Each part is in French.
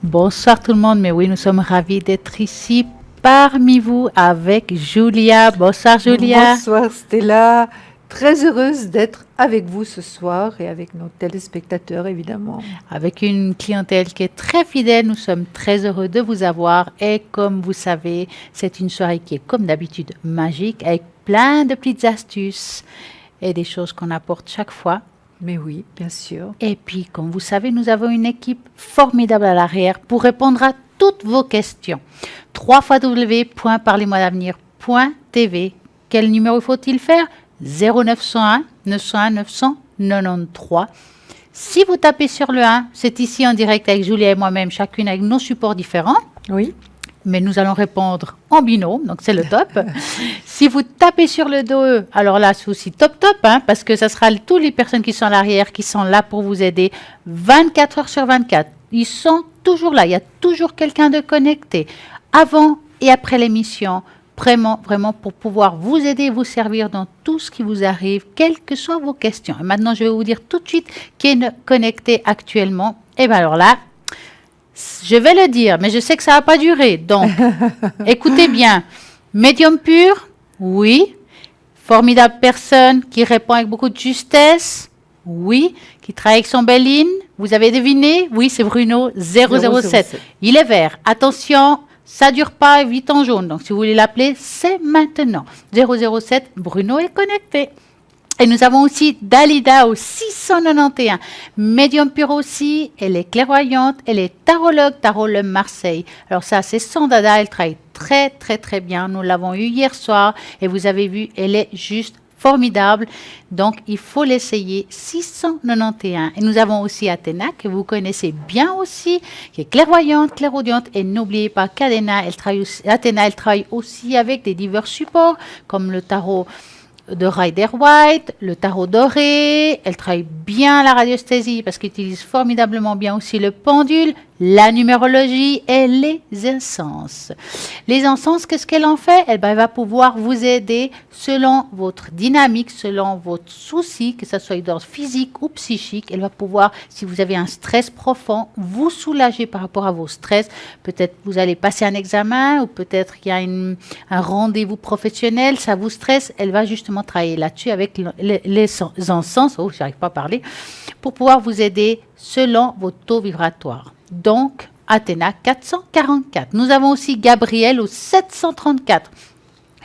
Bonsoir tout le monde, mais oui, nous sommes ravis d'être ici parmi vous avec Julia. Bonsoir Julia. Bonsoir Stella, très heureuse d'être avec vous ce soir et avec nos téléspectateurs évidemment. Avec une clientèle qui est très fidèle, nous sommes très heureux de vous avoir et comme vous savez, c'est une soirée qui est comme d'habitude magique avec plein de petites astuces et des choses qu'on apporte chaque fois. Mais oui, bien sûr. Et puis, comme vous savez, nous avons une équipe formidable à l'arrière pour répondre à toutes vos questions. www.parlez-moi-d'avenir.tv. Quel numéro faut-il faire? 0901 901 993. Si vous tapez sur le 1, c'est ici en direct avec Julia et moi-même, chacune avec nos supports différents. Oui. Mais nous allons répondre en binôme, donc c'est le top. Si vous tapez sur le 2, alors là, c'est aussi top, hein, parce que ça sera toutes les personnes qui sont à l'arrière, qui sont là pour vous aider 24 heures sur 24. Ils sont toujours là, il y a toujours quelqu'un de connecté, avant et après l'émission, vraiment, vraiment pour pouvoir vous aider, vous servir dans tout ce qui vous arrive, quelles que soient vos questions. Et maintenant, je vais vous dire tout de suite qui est connecté actuellement. Et bien alors là, je vais le dire, mais je sais que ça ne va pas durer. Donc, écoutez bien. Médium pur, oui. Formidable personne qui répond avec beaucoup de justesse, oui. Qui travaille avec son Béline, vous avez deviné? Oui, c'est Bruno 007. Il est vert. Attention, ça ne dure pas, vite en jaune. Donc, si vous voulez l'appeler, c'est maintenant. 007, Bruno est connecté. Et nous avons aussi Dalida au 691, médium pur aussi, elle est clairvoyante, elle est tarologue Marseille. Alors ça, c'est son dada, elle travaille très très très bien, nous l'avons eu hier soir et vous avez vu, elle est juste formidable. Donc, il faut l'essayer, 691. Et nous avons aussi Athéna, que vous connaissez bien aussi, qui est clairvoyante, clairaudiente. Et n'oubliez pas qu'Athéna, elle travaille aussi avec des divers supports, comme le tarot de Rider-Waite, le tarot doré, elle travaille bien la radiesthésie parce qu'elle utilise formidablement bien aussi le pendule, la numérologie et les encens. Les encens, qu'est-ce qu'elle en fait? Elle va pouvoir vous aider selon votre dynamique, selon votre souci, que ce soit d'ordre physique ou psychique. Elle va pouvoir, si vous avez un stress profond, vous soulager par rapport à vos stress. Peut-être vous allez passer un examen ou peut-être il y a un rendez-vous professionnel, ça vous stresse. Elle va justement travailler là-dessus avec les encens, j'arrive pas à parler, pour pouvoir vous aider selon vos taux vibratoires. Donc, Athéna 444. Nous avons aussi Gabriel au 734.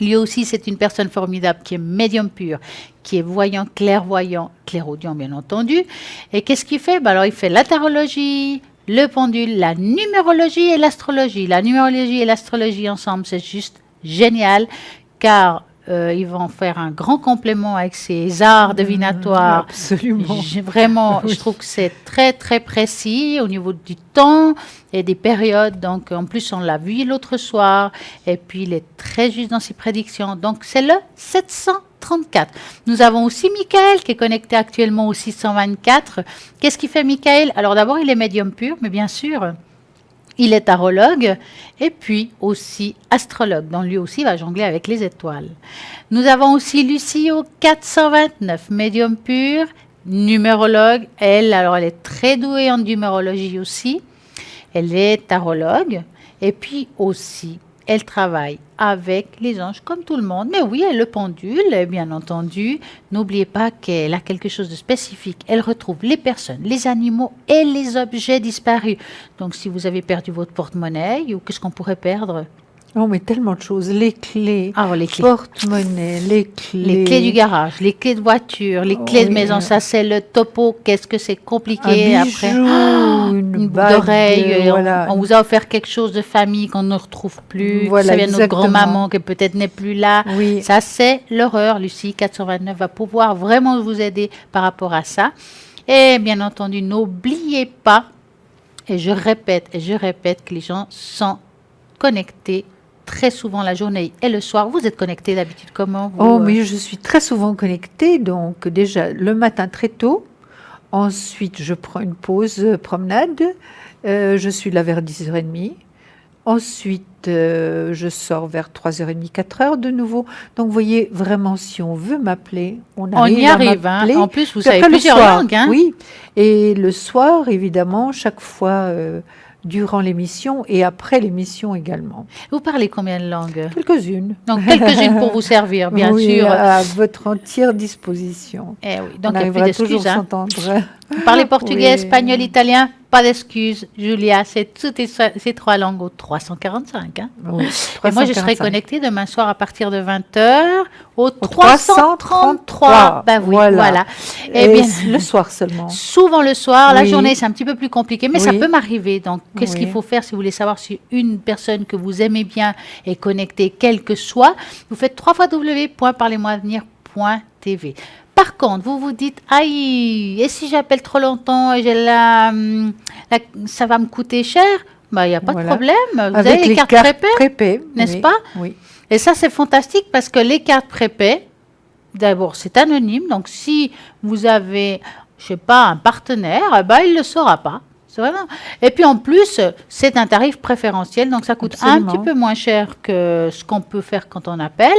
Lui aussi, c'est une personne formidable qui est médium pur, qui est voyant, clairvoyant, clairaudient bien entendu. Et qu'est-ce qu'il fait? Alors, il fait la tarologie, le pendule, la numérologie et l'astrologie. La numérologie et l'astrologie ensemble, c'est juste génial, car ils vont faire un grand complément avec ces arts divinatoires. Absolument. Vraiment, oui. Je trouve que c'est très, très précis au niveau du temps et des périodes. Donc, en plus, on l'a vu l'autre soir. Et puis, il est très juste dans ses prédictions. Donc, c'est le 734. Nous avons aussi Michael qui est connecté actuellement au 624. Qu'est-ce qu'il fait, Michael? Alors, d'abord, il est médium pur, mais bien sûr, il est tarologue et puis aussi astrologue. Donc lui aussi va jongler avec les étoiles. Nous avons aussi Lucie au 429, médium pur, numérologue. Elle est très douée en numérologie aussi. Elle est tarologue et puis aussi elle travaille avec les anges comme tout le monde. Mais oui, elle le pendule, bien entendu. N'oubliez pas qu'elle a quelque chose de spécifique. Elle retrouve les personnes, les animaux et les objets disparus. Donc, si vous avez perdu votre porte-monnaie, ou qu'est-ce qu'on pourrait perdre? Oh, mais tellement de choses. Les clés, les clés. Porte-monnaie, les clés. Les clés du garage, les clés de voiture, les clés de maison. Ça, c'est le topo. Qu'est-ce que c'est compliqué un bijou, après. Une bague d'oreille. Voilà. On vous a offert quelque chose de famille qu'on ne retrouve plus. Voilà, ça vient de notre grand-maman qui peut-être n'est plus là. Oui. Ça, c'est l'horreur. Lucie 429 va pouvoir vraiment vous aider par rapport à ça. Et bien entendu, n'oubliez pas, et je répète, que les gens sont connectés très souvent la journée et le soir. Vous êtes connecté d'habitude comment vous, mais je suis très souvent connectée, donc déjà le matin très tôt. Ensuite, je prends une pause promenade. Je suis là vers 10h30. Ensuite, je sors vers 3h30, 4h de nouveau. Donc, vous voyez, vraiment, si on veut m'appeler, on y arrive. Hein. En plus, vous savez plusieurs langues. Hein. Oui. Et le soir, évidemment, chaque fois... durant l'émission et après l'émission également. Vous parlez combien de langues? Quelques-unes. Donc, quelques-unes pour vous servir, bien Oui, sûr. à votre entière disposition. Eh oui, On donc il n'y a plus arrivera toujours d'excuses. Hein. s'entendre. Vous parlez portugais, Oui. espagnol, italien, pas d'excuses. Julia, c'est toutes ces 3 langues au 345. Hein. Oui, Et moi, je serai 345. connectée demain soir à partir de 20h au 333. 333. Ben oui, voilà. Eh Et bien, le soir seulement. souvent le soir, la Oui. journée, c'est un petit peu plus compliqué, mais ça Oui. peut m'arriver. Donc, qu'est-ce qu'il Oui. faut faire si vous voulez savoir si une personne que vous aimez bien est connectée, quelle que soit? Vous faites www.parlez-moi-avenir.tv. Par contre, vous vous dites, aïe, et si j'appelle trop longtemps et ça va me coûter cher? Ben, il n'y a pas de Voilà. problème. Vous avez Avec les les cartes cartes prépaies, prépaies, n'est-ce oui. pas? Oui. Et ça, c'est fantastique parce que les cartes prépaies, d'abord, c'est anonyme. Donc, si vous avez, je sais pas, un partenaire, eh ben, il ne le saura pas. C'est vraiment. Et puis, en plus, c'est un tarif préférentiel. Donc, ça coûte Absolument. un petit peu moins cher que ce qu'on peut faire quand on appelle.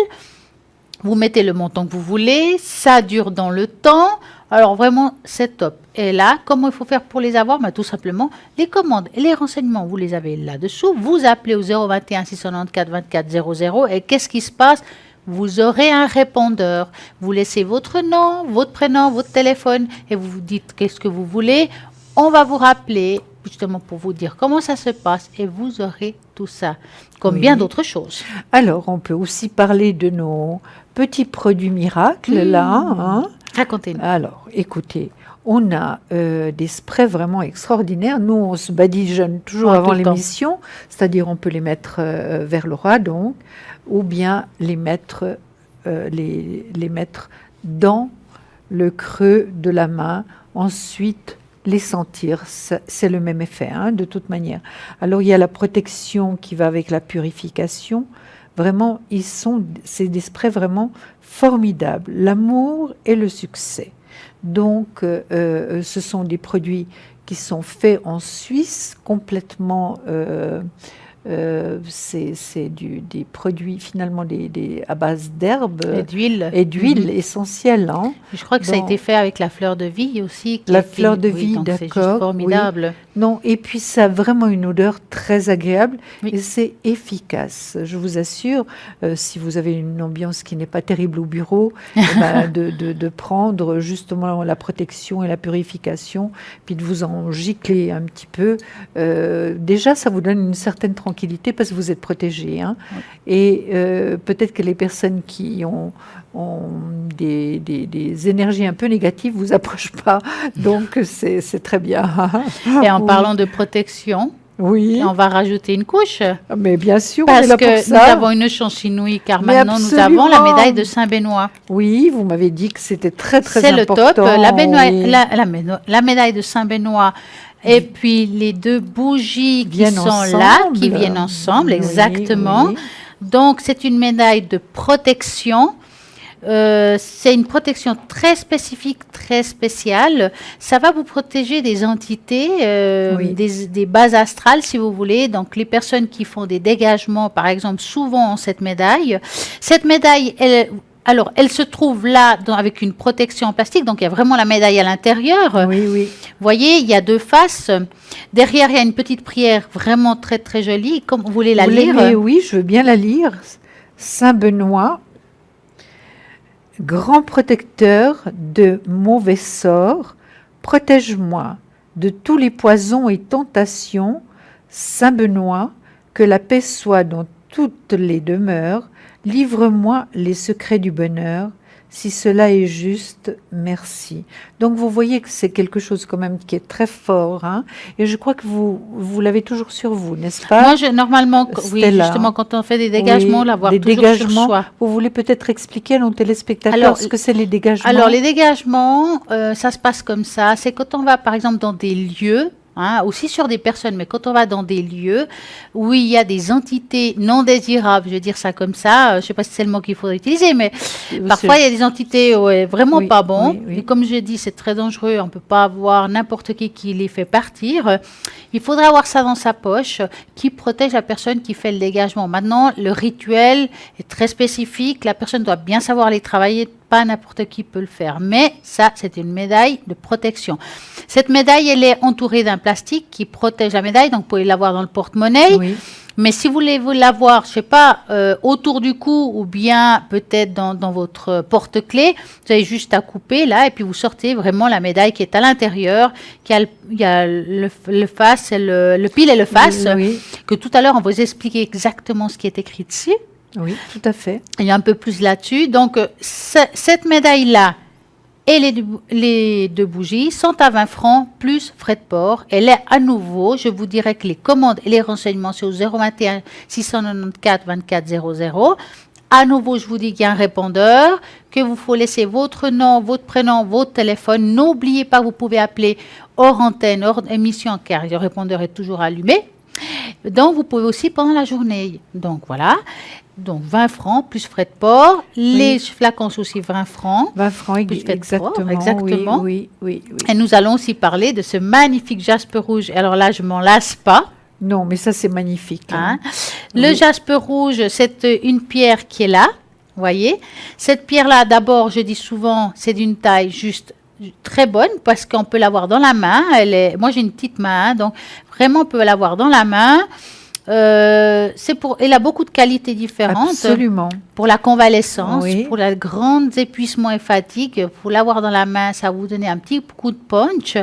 Vous mettez le montant que vous voulez. Ça dure dans le temps. Alors, vraiment, c'est top. Et là, comment il faut faire pour les avoir? Ben, tout simplement, les commandes et les renseignements, vous les avez là-dessous. Vous appelez au 021 694 24 00. Et qu'est-ce qui se passe? Vous aurez un répondeur. Vous laissez votre nom, votre prénom, votre téléphone et vous vous dites qu'est-ce que vous voulez. On va vous rappeler justement pour vous dire comment ça se passe et vous aurez tout ça, comme Oui. bien d'autres choses. Alors, on peut aussi parler de nos petits produits miracles, là. Hein. Racontez-nous. Alors, écoutez, on a des sprays vraiment extraordinaires. Nous, on se badigeonne toujours Ah, avant tout le temps. l'émission, c'est-à-dire on peut les mettre vers le ras, donc, ou bien les mettre, les mettre dans le creux de la main, ensuite les sentir. C'est le même effet, hein, de toute manière. Alors, il y a la protection qui va avec la purification. Vraiment, c'est des sprays vraiment formidables. L'amour et le succès. Donc, ce sont des produits qui sont faits en Suisse, complètement. C'est des produits finalement à base d'herbes Et d'huile. et d'huile essentielle. Hein. Je crois que ça a Bon. été fait avec la fleur de vie aussi. La fleur de vie, donc c'est juste d'accord, formidable. Non, et puis ça a vraiment une odeur très agréable Oui. et c'est efficace. Je vous assure, si vous avez une ambiance qui n'est pas terrible au bureau, eh ben, de prendre justement la protection et la purification, puis de vous en gicler un petit peu. Déjà, ça vous donne une certaine tranquillité parce que vous êtes protégé. Hein. Oui. Et peut-être que les personnes qui ont des énergies un peu négatives vous approchent pas. Donc, c'est très bien. Et en Oui. parlant de protection, Oui, on va rajouter une couche. mais bien sûr, on est Parce là pour que nous ça. avons une chance inouïe, car Mais maintenant nous avons la absolument. médaille de Saint-Benoît. Oui, vous m'avez dit que c'était très, très C'est le important. top. Oui. La médaille de Saint-Benoît et puis les 2 bougies qui Viennent sont là, qui ensemble. viennent ensemble, Oui, exactement. oui. Donc, c'est une médaille de protection. C'est une protection très spécifique, très spéciale. Ça va vous protéger des entités, Oui. des bases astrales, si vous voulez. Donc, les personnes qui font des dégagements, par exemple, souvent ont cette médaille. Cette médaille, elle se trouve là avec une protection en plastique. Donc, il y a vraiment la médaille à l'intérieur. Oui, oui. Vous voyez, il y a 2 faces. Derrière, il y a une petite prière vraiment très, très jolie. Comme vous voulez la Vous lire? l'aimez? Oui, je veux bien la lire. Saint Benoît, grand protecteur de mauvais sorts, protège-moi de tous les poisons et tentations. Saint Benoît, que la paix soit dans toutes les demeures, livre-moi les secrets du bonheur. Si cela est juste, merci. Donc vous voyez que c'est quelque chose quand même qui est très fort, hein, et je crois que vous l'avez toujours sur vous, n'est-ce pas? Moi, normalement, oui, Stella. justement, quand on fait des dégagements, Oui, l'avoir des toujours dégagements. sur soi. Vous voulez peut-être expliquer à nos téléspectateurs Alors, ce que c'est les dégagements? Alors, les dégagements, ça se passe comme ça. C'est quand on va, par exemple, dans des lieux, hein, aussi sur des personnes, mais quand on va dans des lieux où il y a des entités non désirables, je vais dire ça comme ça, je ne sais pas si c'est le mot qu'il faudrait utiliser, mais parfois il y a des entités vraiment Oui, pas bon. oui, oui. Et comme je dis, c'est très dangereux, on ne peut pas avoir n'importe qui les fait partir. Il faudra avoir ça dans sa poche qui protège la personne qui fait le dégagement. Maintenant, le rituel est très spécifique, la personne doit bien savoir les travailler pas n'importe qui peut le faire. Mais ça, c'est une médaille de protection. Cette médaille, elle est entourée d'un plastique qui protège la médaille, donc vous pouvez l'avoir dans le porte-monnaie. Oui. Mais si vous voulez vous l'avoir, je sais pas, autour du cou ou bien peut-être dans votre porte-clés, vous avez juste à couper là et puis vous sortez vraiment la médaille qui est à l'intérieur, il y a le face, et le pile et le face, Oui. que tout à l'heure on vous expliquait exactement ce qui est écrit dessus. Oui, tout à fait. Il y a un peu plus là-dessus. Donc cette médaille-là et les 2 bougies sont à 20 francs plus frais de port. Elle est à nouveau, je vous dirais que les commandes et les renseignements c'est au 021 694 24 00. À nouveau, je vous dis qu'il y a un répondeur, que vous faut laisser votre nom, votre prénom, votre téléphone. N'oubliez pas, vous pouvez appeler hors antenne, hors émission, car le répondeur est toujours allumé. Donc, vous pouvez aussi pendant la journée. Donc, voilà. Donc, 20 francs plus frais de port. Les flacons sont aussi 20 francs. 20 francs, Plus frais de port, exactement. exactement. Oui. Et nous allons aussi parler de ce magnifique jaspe rouge. Alors là, je m'en lasse pas. Non, mais ça, c'est magnifique. Hein. Le jaspe rouge, c'est une pierre qui est là. Vous voyez. Cette pierre-là, d'abord, je dis souvent, c'est d'une taille juste très bonne parce qu'on peut l'avoir dans la main. Moi, j'ai une petite main, donc vraiment, on peut l'avoir dans la main. Elle a beaucoup de qualités différentes. Absolument. Pour la convalescence, Oui. pour le grand épuisement et fatigue, pour l'avoir dans la main, ça va vous donner un petit coup de punch.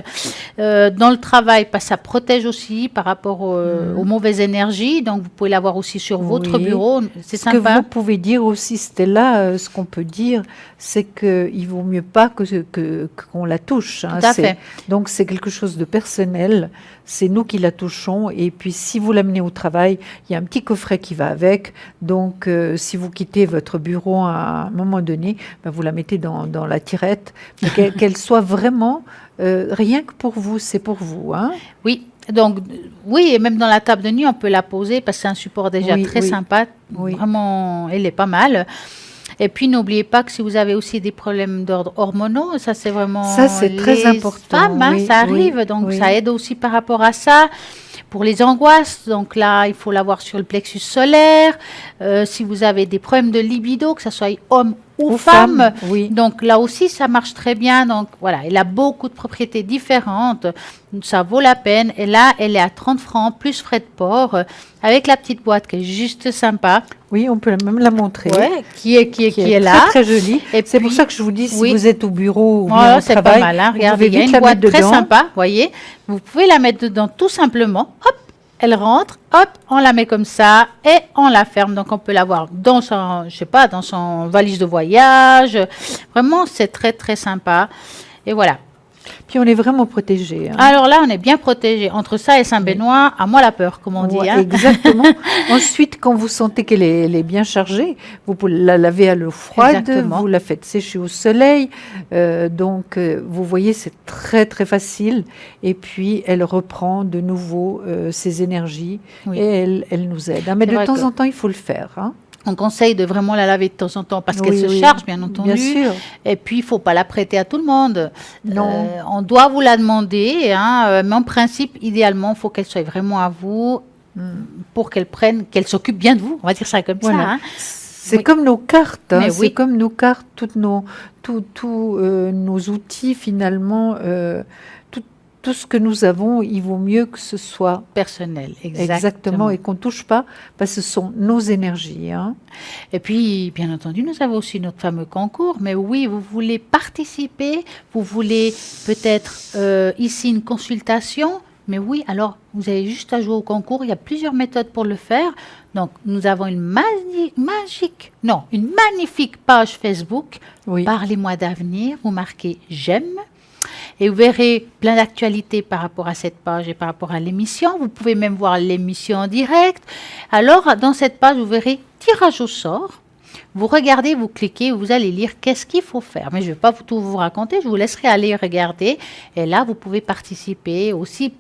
Dans le travail, ça protège aussi par rapport aux mauvaises énergies. Donc, vous pouvez l'avoir aussi sur votre bureau. C'est Ce que sympa. vous pouvez dire aussi, Stella, ce qu'on peut dire, c'est qu'il vaut mieux pas qu'on la touche. Hein. Tout à fait. Donc, c'est quelque chose de personnel. C'est nous qui la touchons. Et puis, si vous l'amenez au travail, il y a un petit coffret qui va avec. Donc, si vous quittez votre bureau à un moment donné, vous la mettez dans la tirette. Qu'elle soit vraiment rien que pour vous. C'est pour vous. Hein. Oui. Donc, oui, et même dans la table de nuit, on peut la poser parce que c'est un support déjà très sympa. Oui. Vraiment, elle est pas mal. Et puis, n'oubliez pas que si vous avez aussi des problèmes d'ordre hormonaux, ça, c'est vraiment... Ça, c'est très important. Femmes, hein, ça arrive. Donc, ça aide aussi par rapport à ça. Pour les angoisses, donc là, il faut l'avoir sur le plexus solaire. Si vous avez des problèmes de libido, que ce soit homme ou femme, oui. donc là aussi, ça marche très bien. Donc voilà, elle a beaucoup de propriétés différentes. Ça vaut la peine. Et là, elle est à 30 francs, plus frais de port, avec la petite boîte qui est juste sympa. Oui, on peut même la montrer. Ouais, qui est là. Très, très jolie. Et c'est puis, pour ça que je vous dis, si vous êtes au bureau ou bien voilà, au c'est travail, pas mal, hein. vous Regardez, pouvez il y a vite une la boîte mettre très dedans. sympa, voyez. Vous pouvez la mettre dedans tout simplement. Hop, elle rentre. Hop, on la met comme ça et on la ferme. Donc, on peut l'avoir dans son, je sais pas, dans son valise de voyage. Vraiment, c'est très, très sympa. Et voilà. Puis, on est vraiment protégé. Hein. Alors là, on est bien protégé. Entre ça et Saint-Benoît, à moi la peur, comme on dit. Hein. Exactement. Ensuite, quand vous sentez qu'elle est bien chargée, vous pouvez la laver à l'eau froide, Exactement. vous la faites sécher au soleil. Vous voyez, c'est très, très facile. Et puis, elle reprend de nouveau ses énergies et elle nous aide. Hein. Mais de temps en temps, il faut le faire. Hein. On conseille de vraiment la laver de temps en temps parce qu'elle se charge, bien entendu. Bien sûr. Et puis, il ne faut pas la prêter à tout le monde. Non. On doit vous la demander, hein, mais en principe, idéalement, il faut qu'elle soit vraiment à vous pour qu'elle s'occupe bien de vous. On va dire ça comme ça. Hein. C'est comme nos cartes. Hein, c'est oui. comme nos cartes, tous nos outils finalement. Tout ce que nous avons, il vaut mieux que ce soit personnel, exactement, et qu'on ne touche pas, parce que ce sont nos énergies. Hein. Et puis, bien entendu, nous avons aussi notre fameux concours. Mais oui, vous voulez participer, vous voulez peut-être ici une consultation. Mais oui, alors vous avez juste à jouer au concours. Il y a plusieurs méthodes pour le faire. Donc, nous avons une magnifique page Facebook. Oui. Parlez-moi d'avenir. Vous marquez j'aime. Et vous verrez plein d'actualités par rapport à cette page et par rapport à l'émission. Vous pouvez même voir l'émission en direct. Alors, dans cette page, vous verrez tirage au sort. Vous regardez, vous cliquez, vous allez lire qu'est-ce qu'il faut faire. Mais je ne vais pas tout vous raconter, je vous laisserai aller regarder. Et là, vous pouvez participer aussi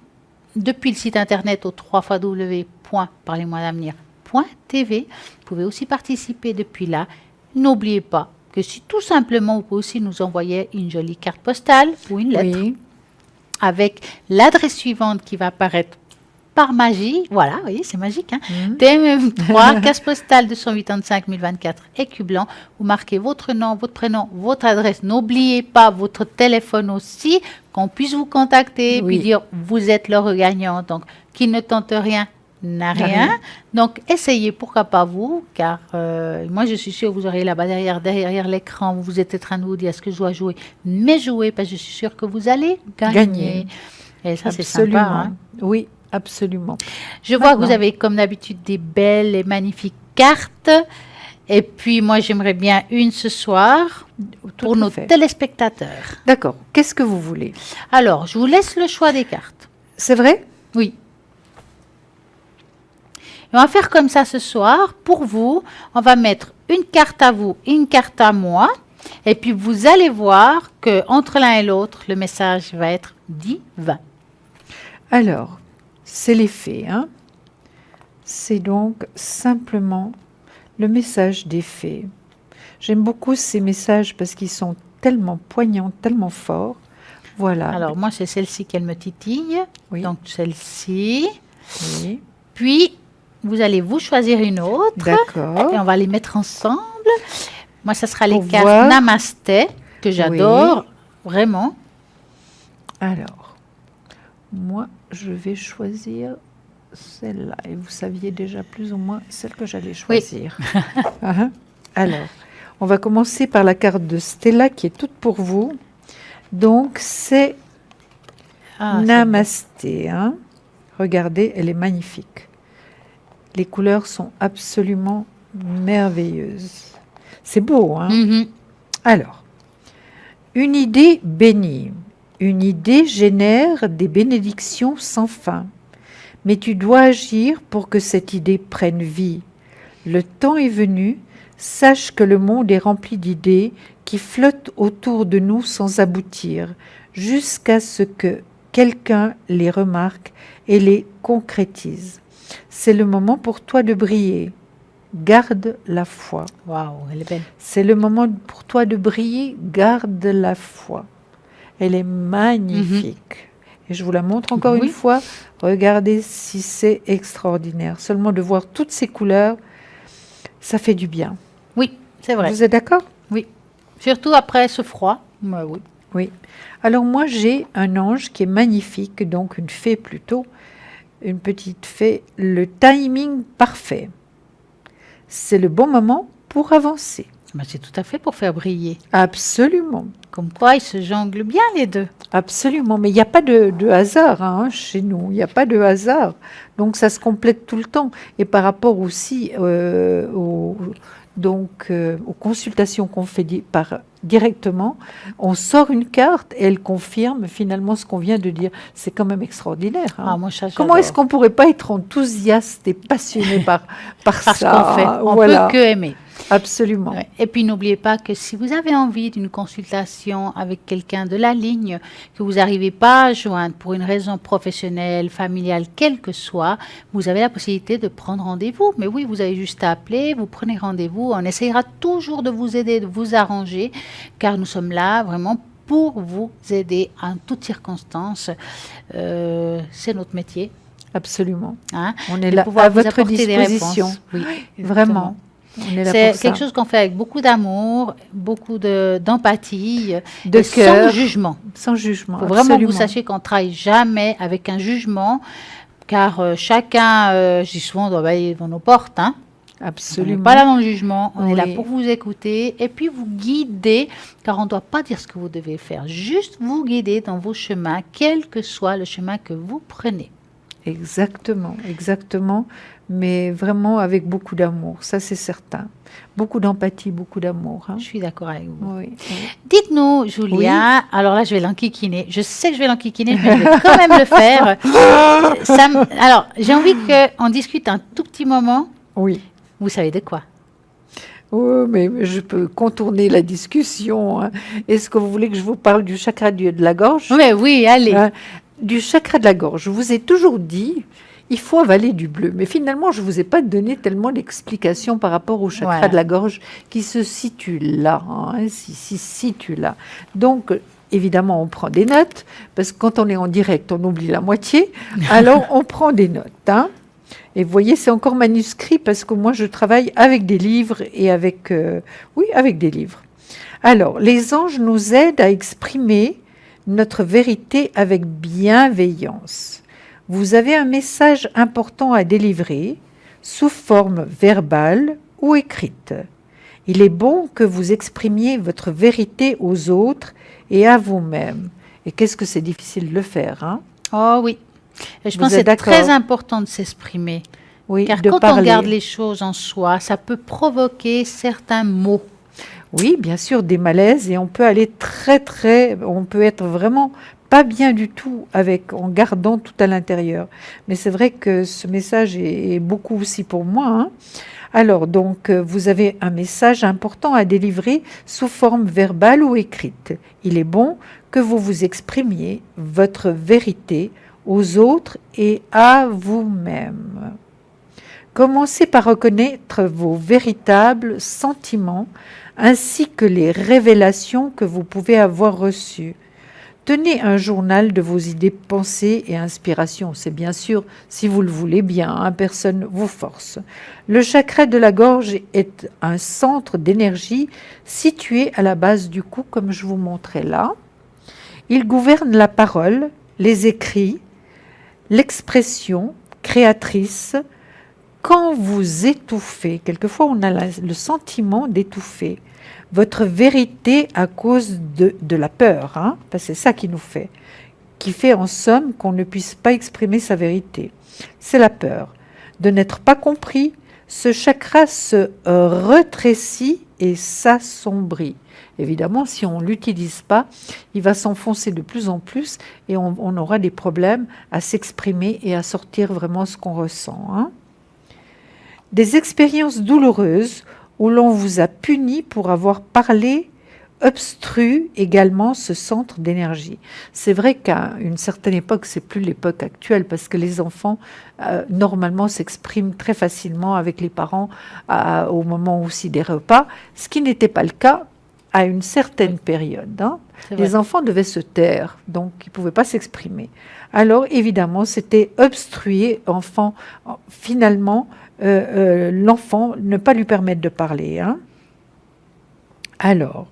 depuis le site internet au www.parlez-moi-d'avenir.tv. Vous pouvez aussi participer depuis là. N'oubliez pas que si tout simplement, vous pouvez aussi nous envoyer une jolie carte postale ou une lettre avec l'adresse suivante qui va apparaître par magie, voilà, oui, c'est magique, hein, Mhm. TMM3, case postale 285 024, écu blanc. Vous marquez votre nom, votre prénom, votre adresse. N'oubliez pas votre téléphone aussi, qu'on puisse vous contacter, puis Oui. dire vous êtes l'heureux gagnant. Donc, qui ne tente rien n'a N'a rien. rien. Donc, essayez, pourquoi pas vous, car moi, je suis sûre que vous aurez là-bas derrière l'écran, vous êtes en train de vous dire est-ce que je dois jouer, mais jouez, parce que je suis sûre que vous allez gagner. Gagner. Et ça, c'est Absolument. sympa. Hein. Oui, absolument. Je vois que vous Maintenant. avez, comme d'habitude, des belles et magnifiques cartes. Et puis, moi, j'aimerais bien une ce soir Tout pour à nos fait. téléspectateurs. D'accord. Qu'est-ce que vous voulez? Alors, je vous laisse le choix des cartes. C'est vrai? Oui. Et on va faire comme ça ce soir. Pour vous, on va mettre une carte à vous, une carte à moi. Et puis, vous allez voir que entre l'un et l'autre, le message va être divin. Alors, c'est les fées, hein? C'est donc simplement le message des fées. J'aime beaucoup ces messages parce qu'ils sont tellement poignants, tellement forts. Voilà. Alors, moi, c'est celle-ci qu'elle me titille. Oui. Donc, celle-ci. Oui. Puis, vous allez vous choisir une autre. Et D'accord. on va les mettre ensemble. Moi, ça sera les Pour cartes voir. Namasté, que j'adore, vraiment. Alors, moi, je vais choisir celle-là. Et vous saviez déjà plus ou moins celle que j'allais choisir. Ah, alors, on va commencer par la carte de Stella qui est toute pour vous. Donc, c'est Ah, c'est Namasté. Hein. Regardez, elle est magnifique. Les couleurs sont absolument merveilleuses. C'est beau, hein? beau. Mhm. Alors, une idée bénie. Une idée génère des bénédictions sans fin. Mais tu dois agir pour que cette idée prenne vie. Le temps est venu. Sache que le monde est rempli d'idées qui flottent autour de nous sans aboutir, jusqu'à ce que quelqu'un les remarque et les concrétise. C'est le moment pour toi de briller. Garde la foi. Waouh, elle est belle. C'est le moment pour toi de briller. Garde la foi. Elle est magnifique. Et je vous la montre encore Oui. une fois. Regardez si c'est extraordinaire. Seulement de voir toutes ces couleurs, ça fait du bien. Oui, c'est vrai. Vous êtes d'accord? Oui. Surtout après ce froid. Ouais, oui. Oui. Alors moi, j'ai un ange qui est magnifique, donc une fée plutôt, une petite fée, le timing parfait. C'est le bon moment pour avancer. Ben, c'est tout à fait pour faire briller. Absolument. Comme quoi, ils se jonglent bien les deux. Absolument, mais il n'y a pas de hasard hein, chez nous, il n'y a pas de hasard. Donc ça se complète tout le temps. Et par rapport aussi aux consultations qu'on fait directement, on sort une carte et elle confirme finalement ce qu'on vient de dire. C'est quand même extraordinaire. hein. Ah, moi, ça, Comment est-ce j'adore. qu'on ne pourrait pas être enthousiaste et passionné par Parce ça? qu'on fait. On Voilà, peut que aimer. absolument. Ouais. Et puis n'oubliez pas que si vous avez envie d'une consultation avec quelqu'un de la ligne que vous n'arrivez pas à joindre pour une raison professionnelle, familiale, quelle que soit, vous avez la possibilité de prendre rendez-vous. Mais oui, vous avez juste à appeler, vous prenez rendez-vous. On essayera toujours de vous aider, de vous arranger, car nous sommes là vraiment pour vous aider en toutes circonstances. C'est notre métier. Absolument. Hein, On est de là pouvoir à vous votre apporter des disposition. réponses. Oui, Vraiment. On est là c'est pour ça. quelque chose qu'on fait avec beaucoup d'amour, beaucoup De d'empathie, et sans cœur. jugement. Sans jugement. Il faut vraiment que absolument. vous sachiez qu'on ne travaille jamais avec un jugement, car chacun, je dis souvent, doit aller devant nos portes. Hein. On n'est Absolument. pas là dans le jugement, on est là Oui. pour vous écouter et puis vous guider, car on ne doit pas dire ce que vous devez faire, juste vous guider dans vos chemins, quel que soit le chemin que vous prenez. Exactement, exactement. Mais vraiment avec beaucoup d'amour, ça c'est certain. Beaucoup d'empathie, beaucoup d'amour. hein. Je suis d'accord avec vous. Oui, oui. Dites-nous, Julia, alors là, je vais l'enquiquiner. Je sais que je vais l'enquiquiner, mais je vais quand même le faire. Alors, j'ai envie qu'on discute un tout petit moment. Oui. Vous savez de quoi? Oh, mais je peux contourner la discussion. hein. Est-ce que vous voulez que je vous parle du chakra de la gorge? Mais oui, allez. Hein, du chakra de la gorge. Je vous ai toujours dit, il faut avaler du bleu. Mais finalement, je ne vous ai pas donné tellement d'explications par rapport au chakra Voilà. de la gorge qui se situe là. hein, qui se situe là. Donc, évidemment, on prend des notes, parce que quand on est en direct, on oublie la moitié. Alors, on prend des notes. Hein. Et vous voyez, c'est encore manuscrit, parce que moi, je travaille avec des livres et avec... oui, avec des livres. Alors, les anges nous aident à exprimer notre vérité avec bienveillance. Vous avez un message important à délivrer sous forme verbale ou écrite. Il est bon que vous exprimiez votre vérité aux autres et à vous-même. Et qu'est-ce que c'est difficile de le faire, hein? Oh oui. Et je Vous pense que êtes c'est d'accord? très important de s'exprimer. Oui, Car de quand on parler. garde les choses en soi, ça peut provoquer certains maux. Oui, bien sûr, des malaises, et on peut aller on peut être vraiment pas bien du tout en gardant tout à l'intérieur. Mais c'est vrai que ce message est beaucoup aussi pour moi, hein. Alors, donc, vous avez un message important à délivrer sous forme verbale ou écrite. Il est bon que vous vous exprimiez votre vérité aux autres et à vous-même. Commencez par reconnaître vos véritables sentiments ainsi que les révélations que vous pouvez avoir reçues. Tenez un journal de vos idées, pensées et inspirations. C'est bien sûr si vous le voulez bien, hein, personne vous force. Le chakra de la gorge est un centre d'énergie situé à la base du cou, comme je vous montrais là. Il gouverne la parole, les écrits, l'expression créatrice. Quand vous étouffez, quelquefois on a le sentiment d'étouffer votre vérité à cause de la peur, hein, parce que c'est ça qui fait en somme qu'on ne puisse pas exprimer sa vérité. C'est la peur de n'être pas compris. Ce chakra se rétrécit et s'assombrit. Évidemment, si on ne l'utilise pas, il va s'enfoncer de plus en plus et on aura des problèmes à s'exprimer et à sortir vraiment ce qu'on ressent, hein. Des expériences douloureuses où l'on vous a puni pour avoir parlé obstrue également ce centre d'énergie. C'est vrai qu'à une certaine époque, c'est plus l'époque actuelle, parce que les enfants, normalement, s'expriment très facilement avec les parents au moment aussi des repas, ce qui n'était pas le cas à une certaine période, hein. Les enfants devaient se taire, donc ils ne pouvaient pas s'exprimer. Alors, évidemment, c'était obstruer, finalement, l'enfant, ne pas lui permettre de parler, hein. Alors,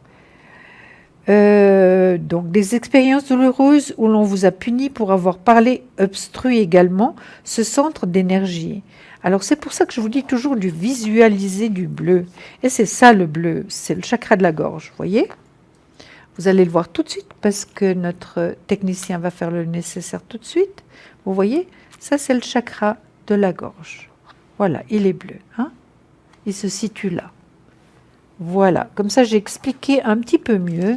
donc des expériences douloureuses où l'on vous a puni pour avoir parlé obstrue également ce centre d'énergie. Alors c'est pour ça que je vous dis toujours de visualiser du bleu. Et c'est ça le bleu, c'est le chakra de la gorge, vous voyez? Vous allez le voir tout de suite parce que notre technicien va faire le nécessaire tout de suite. Vous voyez? Ça c'est le chakra de la gorge. Voilà, il est bleu, hein? Il se situe là. Voilà, comme ça j'ai expliqué un petit peu mieux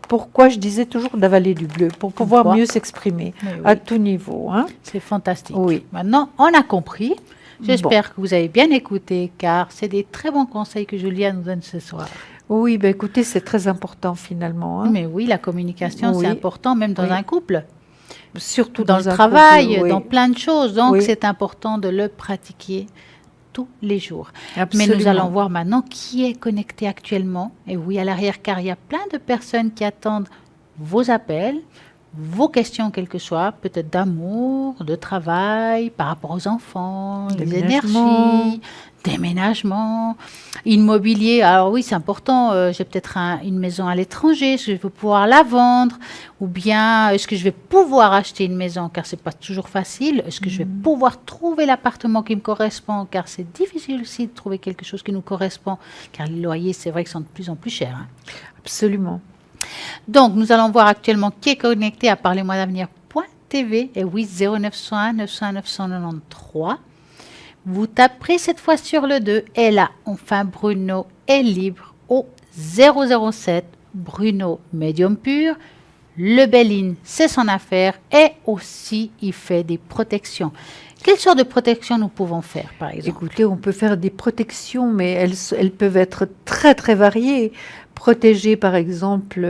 pourquoi je disais toujours d'avaler du bleu, pour pouvoir mieux s'exprimer à tout niveau, hein. C'est fantastique. Oui. Maintenant, on a compris. J'espère que vous avez bien écouté, car c'est des très bons conseils que Julia nous donne ce soir. Oui, ben écoutez, c'est très important finalement, hein. Mais oui, la communication, c'est important, même dans un couple. Surtout dans le un travail, couple, dans plein de choses. Donc, c'est important de le pratiquer tous les jours. Absolument. Mais nous allons voir maintenant qui est connecté actuellement. Et oui, à l'arrière, car il y a plein de personnes qui attendent vos appels, vos questions, quelles que soient, peut-être d'amour, de travail, par rapport aux enfants, les énergies, déménagement, immobilier. Alors oui, c'est important. J'ai peut-être une maison à l'étranger. Est-ce que je vais pouvoir la vendre? Ou bien, est-ce que je vais pouvoir acheter une maison? Car c'est pas toujours facile. Est-ce que je vais pouvoir trouver l'appartement qui me correspond? Car c'est difficile aussi de trouver quelque chose qui nous correspond. Car les loyers, c'est vrai qu'ils sont de plus en plus chers, hein. Absolument. Donc, nous allons voir actuellement qui est connecté à parlez-moi-d'avenir.tv. Et oui, 0901 900 993. Vous taperez cette fois sur le 2. Et là, enfin, Bruno est libre au 007. Bruno, médium pur. Le Béline, c'est son affaire. Et aussi, il fait des protections. Quelle sorte de protection nous pouvons faire, par exemple? Écoutez, on peut faire des protections, mais elles peuvent être très, très variées. Protéger, par exemple,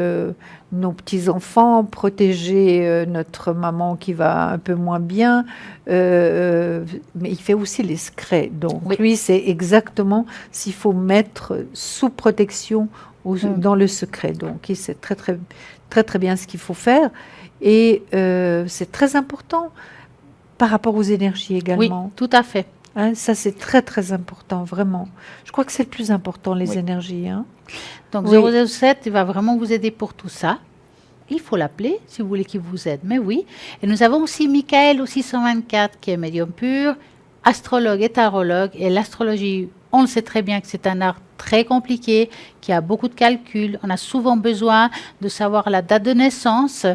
nos petits-enfants, protéger notre maman qui va un peu moins bien, mais il fait aussi les secrets. Donc, lui, c'est exactement s'il faut mettre sous protection dans le secret. Donc, il sait très, très, très, très bien ce qu'il faut faire. Et c'est très important par rapport aux énergies Oui, également. tout à fait. Hein, ça, c'est très, très important, vraiment. Je crois que c'est le plus important, les Oui. énergies. Hein. Donc Oui. 007, il va vraiment vous aider pour tout ça. Il faut l'appeler si vous voulez qu'il vous aide. Mais oui. Et nous avons aussi Michael au 624 qui est médium pur, astrologue et tarologue. Et l'astrologie, on le sait très bien que c'est un art très compliqué, qui a beaucoup de calculs. On a souvent besoin de savoir la date de naissance,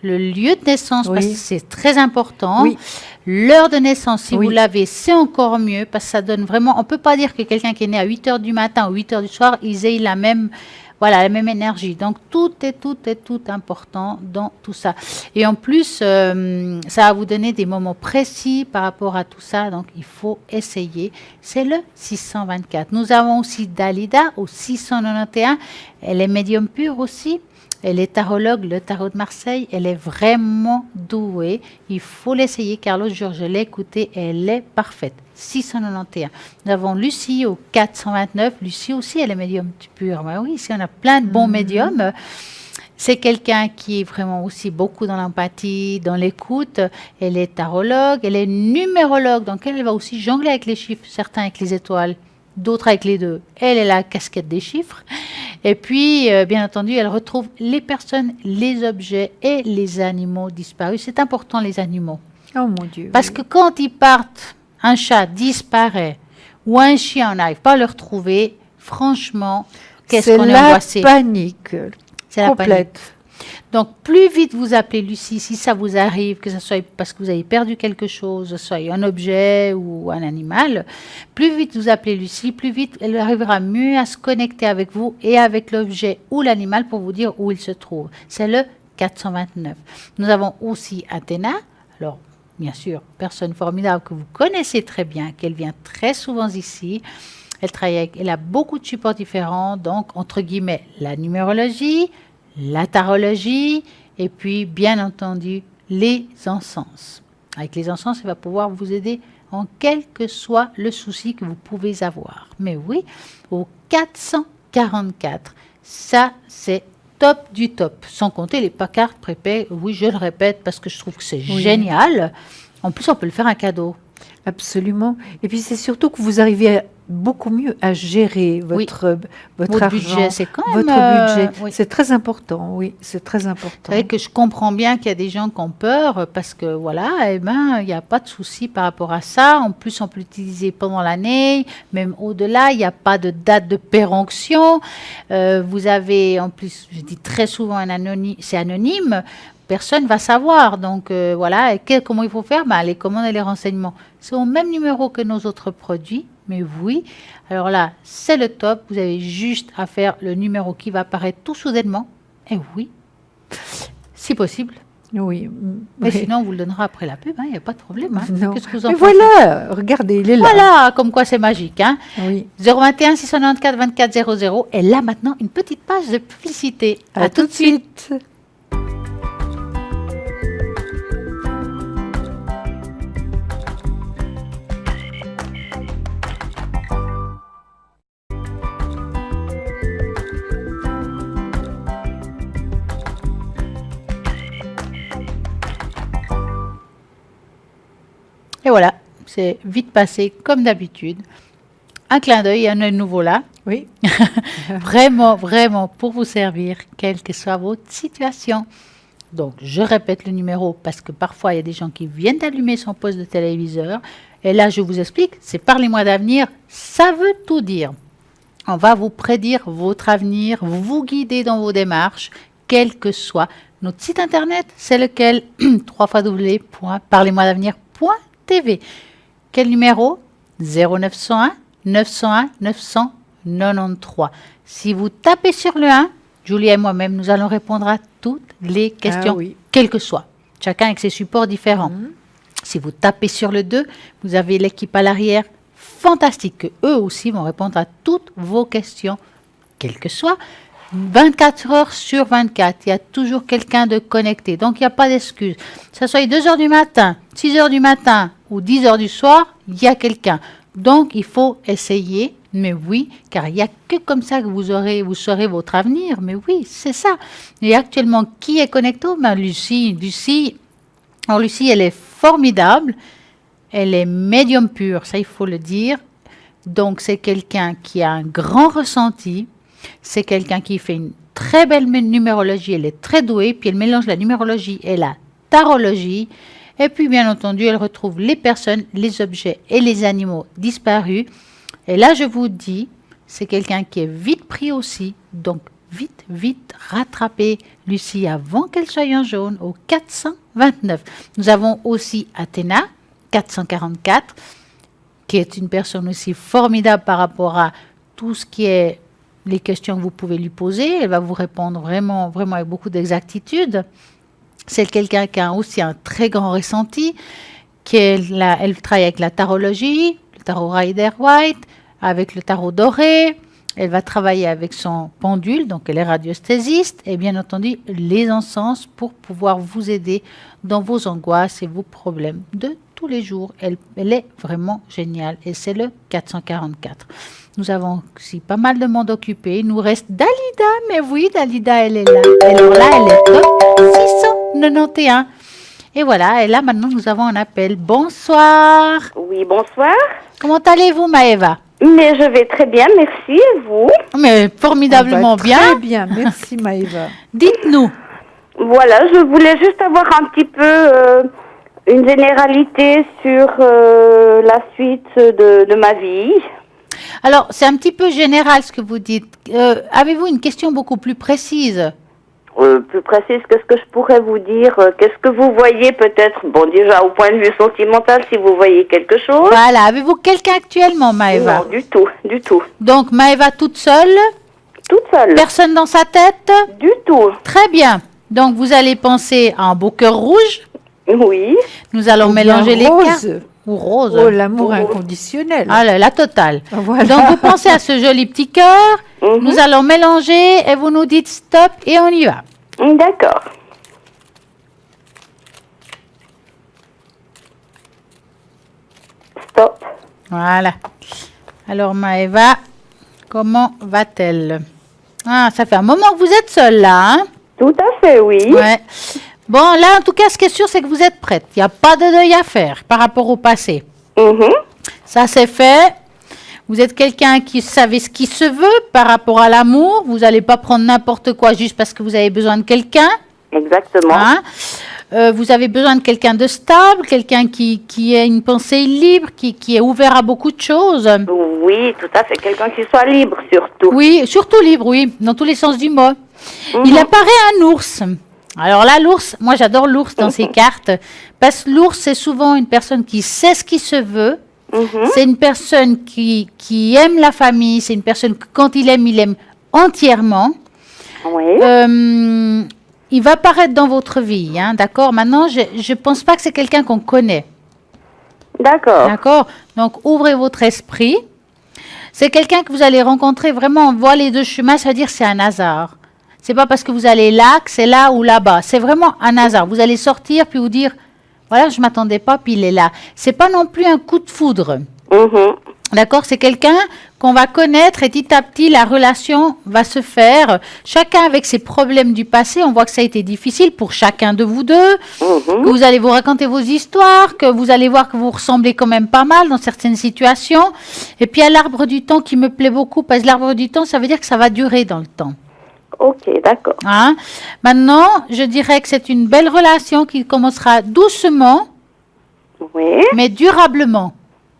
le lieu de naissance, parce Oui. que c'est très important. Oui. L'heure de naissance, si Oui. vous l'avez, c'est encore mieux, parce que ça donne vraiment... On ne peut pas dire que quelqu'un qui est né à 8 heures du matin ou 8 heures du soir, ils aient la même... Voilà, la même énergie. Donc, tout est important dans tout ça. Et en plus, ça va vous donner des moments précis par rapport à tout ça. Donc, il faut essayer. C'est le 624. Nous avons aussi Dalida au 691. Elle est médium pure aussi. Elle est tarologue, le tarot de Marseille. Elle est vraiment douée. Il faut l'essayer car l'autre jour, je l'ai écoutée. Elle est parfaite. 691. Nous avons Lucie au 429. Lucie aussi, elle est médium pure. Ben oui, ici, on a plein de bons médiums. C'est quelqu'un qui est vraiment aussi beaucoup dans l'empathie, dans l'écoute. Elle est tarologue, elle est numérologue. Donc, elle va aussi jongler avec les chiffres, certains avec les étoiles, d'autres avec les deux. Elle est la casquette des chiffres. Et puis, bien entendu, elle retrouve les personnes, les objets et les animaux disparus. C'est important, les animaux. Oh mon Dieu. Parce que quand ils partent, un chat disparaît ou un chien, on n'arrive pas à le retrouver, franchement, qu'est-ce qu'on est angoissé. C'est la panique C'est la complète. panique. Donc, plus vite vous appelez Lucie, si ça vous arrive, que ce soit parce que vous avez perdu quelque chose, que ce soit un objet ou un animal, plus vite vous appelez Lucie, plus vite elle arrivera mieux à se connecter avec vous et avec l'objet ou l'animal pour vous dire où il se trouve. C'est le 429. Nous avons aussi Athéna. Alors, bien sûr, personne formidable que vous connaissez très bien, qu'elle vient très souvent ici. Elle a beaucoup de supports différents, donc entre guillemets la numérologie, la tarologie et puis bien entendu les encens. Avec les encens, elle va pouvoir vous aider en quel que soit le souci que vous pouvez avoir. Mais oui, au 444, ça c'est top du top, sans compter les cartes prépaies. Oui, je le répète parce que je trouve que c'est génial. En plus, on peut le faire un cadeau. Absolument. Et puis, c'est surtout que vous arrivez beaucoup mieux à gérer votre argent, budget. C'est quand même... votre budget. Oui. C'est très important, oui, c'est très important. C'est vrai que je comprends bien qu'il y a des gens qui ont peur parce que voilà, eh ben, il n'y a pas de souci par rapport à ça. En plus, on peut l'utiliser pendant l'année, même au-delà. Il n'y a pas de date de péremption. Vous avez, en plus, je dis très souvent, c'est anonyme. Personne ne va savoir. Donc, voilà. Et comment il faut faire? Ben, les commandes et les renseignements. C'est au même numéro que nos autres produits. Mais oui, alors là, c'est le top. Vous avez juste à faire le numéro qui va apparaître tout soudainement. Et oui, si possible. Oui. Mais sinon, on vous le donnera après la pub. Il n'y a pas de problème. Non. Qu'est-ce que vous en Mais pensez? voilà, regardez, il est là. Voilà, comme quoi c'est magique. Oui. 021 694 24 00. Et là, maintenant, une petite page de publicité. À tout de suite. Et voilà, c'est vite passé comme d'habitude. Un clin d'œil, un œil nouveau là. Oui. Vraiment, vraiment pour vous servir, quelle que soit votre situation. Donc, je répète le numéro parce que parfois, il y a des gens qui viennent d'allumer son poste de téléviseur. Et là, je vous explique, c'est par les mois d'avenir, ça veut tout dire. On va vous prédire votre avenir, vous guider dans vos démarches, quel que soit. Notre site internet, c'est lequel? www.parlezmoi-d'avenir.tv. Quel numéro? 0901 901 993. Si vous tapez sur le 1, Julie et moi-même, nous allons répondre à toutes les questions, quelles que soient. Chacun avec ses supports différents. Si vous tapez sur le 2, vous avez l'équipe à l'arrière fantastique, que eux aussi vont répondre à toutes vos questions, quelles que soient. 24 heures sur 24, il y a toujours quelqu'un de connecté. Donc, il n'y a pas d'excuse. Que ce soit 2 heures du matin, 6 heures du matin ou 10 heures du soir, il y a quelqu'un. Donc, il faut essayer, mais oui, car il n'y a que comme ça que vous saurez votre avenir. Mais oui, c'est ça. Et actuellement, qui est connecté? Ben, Lucie. Alors, Lucie, elle est formidable. Elle est médium pure, ça, il faut le dire. Donc, c'est quelqu'un qui a un grand ressenti. C'est quelqu'un qui fait une très belle numérologie. Elle est très douée. Puis, elle mélange la numérologie et la tarologie. Et puis, bien entendu, elle retrouve les personnes, les objets et les animaux disparus. Et là, je vous dis, c'est quelqu'un qui est vite pris aussi. Donc, vite, vite, rattrapez Lucie avant qu'elle soit en jaune au 429. Nous avons aussi Athéna, 444, qui est une personne aussi formidable par rapport à tout ce qui est les questions que vous pouvez lui poser. Elle va vous répondre vraiment, vraiment avec beaucoup d'exactitude. C'est quelqu'un qui a aussi un très grand ressenti, elle travaille avec la tarologie, le tarot Rider-Waite, avec le tarot doré. Elle va travailler avec son pendule, donc elle est radiesthésiste, et bien entendu les encens pour pouvoir vous aider dans vos angoisses et vos problèmes de tous les jours. Elle est vraiment géniale et c'est le 444. Nous avons aussi pas mal de monde occupé. Il nous reste Dalida, mais oui, Dalida, elle est là. Alors là, elle est top 691. Et voilà, et là maintenant nous avons un appel. Bonsoir. Oui, bonsoir. Comment allez-vous, Maëva? Mais je vais très bien, merci. Et vous? Mais formidablement bien. Très bien, merci Maëva. Dites-nous. Voilà, je voulais juste avoir un petit peu une généralité sur la suite de ma vie. Alors, c'est un petit peu général ce que vous dites. Avez-vous une question beaucoup plus précise? Plus précise, qu'est-ce que je pourrais vous dire? Qu'est-ce que vous voyez peut-être? Bon, déjà au point de vue sentimental, si vous voyez quelque chose. Voilà, avez-vous quelqu'un actuellement, Maëva? Non, du tout, du tout. Donc, Maëva toute seule? Toute seule? Personne dans sa tête? Du tout. Très bien. Donc, vous allez penser à un beau cœur rouge. Oui. Nous allons Ou bien mélanger les rose. cartes. Ou rose. Oh, l'amour inconditionnel. Ah, la totale. Voilà. Donc, vous pensez à ce joli petit cœur. Mhm. Nous allons mélanger et vous nous dites stop et on y va. D'accord. Stop. Voilà. Alors, Maëva, comment va-t-elle? Ah, ça fait un moment que vous êtes seule là, hein? Tout à fait, oui. Ouais. Bon, là, en tout cas, ce qui est sûr, c'est que vous êtes prête. Il n'y a pas de deuil à faire par rapport au passé. Mhm. Ça, c'est fait. Vous êtes quelqu'un qui savait ce qui se veut par rapport à l'amour. Vous n'allez pas prendre n'importe quoi juste parce que vous avez besoin de quelqu'un. Exactement. Hein? Vous avez besoin de quelqu'un de stable, quelqu'un qui ait une pensée libre, qui est ouvert à beaucoup de choses. Oui, tout à fait. Quelqu'un qui soit libre, surtout. Oui, surtout libre, oui, dans tous les sens du mot. Mhm. Il apparaît un ours. Alors là, l'ours, moi j'adore l'ours dans ces cartes, parce que l'ours, c'est souvent une personne qui sait ce qui se veut. Mhm. C'est une personne qui aime la famille, c'est une personne que quand il aime entièrement. Oui. Il va apparaître dans votre vie, hein, d'accord? Maintenant, je ne pense pas que c'est quelqu'un qu'on connaît. D'accord. D'accord? Donc, ouvrez votre esprit. C'est quelqu'un que vous allez rencontrer vraiment, on voit les deux chemins, ça veut dire c'est un hasard. C'est pas parce que vous allez là que c'est là ou là-bas. C'est vraiment un hasard. Vous allez sortir puis vous dire, voilà, je m'attendais pas, puis il est là. C'est pas non plus un coup de foudre. Mhm. D'accord? C'est quelqu'un qu'on va connaître et petit à petit, la relation va se faire. Chacun avec ses problèmes du passé. On voit que ça a été difficile pour chacun de vous deux. Mhm. Que vous allez vous raconter vos histoires, que vous allez voir que vous ressemblez quand même pas mal dans certaines situations. Et puis, il y a l'arbre du temps qui me plaît beaucoup parce que l'arbre du temps, ça veut dire que ça va durer dans le temps. Ok, d'accord. Hein? Maintenant, je dirais que c'est une belle relation qui commencera doucement, Oui. mais durablement.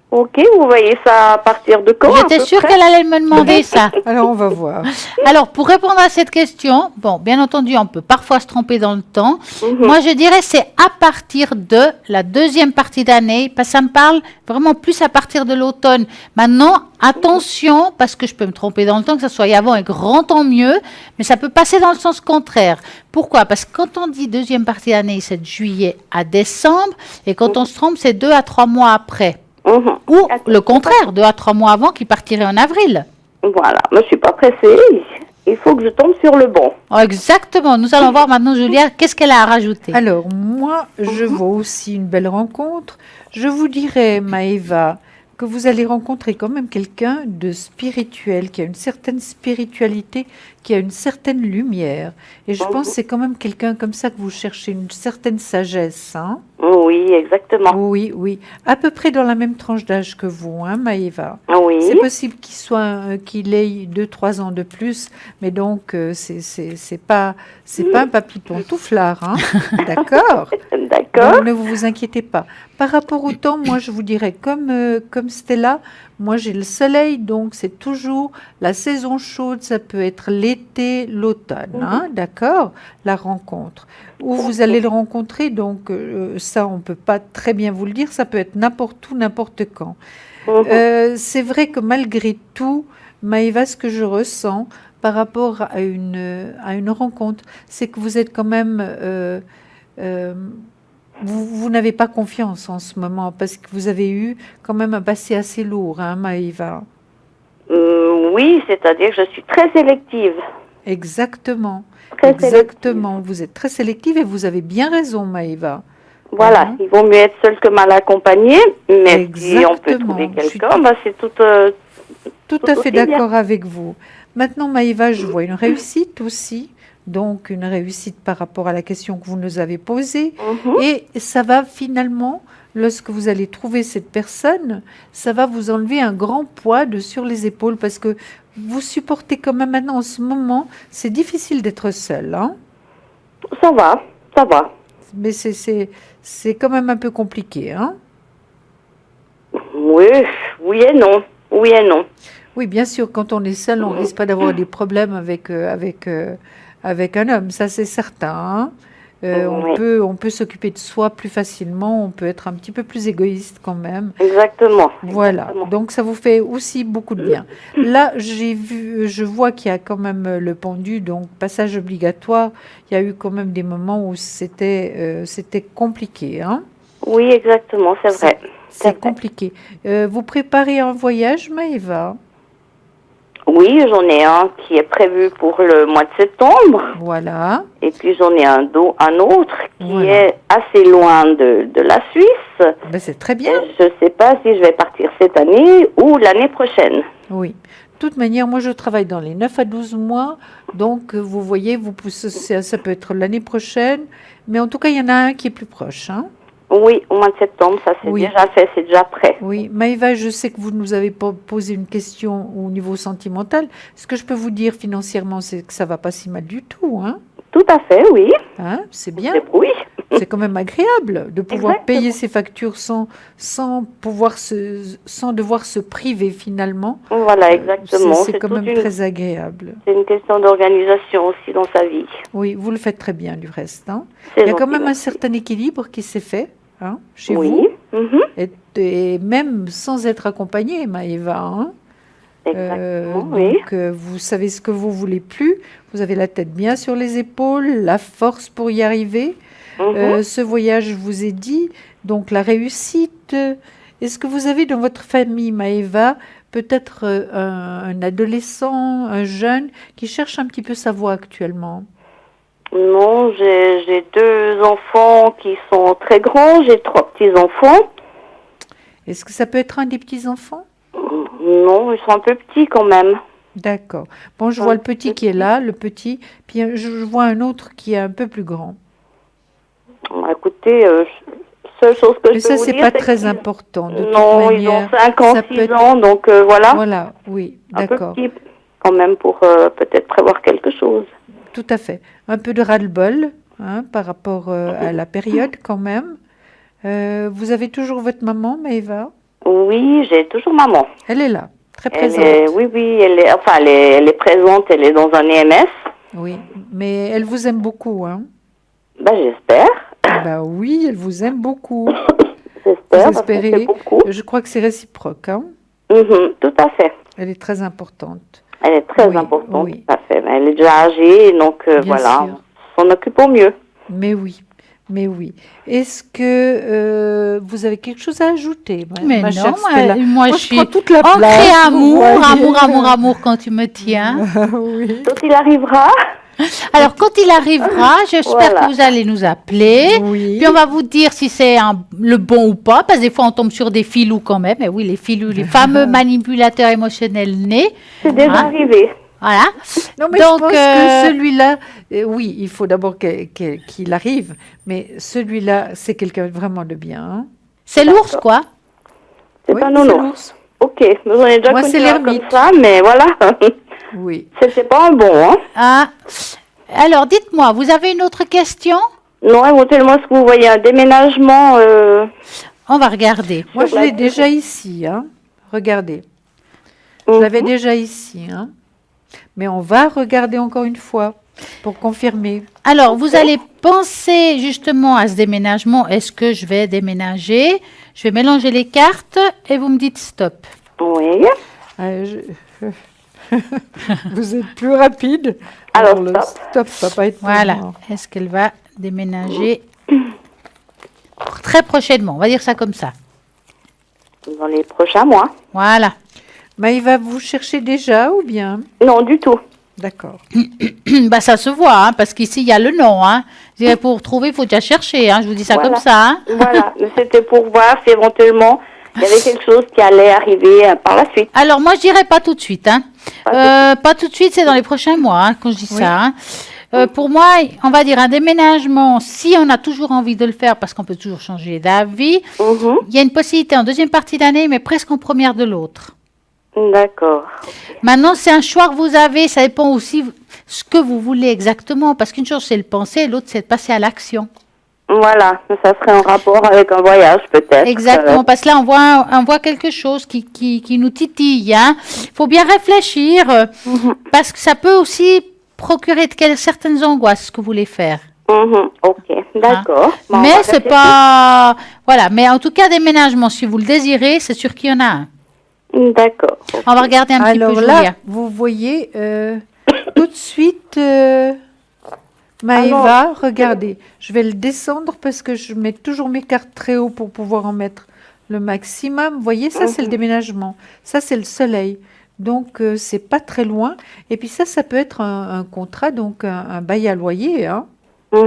Ok, vous voyez ça à partir de quand? à J'étais peu sûre près qu'elle allait me demander ça. Alors, on va voir. Alors, pour répondre à cette question, bon, bien entendu, on peut parfois se tromper dans le temps. Mhm. Moi, je dirais c'est à partir de la deuxième partie d'année, parce que ça me parle vraiment plus à partir de l'automne. Maintenant, attention, parce que je peux me tromper dans le temps, que ça soit avant et grand tant mieux, mais ça peut passer dans le sens contraire. Pourquoi? Parce que quand on dit deuxième partie d'année, c'est de juillet à décembre, et quand on se trompe, c'est 2 à 3 mois après. Mhm. Ou le contraire, 2 à 3 mois avant, qui partirait en avril. Voilà, je ne suis pas pressée. Il faut que je tombe sur le bon. Oh, exactement. Nous allons voir maintenant, Julia, qu'est-ce qu'elle a à rajouter. Alors, moi, je vois aussi une belle rencontre. Je vous dirais, Maëva, que vous allez rencontrer quand même quelqu'un de spirituel, qui a une certaine spiritualité, qui a une certaine lumière. Et je pense que c'est quand même quelqu'un comme ça que vous cherchez, une certaine sagesse. Hein? Oui, exactement. Oui, oui. À peu près dans la même tranche d'âge que vous, hein, Maëva. Oui. C'est possible qu'il ait 2-3 ans de plus, mais donc c'est pas un papy pantouflard, hein? D'accord? D'accord. Donc ne vous inquiétez pas. Par rapport au temps, moi je vous dirais comme Stella, moi j'ai le soleil, donc c'est toujours la saison chaude, ça peut être l'été, l'automne, hein, d'accord? La rencontre. Où vous allez le rencontrer, donc ça on peut pas très bien vous le dire, ça peut être n'importe où, n'importe quand. C'est vrai que malgré tout, Maëva, ce que je ressens par rapport à une rencontre, c'est que vous êtes quand même... vous n'avez pas confiance en ce moment parce que vous avez eu quand même un passé assez lourd, hein, Maëva. Oui, c'est-à-dire que je suis très sélective. Exactement. Très Exactement. sélective. Vous êtes très sélective et vous avez bien raison, Maëva. Voilà, il vaut mieux être seul que mal accompagné, mais si on peut Exactement. trouver Je suis quelqu'un, c'est tout à fait aussi bien. d'accord avec vous. Maintenant, Maëva, je vois une réussite aussi. Donc, une réussite par rapport à la question que vous nous avez posée. Et ça va finalement, lorsque vous allez trouver cette personne, ça va vous enlever un grand poids sur les épaules parce que vous supportez quand même maintenant en ce moment, c'est difficile d'être seul, hein? Ça va, ça va. Mais c'est quand même un peu compliqué, hein? Oui, oui et non. Oui et non. Oui, bien sûr, quand on est seul, on risque pas d'avoir des problèmes avec un homme, ça c'est certain, hein. Oui. On peut s'occuper de soi plus facilement, on peut être un petit peu plus égoïste quand même. Exactement. Voilà, Exactement. donc ça vous fait aussi beaucoup de bien. Là, je vois qu'il y a quand même le pendu, donc passage obligatoire. Il y a eu quand même des moments où c'était compliqué, hein. Oui, exactement, c'est vrai. C'est vrai. compliqué. Vous préparez un voyage, Maëva? Oui, j'en ai un qui est prévu pour le mois de septembre. Voilà. Et puis j'en ai un autre qui Voilà. est assez loin de la Suisse. Ben, c'est très bien. Et je ne sais pas si je vais partir cette année ou l'année prochaine. Oui. De toute manière, moi, je travaille dans les 9 à 12 mois. Donc, vous voyez, ça peut être l'année prochaine. Mais en tout cas, il y en a un qui est plus proche, hein. Oui, au mois de septembre, ça c'est Oui. déjà fait, c'est déjà prêt. Oui. Maëva, je sais que vous nous avez posé une question au niveau sentimental. Ce que je peux vous dire financièrement, c'est que ça va pas si mal du tout, hein. Tout à fait, oui. Hein, c'est bien. Oui. C'est quand même agréable de pouvoir Exactement. payer ses factures sans devoir se priver finalement. Voilà, exactement. C'est quand même très agréable. C'est une question d'organisation aussi dans sa vie. Oui, vous le faites très bien du reste, hein. C'est Il y a quand gentil, même un merci. certain équilibre qui s'est fait, hein, chez Oui. vous. Mhm. Et même sans être accompagnée, Maëva, hein. Exactement, oui. Donc, vous savez ce que vous voulez plus. Vous avez la tête bien sur les épaules, la force pour y arriver. Ce voyage, je vous ai dit, donc la réussite. Est-ce que vous avez dans votre famille, Maëva, peut-être un adolescent, un jeune qui cherche un petit peu sa voie actuellement? Non, j'ai 2 enfants qui sont très grands, j'ai 3 petits-enfants. Est-ce que ça peut être un des petits-enfants? Non, ils sont un peu petits quand même. D'accord. Bon, je vois le petit qui est là, le petit, puis je vois un autre qui est un peu plus grand. Écoutez, seule chose que Mais je peux ça, vous c'est dire, pas c'est très qu'ils- important. De Non, toute ils ont manière, 5 ans, ça peut 6 être- ans, donc voilà. Voilà, oui, Un peu d'accord. petit quand même pour peut-être prévoir quelque chose. Tout à fait. Un peu de ras-le-bol, hein, par rapport à la période quand même. Vous avez toujours votre maman, Maëva? Oui, j'ai toujours maman. Elle est là, très Elle présente. est, oui, elle est présente, elle est dans un EMS. Oui, mais elle vous aime beaucoup, hein? J'espère. Bah oui, elle vous aime beaucoup. J'espère, Vous parce qu'on espérez? fait beaucoup. Je crois que c'est réciproque, hein? Tout à fait. Elle est très importante. Elle est très Oui, importante, oui. tout à fait. Mais elle est déjà âgée, donc Bien voilà, sûr. on s'en occupe au mieux. Mais oui, mais oui. Est-ce que vous avez quelque chose à ajouter, Mais ma non, chère Stella? moi je je suis prends toute la ancrée place, vous amour, voyez. amour, amour, amour quand tu me tiens. Oui. Quand il arrivera, Alors, quand il arrivera, j'espère Voilà. que vous allez nous appeler. Oui. Puis on va vous dire si c'est le bon ou pas, parce que des fois on tombe sur des filous quand même. Et oui, les filous, les fameux manipulateurs émotionnels nés. C'est déjà Hein? arrivé. Voilà. Non, mais Donc, je pense que celui-là, oui, il faut d'abord qu'il arrive, mais celui-là, c'est quelqu'un vraiment de bien. Hein. c'est l'ours, quoi. C'est Oui, pas c'est nounours. l'ours. Ok, mais j'en ai déjà Moi, connu c'est un l'ermite. comme ça, mais voilà. Oui. C'était pas un bon, hein. Ah. Alors, dites-moi, vous avez une autre question? Non, éventuellement, est-ce que vous voyez un déménagement On va regarder. Moi, je Sur la l'ai durée. déjà ici. Hein. Regardez. Je l'avais déjà ici. Hein. Mais on va regarder encore une fois pour confirmer. Alors, vous allez penser justement à ce déménagement. Est-ce que je vais déménager? Je vais mélanger les cartes et vous me dites stop. Oui. Vous êtes plus rapide. Alors, le stop. stop va pas être pour Voilà. moi. Est-ce qu'elle va déménager très prochainement? On va dire ça comme ça. Dans les prochains mois. Voilà. Mais il va vous chercher déjà ou bien? Non, du tout. D'accord. Bah, ça se voit, hein, parce qu'ici, il y a le nom. Hein. Je dirais, pour trouver, il faut déjà chercher. Hein. Je vous dis ça Voilà. comme ça. Hein. Voilà, mais c'était pour voir si éventuellement il y avait quelque chose qui allait arriver par la suite. Alors, moi, je dirais pas tout de suite. Hein. Pas tout de suite, c'est dans les prochains mois, hein, quand je dis Oui. ça. Hein. Pour moi, on va dire un déménagement, si on a toujours envie de le faire, parce qu'on peut toujours changer d'avis, Mhm. il y a une possibilité en deuxième partie d'année, mais presque en première de l'autre. D'accord. Maintenant, c'est un choix que vous avez, ça dépend aussi ce que vous voulez exactement, parce qu'une chose, c'est le penser, et l'autre, c'est de passer à l'action. Voilà, ça serait en rapport avec un voyage peut-être. Exactement, parce que là, on voit quelque chose qui nous titille. Il faut bien réfléchir, parce que ça peut aussi procurer certaines angoisses, ce que vous voulez faire. Ok, d'accord. Bon, on Mais va c'est réfléchir. pas... Voilà, mais en tout cas, déménagement, si vous le désirez, c'est sûr qu'il y en a un. D'accord. On va regarder un petit Alors peu, là, Julia. vous voyez tout de suite Maëva, regardez. Je vais le descendre parce que je mets toujours mes cartes très haut pour pouvoir en mettre le maximum. Vous voyez, ça c'est le déménagement. Ça c'est le soleil. Donc c'est pas très loin. Et puis ça peut être un contrat, donc un bail à loyer. Hein. Oui.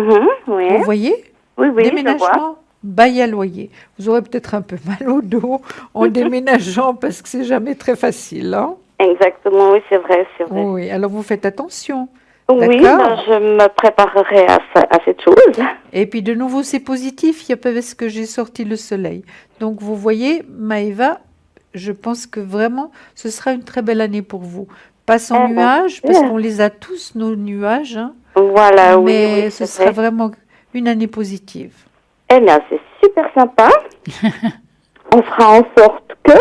Vous voyez? Oui, oui, je vois. Déménagement, bail à loyer. Vous aurez peut-être un peu mal au dos en déménageant parce que c'est jamais très facile. Hein. Exactement, oui, c'est vrai, c'est vrai. Oui, alors vous faites attention. Oui, D'accord. ben, je me préparerai à cette chose. Et puis de nouveau, c'est positif, il y a parce que j'ai sorti le soleil. Donc vous voyez, Maëva, je pense que vraiment, ce sera une très belle année pour vous. Pas sans ben, nuages, parce super. qu'on les a tous, nos nuages. Hein, Voilà, oui, mais oui, ce c'est sera vrai. vraiment une année positive. Eh bien, c'est super sympa. On fera en sorte que...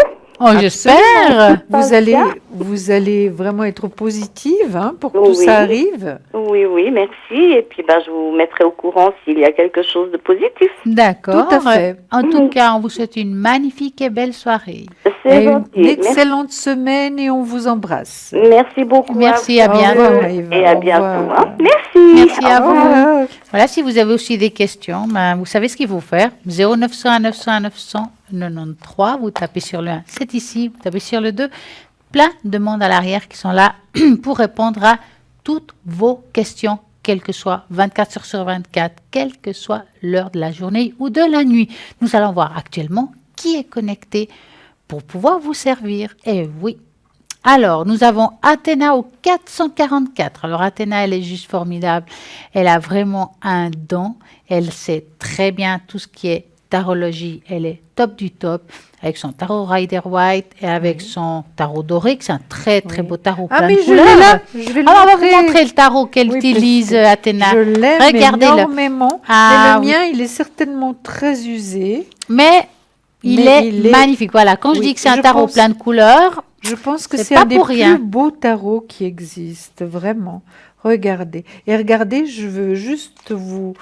Oh, j'espère. Vous allez vraiment être positive hein, pour que tout Oui. ça arrive. Oui, oui, merci. Et puis, ben, je vous mettrai au courant s'il y a quelque chose de positif. D'accord. Tout à fait. En tout cas, on vous souhaite une magnifique et belle soirée. C'est Et gentil. une excellente semaine et on vous embrasse. Merci beaucoup. Merci, à vous. bientôt. Au revoir, Maëva. Et à Au bientôt. revoir. Hein. Merci. Merci à Au vous. revoir. Voilà, si vous avez aussi des questions, ben, vous savez ce qu'il faut faire. 0900 900 993, vous tapez sur le 1, c'est ici, vous tapez sur le 2. Plein de monde à l'arrière qui sont là pour répondre à toutes vos questions, quelles que soient 24 heures sur 24, quelle que soit l'heure de la journée ou de la nuit. Nous allons voir actuellement qui est connecté pour pouvoir vous servir. Et oui. Alors, nous avons Athéna au 444. Alors, Athéna, elle est juste formidable. Elle a vraiment un don. Elle sait très bien tout ce qui est tarologie. Elle est top du top avec son tarot Rider-Waite et avec son tarot Doric. C'est un très, très beau tarot Ah, plein mais de je couleurs. l'ai là. Je vais le Alors, on va vous montrer. montrer le tarot qu'elle Oui, utilise, parce que Athéna. Je l'aime Regardez-le. énormément. Ah, mais le oui. mien, il est certainement très usé. Mais il est magnifique. Voilà, quand je Oui, dis que c'est un je tarot pense- plein de couleurs, Je pense que C'est c'est pas un des pour rien. plus beaux tarots qui existent, vraiment. Regardez. Et regardez, je veux juste vous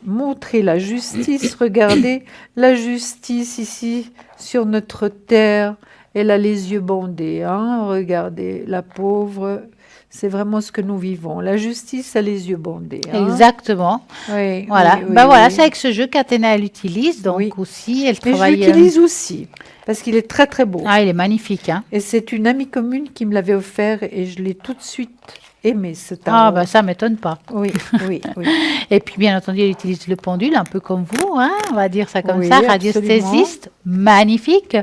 montrer la justice. Regardez la justice ici sur notre terre. Elle a les yeux bandés. Hein. Regardez, la pauvre. C'est vraiment ce que nous vivons. La justice a les yeux bandés. Hein. exactement. Oui, Voilà, oui, oui, ben voilà, oui. c'est avec ce jeu qu'Athéna elle utilise, donc Oui. aussi elle Mais je travaille. l'utilise aussi parce qu'il est très très beau. Ah, il est magnifique, hein. Et c'est une amie commune qui me l'avait offert et je l'ai tout de suite aimé ce tarot. Ah, bah ça m'étonne pas. Oui, oui, oui. Et puis, bien entendu, elle utilise le pendule, un peu comme vous, hein, on va dire ça comme Oui, ça, absolument. radiesthésiste, magnifique.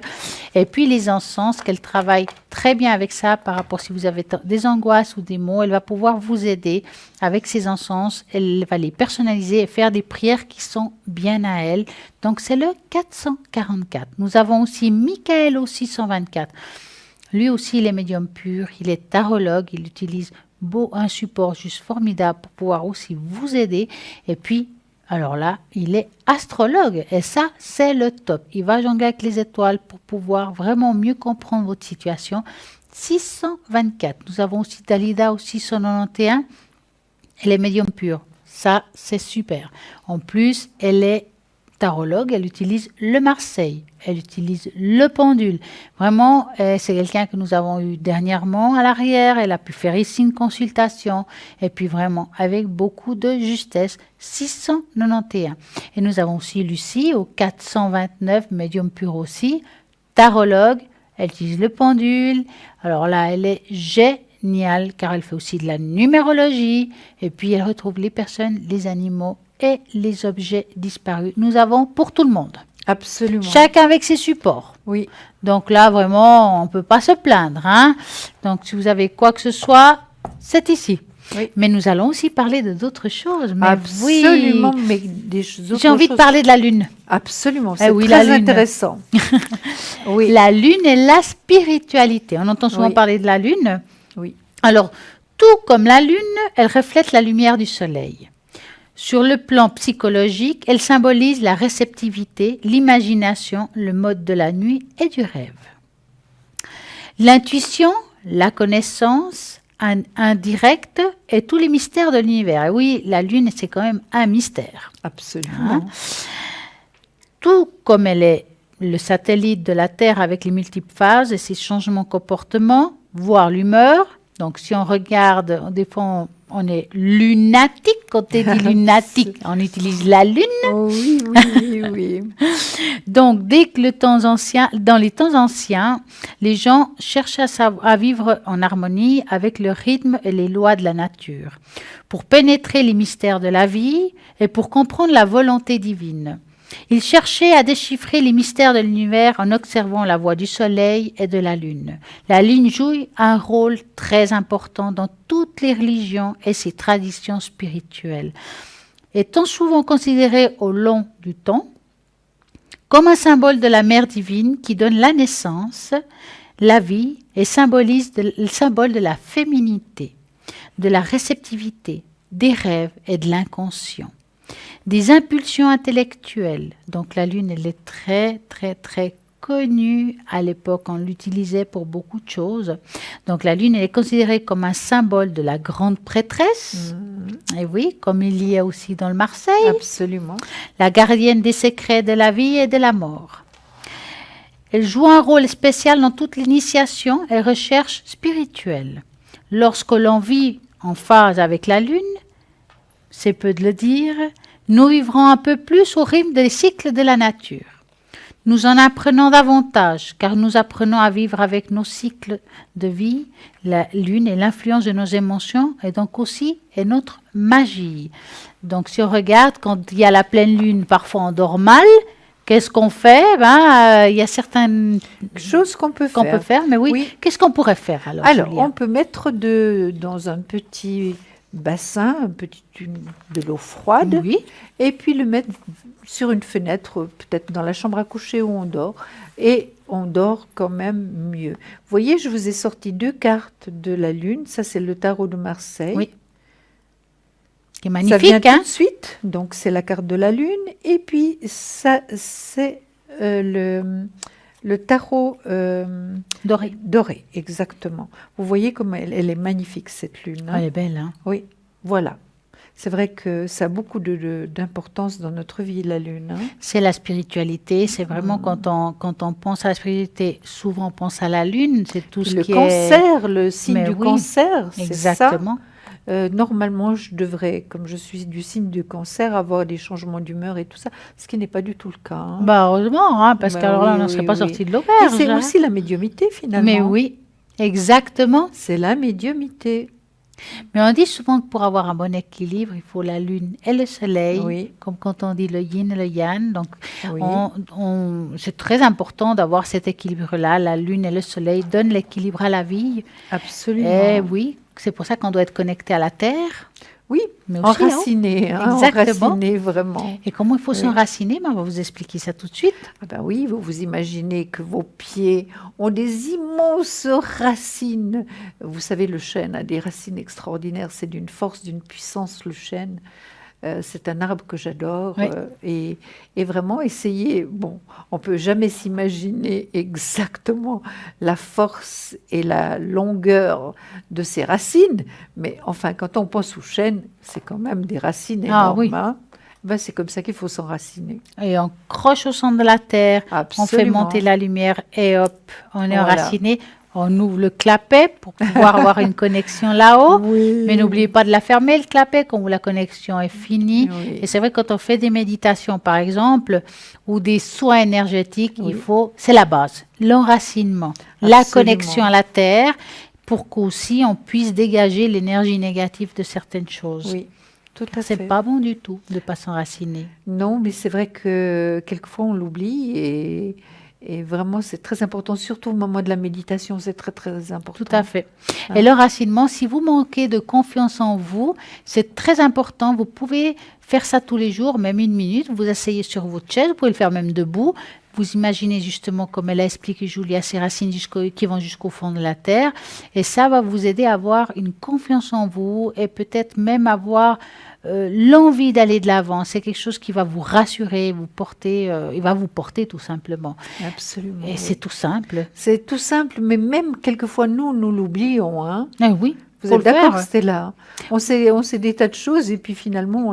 Et puis, les encens, qu'elle travaille très bien avec ça par rapport si vous avez des angoisses ou des maux, elle va pouvoir vous aider avec ces encens. Elle va les personnaliser et faire des prières qui sont bien à elle. Donc, c'est le 444. Nous avons aussi Michael au 624. Lui aussi, il est médium pur, il est tarologue, il utilise un support juste formidable pour pouvoir aussi vous aider. Et puis, alors là, il est astrologue. Et ça, c'est le top. Il va jongler avec les étoiles pour pouvoir vraiment mieux comprendre votre situation. 624. Nous avons aussi Dalida au 691. Elle est médium pure. Ça, c'est super. En plus, elle est tarologue, elle utilise le Marseille, elle utilise le pendule. Vraiment, c'est quelqu'un que nous avons eu dernièrement à l'arrière. Elle a pu faire ici une consultation. Et puis vraiment, avec beaucoup de justesse, 691. Et nous avons aussi Lucie au 429, médium pur aussi, tarologue. Elle utilise le pendule. Alors là, elle est géniale car elle fait aussi de la numérologie. Et puis, elle retrouve les personnes, les animaux et les objets disparus. Nous avons pour tout le monde. Absolument. Chacun avec ses supports. Oui. Donc là, vraiment, on ne peut pas se plaindre. Hein? Donc, si vous avez quoi que ce soit, c'est ici. Oui. Mais nous allons aussi parler de d'autres choses. Mais Absolument. oui, Mais des autres j'ai envie de choses- parler de la Lune. Absolument. C'est oui, très la Lune. intéressant. Oui. La Lune et la spiritualité. On entend souvent Oui. parler de la Lune. Oui. Alors, tout comme la Lune, elle reflète la lumière du Soleil. Sur le plan psychologique, elle symbolise la réceptivité, l'imagination, le mode de la nuit et du rêve. L'intuition, la connaissance indirecte et tous les mystères de l'univers. Et oui, la Lune, c'est quand même un mystère. Absolument. Tout comme elle est le satellite de la Terre avec les multiples phases et ses changements de comportement, voire l'humeur. Donc, si on regarde, des fois, on est lunatique. Quand on dit lunatique, on utilise la Lune. Oh, oui, oui, oui, oui. Donc, dès que dans les temps anciens, les gens cherchaient à vivre en harmonie avec le rythme et les lois de la nature, pour pénétrer les mystères de la vie et pour comprendre la volonté divine. Ils cherchaient à déchiffrer les mystères de l'univers en observant la voie du soleil et de la lune. La lune joue un rôle très important dans toutes les religions et ses traditions spirituelles, étant souvent considérée au long du temps comme un symbole de la mère divine qui donne la naissance, la vie et symbolise le symbole de la féminité, de la réceptivité, des rêves et de l'inconscient. Des impulsions intellectuelles. Donc la lune, elle est très, très, très connue à l'époque. On l'utilisait pour beaucoup de choses. Donc la lune, elle est considérée comme un symbole de la grande prêtresse. Et oui, comme il y a aussi dans le Marseille. Absolument. La gardienne des secrets de la vie et de la mort. Elle joue un rôle spécial dans toute l'initiation et recherche spirituelle. Lorsque l'on vit en phase avec la lune, c'est peu de le dire, nous vivrons un peu plus au rythme des cycles de la nature. Nous en apprenons davantage, car nous apprenons à vivre avec nos cycles de vie, la lune et l'influence de nos émotions, et donc aussi et notre magie. Donc si on regarde, quand il y a la pleine lune, parfois on dort mal, qu'est-ce qu'on fait? Il y a certaines Choses qu'on peut faire. mais oui, Oui. qu'est-ce qu'on pourrait faire alors? Alors, Julia on peut mettre dans un petit bassin, de l'eau froide, Oui, et puis le mettre sur une fenêtre, peut-être dans la chambre à coucher où on dort, et on dort quand même mieux. Vous voyez, je vous ai sorti 2 cartes de la Lune. Ça, c'est le tarot de Marseille. Oui. qui est Ça vient magnifique, hein? tout de suite. Donc, c'est la carte de la Lune. Et puis, ça, c'est le tarot Doré. doré, exactement. Vous voyez comme elle est magnifique, cette Lune. Hein. Elle est belle, hein? Oui, voilà. C'est vrai que ça a beaucoup d'importance dans notre vie, la Lune. Hein. C'est la spiritualité, c'est vraiment quand on pense à la spiritualité, souvent on pense à la lune, c'est tout ce Le qui cancer, le signe Mais du oui, cancer, c'est ça. exactement. Normalement, je devrais, comme je suis du signe du cancer, avoir des changements d'humeur et tout ça, ce qui n'est pas du tout le cas. Hein. Bah heureusement, hein, parce Bah qu'alors là, oui, on n'en oui, serait pas oui. sorti de Et l'auberge. c'est hein. aussi la médiumité, finalement. Mais oui, exactement. C'est la médiumité. Mais on dit souvent que pour avoir un bon équilibre, il faut la lune et le soleil, Oui. comme quand on dit le yin et le yang. Donc, Oui, c'est très important d'avoir cet équilibre-là. La lune et le soleil donnent l'équilibre à la vie. absolument. Et oui, c'est pour ça qu'on doit être connecté à la terre, Oui, mais aussi là-haut. enraciné, hein, Exactement. enraciné vraiment. Et comment il faut Oui. s'enraciner? Ben, on va vous expliquer ça tout de suite. Ah ben oui, vous vous imaginez que vos pieds ont des immenses racines. Vous savez, le chêne a des racines extraordinaires. C'est d'une force, d'une puissance, le chêne. C'est un arbre que j'adore. Oui. Et vraiment, essayer. Bon, on peut jamais s'imaginer exactement la force et la longueur de ces racines. Mais enfin, quand on pense au chêne, c'est quand même des racines Ah énormes. oui. Hein. Ben, c'est comme ça qu'il faut s'enraciner. Et on croche au centre de la terre, on fait Absolument. monter la lumière et hop, on est Voilà. enraciné. On ouvre le clapet pour pouvoir avoir une connexion là-haut. Oui. Mais n'oubliez pas de la fermer, le clapet, quand la connexion est finie. Oui. Et c'est vrai, quand on fait des méditations, par exemple, ou des soins énergétiques, Oui. c'est la base, l'enracinement, la Absolument. connexion à la terre, pour qu'aussi on puisse dégager l'énergie négative de certaines choses. Oui, tout à C'est fait. pas bon du tout de pas s'enraciner. Non, mais c'est vrai que quelquefois on l'oublie et vraiment c'est très important, surtout au moment de la méditation, c'est très très important. Tout à fait. Hein. Et l'enracinement, si vous manquez de confiance en vous, c'est très important. Vous pouvez faire ça tous les jours, même 1 minute. Vous asseyez sur votre chaise, vous pouvez le faire même debout. Vous imaginez justement, comme elle a expliqué Julia, ces racines qui vont jusqu'au fond de la terre. Et ça va vous aider à avoir une confiance en vous et peut-être même avoir l'envie d'aller de l'avant. C'est quelque chose qui va vous rassurer, vous porter, il va vous porter tout simplement. Absolument. Et oui. c'est tout simple. C'est tout simple, mais même quelquefois nous l'oublions. Hein. Ah oui, Vous faut êtes le faire. d'accord, Stella? On sait des tas de choses et puis finalement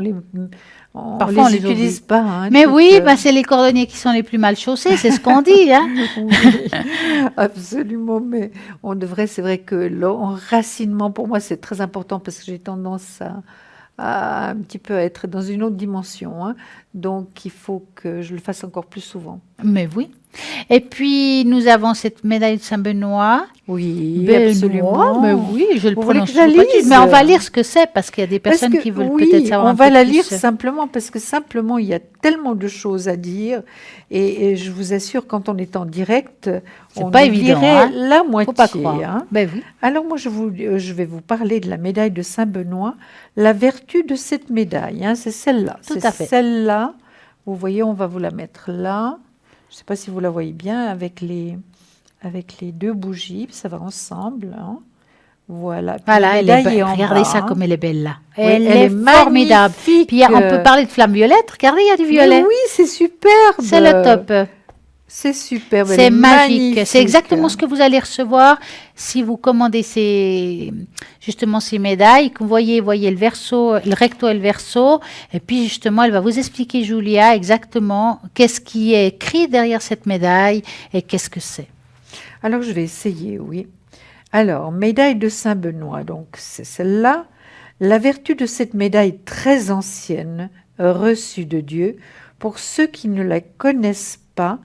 on Parfois, on les utilise oublie. pas. Hein, Mais toutes, oui, bah, c'est les cordonniers qui sont les plus mal chaussés, c'est ce qu'on dit. Hein. Oui, absolument, mais on devrait, c'est vrai que l'enracinement, pour moi, c'est très important parce que j'ai tendance à un petit peu être dans une autre dimension. Hein. Donc, il faut que je le fasse encore plus souvent. Mais oui. Et puis, nous avons cette médaille de Saint-Benoît. Oui, Benoît, absolument. mais oui, je le Vous voulez prononce que je la toujours pas du- lise? Mais on va lire ce que c'est, parce qu'il y a des Parce personnes que, qui veulent oui, peut-être savoir on un va peu la plus. lire simplement parce que simplement il y a tellement de choses à dire et je vous assure quand on est en direct, C'est on pas en évident, dirait hein. la moitié. Faut pas croire. Hein. Ben oui. Alors moi je vais vous parler de la médaille de Saint-Benoît, la vertu de cette médaille. Hein, c'est celle-là. Tout C'est à fait. celle-là. Vous voyez, on va vous la mettre là. Je ne sais pas si vous la voyez bien avec les deux bougies, ça va ensemble. Hein. Voilà. Puis Voilà, la elle est médaille est belle. en Regardez bas, ça hein. comme elle est belle là. Oui, Elle elle est est formidable. magnifique. Puis on peut parler de flamme violette. Regardez, il y a du Mais violet. oui, c'est superbe. C'est le top. C'est superbe. elle C'est est magique. magnifique. C'est exactement ce que vous allez recevoir si vous commandez justement ces médailles. Que vous voyez le verso, le recto et le verso. Et puis justement, elle va vous expliquer, Julia, exactement qu'est-ce qui est écrit derrière cette médaille et qu'est-ce que c'est. Alors, je vais essayer, oui. Alors, médaille de Saint-Benoît, donc c'est celle-là. La vertu de cette médaille très ancienne, reçue de Dieu, pour ceux qui ne la connaissent pas,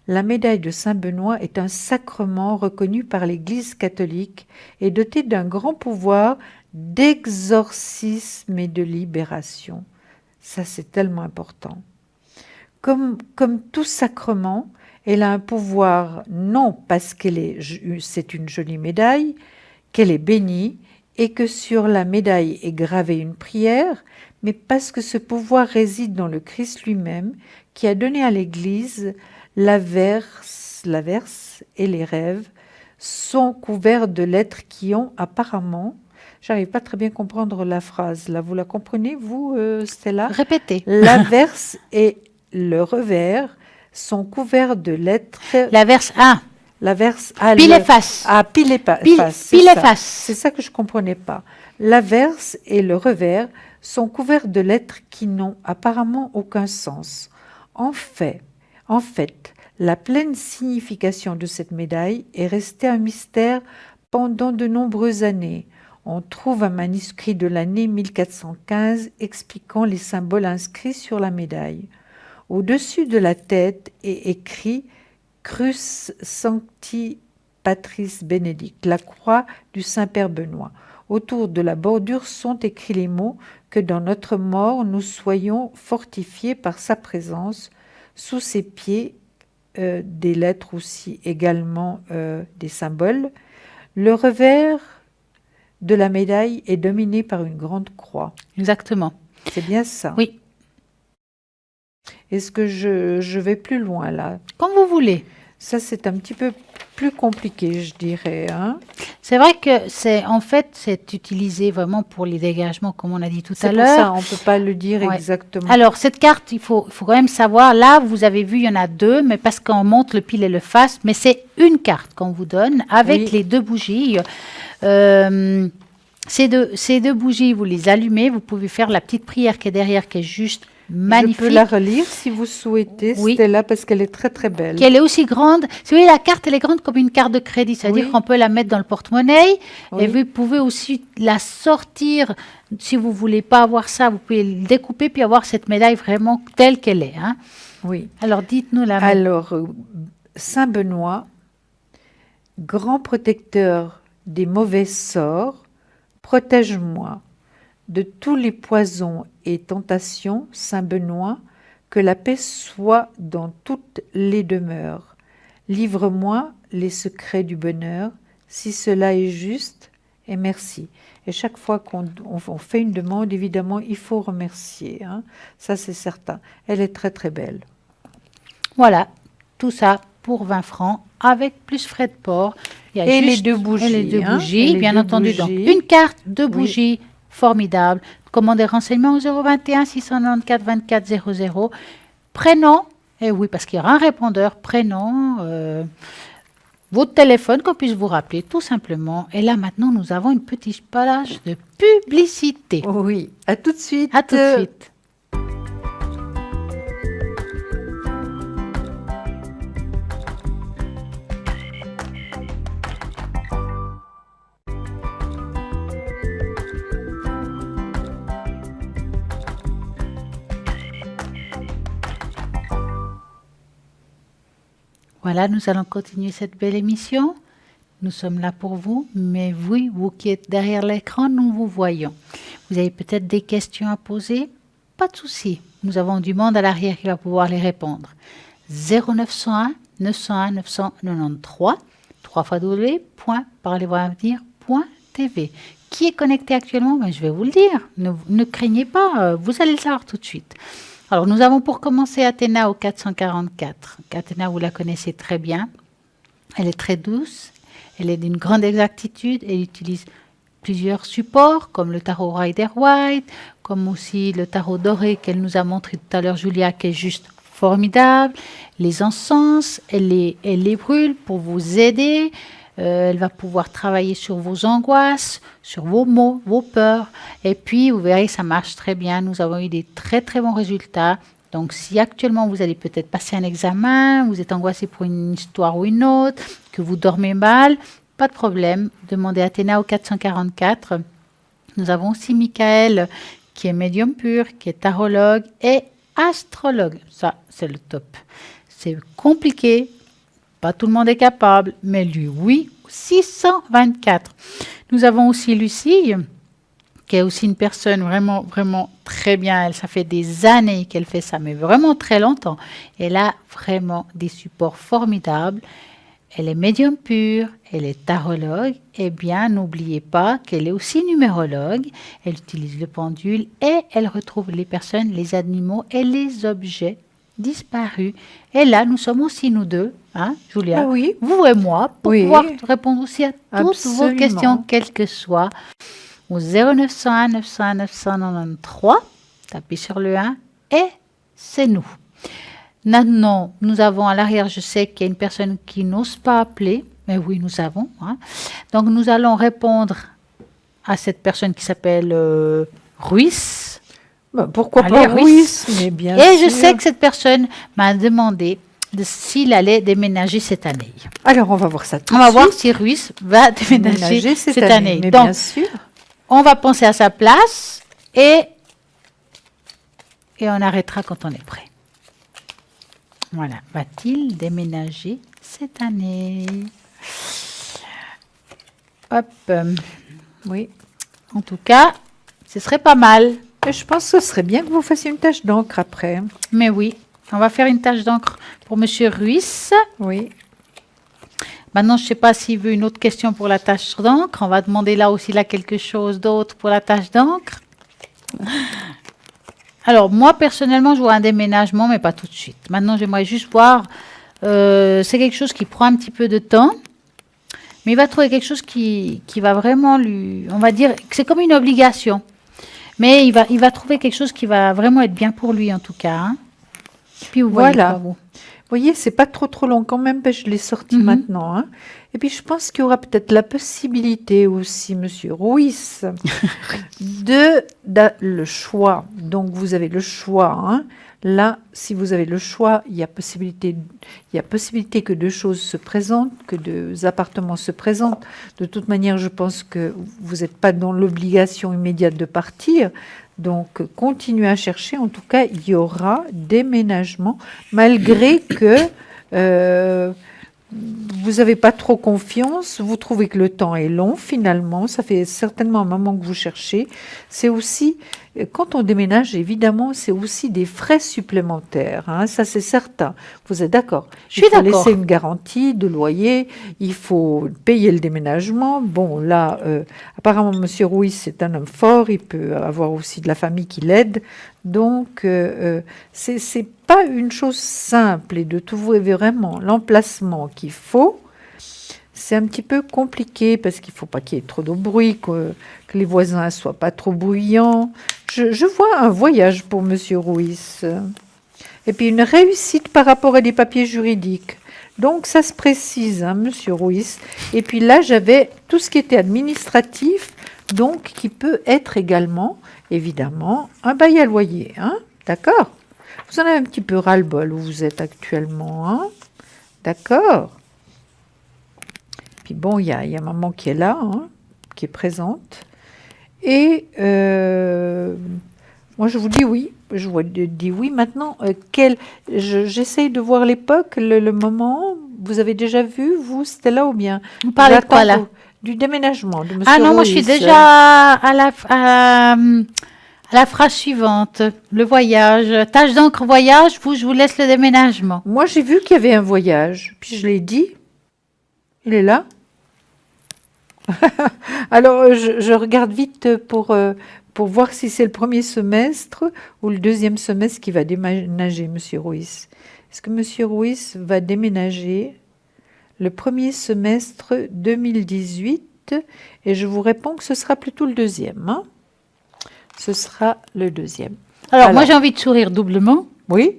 la médaille de Saint-Benoît est un sacrement reconnu par l'Église catholique et doté d'un grand pouvoir d'exorcisme et de libération. Ça, c'est tellement important. Comme tout sacrement, elle a un pouvoir, non parce c'est une jolie médaille, qu'elle est bénie et que sur la médaille est gravée une prière, mais parce que ce pouvoir réside dans le Christ lui-même qui a donné à l'Église l'averse et les rêves sont couverts de lettres qui ont apparemment, j'arrive pas très bien à comprendre la phrase, là vous la comprenez vous Stella? Répétez. L'averse et le revers sont couverts de lettres. L'averse A. L'averse Pile et face. Ah, pile et face. Pile et face. C'est ça que je comprenais pas. L'averse et le revers sont couverts de lettres qui n'ont apparemment aucun sens. En fait, la pleine signification de cette médaille est restée un mystère pendant de nombreuses années. On trouve un manuscrit de l'année 1415 expliquant les symboles inscrits sur la médaille. Au-dessus de la tête est écrit « Crus Sancti Patris Benedict », la croix du Saint-Père Benoît. Autour de la bordure sont écrits les mots « Que dans notre mort, nous soyons fortifiés par sa présence. » Sous ses pieds, des lettres aussi, également des symboles. Le revers de la médaille est dominé par une grande croix. Exactement. C'est bien ça. Oui, Est-ce que je vais plus loin là? comme vous voulez. Ça, c'est un petit peu plus compliqué, je dirais. Hein? C'est vrai que c'est utilisé vraiment pour les dégagements, comme on a dit tout C'est à pour ça, l'heure. on ne peut pas le dire Ouais. exactement. Alors, cette carte, il faut quand même savoir, là, vous avez vu, il y en a deux, mais parce qu'on monte le pile et le face, mais c'est une carte qu'on vous donne avec Oui. les deux bougies. Ces deux bougies, vous les allumez, vous pouvez faire la petite prière qui est derrière, qui est juste magnifique. Je peux la relire si vous souhaitez, Oui. Stella, parce qu'elle est très très belle. Qu'elle est aussi grande. Si vous voyez, la carte, elle est grande comme une carte de crédit. C'est-à-dire Oui. qu'on peut la mettre dans le porte-monnaie. Oui. Et vous pouvez aussi la sortir. Si vous ne voulez pas avoir ça, vous pouvez le découper puis avoir cette médaille vraiment telle qu'elle est. Hein. Oui. Alors, dites-nous la Alors, Saint Benoît, grand protecteur des mauvais sorts, protège-moi de tous les poisons et tentations, Saint Benoît, que la paix soit dans toutes les demeures. Livre-moi les secrets du bonheur, si cela est juste, et merci. Et chaque fois qu'on fait une demande, évidemment, il faut remercier. Hein. Ça, c'est certain. Elle est très, très belle. Voilà, tout ça pour 20 francs avec plus frais de port. Il y a Et les juste- deux bougies, et les deux hein, bougies, et les bien deux entendu. Donc, bougies. une carte, deux Oui. bougies, formidable. Commandez renseignements au 021 694 24 00. Prénom, et oui, parce qu'il y aura un répondeur, prénom, votre téléphone, qu'on puisse vous rappeler, tout simplement. Et là, maintenant, nous avons une petite page de publicité. Oui, à tout de suite. À tout de suite. Voilà, nous allons continuer cette belle émission. Nous sommes là pour vous, mais oui, vous qui êtes derrière l'écran, nous vous voyons. Vous avez peut-être des questions à poser? Pas de souci. Nous avons du monde à l'arrière qui va pouvoir les répondre. 0901 901 993 www.parlezvousavenir.tv. Qui est connecté actuellement? Ben, je vais vous le dire. Ne craignez pas, vous allez le savoir tout de suite. Alors, nous avons pour commencer Athéna au 444. Athéna, vous la connaissez très bien. Elle est très douce. Elle est d'une grande exactitude. Elle utilise plusieurs supports, comme le tarot Rider-Waite, comme aussi le tarot doré qu'elle nous a montré tout à l'heure, Julia, qui est juste formidable. Les encens, elle les brûle pour vous aider. Elle va pouvoir travailler sur vos angoisses, sur vos maux, vos peurs. Et puis, vous verrez, ça marche très bien. Nous avons eu des très, très bons résultats. Donc, si actuellement, vous allez peut-être passer un examen, vous êtes angoissé pour une histoire ou une autre, que vous dormez mal, pas de problème. Demandez Athéna au 444. Nous avons aussi Michael, qui est médium pur, qui est tarologue et astrologue. Ça, c'est le top. C'est compliqué. Pas tout le monde est capable, mais lui, oui, 624. Nous avons aussi Lucie, qui est aussi une personne vraiment, vraiment très bien. Elle, ça fait des années qu'elle fait ça, mais vraiment très longtemps. Elle a vraiment des supports formidables. Elle est médium pur, elle est tarologue. Eh bien, n'oubliez pas qu'elle est aussi numérologue. Elle utilise le pendule et elle retrouve les personnes, les animaux et les objets disparus. Et là, nous sommes aussi nous deux, hein, Julia, Ah oui. vous et moi, pour Oui. pouvoir répondre aussi à toutes vos Absolument. questions, quelles que soient, au 0901 901 993. Tapez sur le 1 et c'est nous. Maintenant, nous avons à l'arrière, je sais qu'il y a une personne qui n'ose pas appeler, mais oui, nous avons. Hein. Donc, nous allons répondre à cette personne qui s'appelle Ruiz. Bah, pourquoi Allez, pas Ruiz. Ruiz, mais bien Et sûr. je sais que cette personne m'a demandé s'il allait déménager cette année. Alors, on va voir ça tout On de va suite. voir si Ruiz va déménager cette année. Mais Donc, bien sûr. on va penser à sa place et on arrêtera quand on est prêt. Voilà. Va-t-il déménager cette année? Hop. Oui. En tout cas, ce serait pas mal. Et je pense que ce serait bien que vous fassiez une tache d'encre après. Mais oui, on va faire une tache d'encre pour Monsieur Ruiz. Oui. Maintenant, je ne sais pas s'il veut une autre question pour la tache d'encre. On va demander là aussi là quelque chose d'autre pour la tache d'encre. Alors, moi, personnellement, je vois un déménagement, mais pas tout de suite. Maintenant, j'aimerais juste voir. C'est quelque chose qui prend un petit peu de temps. Mais il va trouver quelque chose qui va vraiment lui... On va dire que c'est comme une obligation. Mais il va trouver quelque chose qui va vraiment être bien pour lui, en tout cas. Hein. Puis vous voyez Voilà. quoi, vous. Vous voyez, c'est pas trop long quand même, je l'ai sorti maintenant. Hein. Et puis, je pense qu'il y aura peut-être la possibilité aussi, Monsieur Ruiz, le choix. Donc, vous avez le choix. Hein. Là, si vous avez le choix, il y a possibilité que deux choses se présentent, que deux appartements se présentent. De toute manière, je pense que vous n'êtes pas dans l'obligation immédiate de partir. Donc, continuez à chercher. En tout cas, il y aura déménagement, malgré que vous n'avez pas trop confiance. Vous trouvez que le temps est long, finalement. Ça fait certainement un moment que vous cherchez. C'est aussi, quand on déménage, évidemment, c'est aussi des frais supplémentaires. Hein, ça, c'est certain. Vous êtes d'accord? Je suis d'accord. Il faut laisser une garantie de loyer. Il faut payer le déménagement. Bon, là, apparemment, Monsieur Ruiz, c'est un homme fort. Il peut avoir aussi de la famille qui l'aide. Donc, c'est pas une chose simple. Et de trouver vraiment l'emplacement qu'il faut, c'est un petit peu compliqué parce qu'il ne faut pas qu'il y ait trop de bruit, que les voisins ne soient pas trop bruyants. Je vois un voyage pour Monsieur Ruiz. Et puis une réussite par rapport à des papiers juridiques. Donc ça se précise, hein, Monsieur Ruiz. Et puis là, j'avais tout ce qui était administratif, donc qui peut être également, évidemment, un bail à loyer. Hein, d'accord? Vous en avez un petit peu ras-le-bol où vous êtes actuellement. Hein, d'accord? Puis bon, il y a maman qui est là, hein, qui est présente. Et moi, je vous dis oui. Je vous dis oui. Maintenant, j'essaye de voir l'époque, le moment. Vous avez déjà vu, vous, Stella, ou bien? Vous parlez de quoi, là? Du déménagement de Monsieur Ah non, moi, je suis Ruiz. déjà à la phrase suivante. Le voyage. Tâche d'encre voyage, je vous laisse le déménagement. Moi, j'ai vu qu'il y avait un voyage. Puis je l'ai dit. Il est là. Alors, je regarde vite pour voir si c'est le premier semestre ou le deuxième semestre qui va déménager, Monsieur Ruiz. Est-ce que Monsieur Ruiz va déménager le premier semestre 2018? Et je vous réponds que ce sera plutôt le deuxième. Hein, ce sera le deuxième. Alors, moi, j'ai envie de sourire doublement. Oui.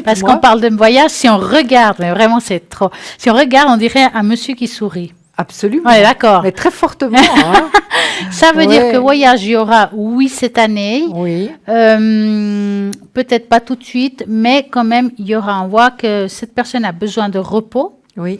Parce qu'on parle de voyage, si on regarde, mais vraiment, c'est trop. Si on regarde, on dirait un monsieur qui sourit. Absolument. Oui, d'accord. Mais très fortement. Hein. Ça veut dire que voyage, il y aura, oui, cette année. Oui. Peut-être pas tout de suite, mais quand même, il y aura. On voit que cette personne a besoin de repos. Oui.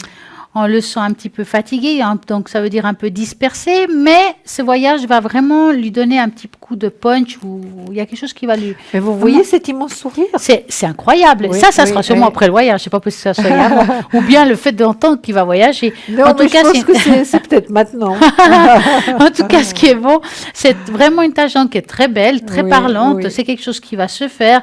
On le sent un petit peu fatigué, hein, donc ça veut dire un peu dispersé, mais ce voyage va vraiment lui donner un petit coup de punch ou il y a quelque chose qui va lui... Mais vous voyez cet immense sourire? C'est incroyable. Oui, ça sera sûrement après le voyage. C'est pas possible que ça soit avant. Ou bien le fait d'entendre qu'il va voyager. Non, en tout cas, je pense que c'est peut-être maintenant. En tout cas, ce qui est bon, c'est vraiment une tâche d'encre qui est très belle, très parlante. Oui. C'est quelque chose qui va se faire.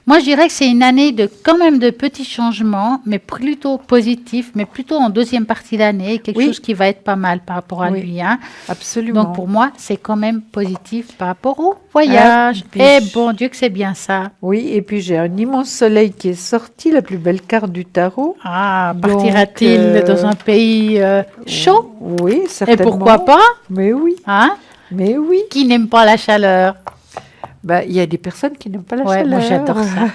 Moi, je dirais que c'est une année quand même de petits changements, mais plutôt positifs, mais plutôt en deuxième partie d'année, quelque chose qui va être pas mal par rapport à lui. Hein. Absolument. Donc, pour moi, c'est quand même positif par rapport au voyage. Et bon Dieu que c'est bien ça. Oui, et puis j'ai un immense soleil qui est sorti, la plus belle carte du tarot. Ah, partira-t-il dans un pays chaud? Oui, certainement. Et pourquoi pas? Mais oui. Hein? Mais oui. Qui n'aime pas la chaleur? Il y a des personnes qui n'aiment pas la chaleur. Moi, j'adore ça.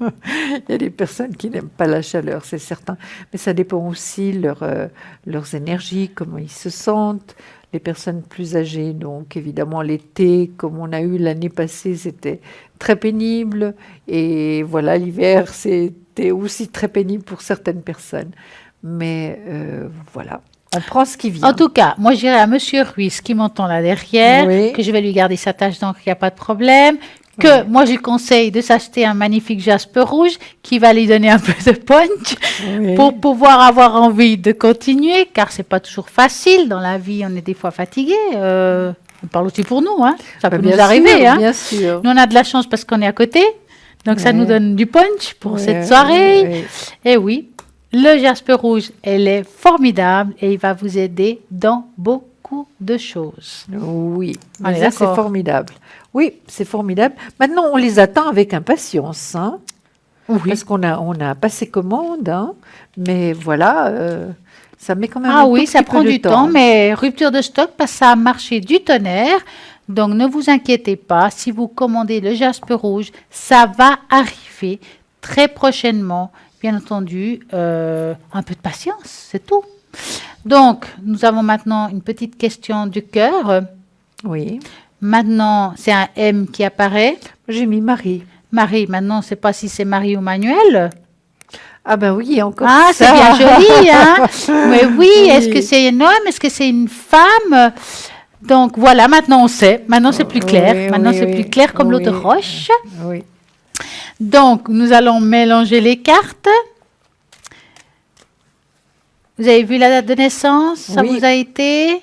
Il y a des personnes qui n'aiment pas la chaleur, c'est certain. Mais ça dépend aussi leurs énergies, comment ils se sentent. Les personnes plus âgées, donc évidemment l'été, comme on a eu l'année passée, c'était très pénible. Et voilà, l'hiver, c'était aussi très pénible pour certaines personnes. Mais voilà. On prend ce qui vient. En tout cas, moi, je dirais à Monsieur Ruiz, qui m'entend là derrière, que je vais lui garder sa tâche d'encre, il n'y a pas de problème. Que moi, je lui conseille de s'acheter un magnifique jaspe rouge qui va lui donner un peu de punch pour pouvoir avoir envie de continuer, car c'est pas toujours facile. Dans la vie, on est des fois fatigué. On On parle aussi pour nous, hein. Ça peut Bien nous arriver, sûr, hein. bien sûr. Nous, on a de la chance parce qu'on est à côté. Donc, ça Ouais. nous donne du punch pour Ouais, cette soirée. ouais. Et oui, le jaspe rouge, elle est formidable et il va vous aider dans beaucoup de choses. Oui, On est mais ça, c'est d'accord. formidable. Oui, c'est formidable. Maintenant, on les attend avec impatience, hein, Oui. parce qu'on a passé commande, hein, mais voilà, ça met quand même Ah un oui, tout ça petit peu prend de du temps, mais rupture de stock parce que ça a marché du tonnerre. Donc ne vous inquiétez pas, si vous commandez le jaspe rouge, ça va arriver très prochainement. Bien entendu, un peu de patience, c'est tout. Donc, nous avons maintenant une petite question du cœur. Oui, Maintenant, c'est un M qui apparaît. j'ai mis Marie. Marie, maintenant, on ne sait pas si c'est Marie ou Manuel. Ah ben oui, encore Ah, ça. c'est bien joli, hein? Mais oui, Oui. est-ce que c'est un homme? Est-ce que c'est une femme? Donc voilà, maintenant on sait. Maintenant c'est plus clair. Oui, Maintenant oui, c'est oui. plus clair comme l'eau de Oui. roche. Oui. Donc nous allons mélanger les cartes. Vous avez vu la date de naissance? Ça Oui. vous a été?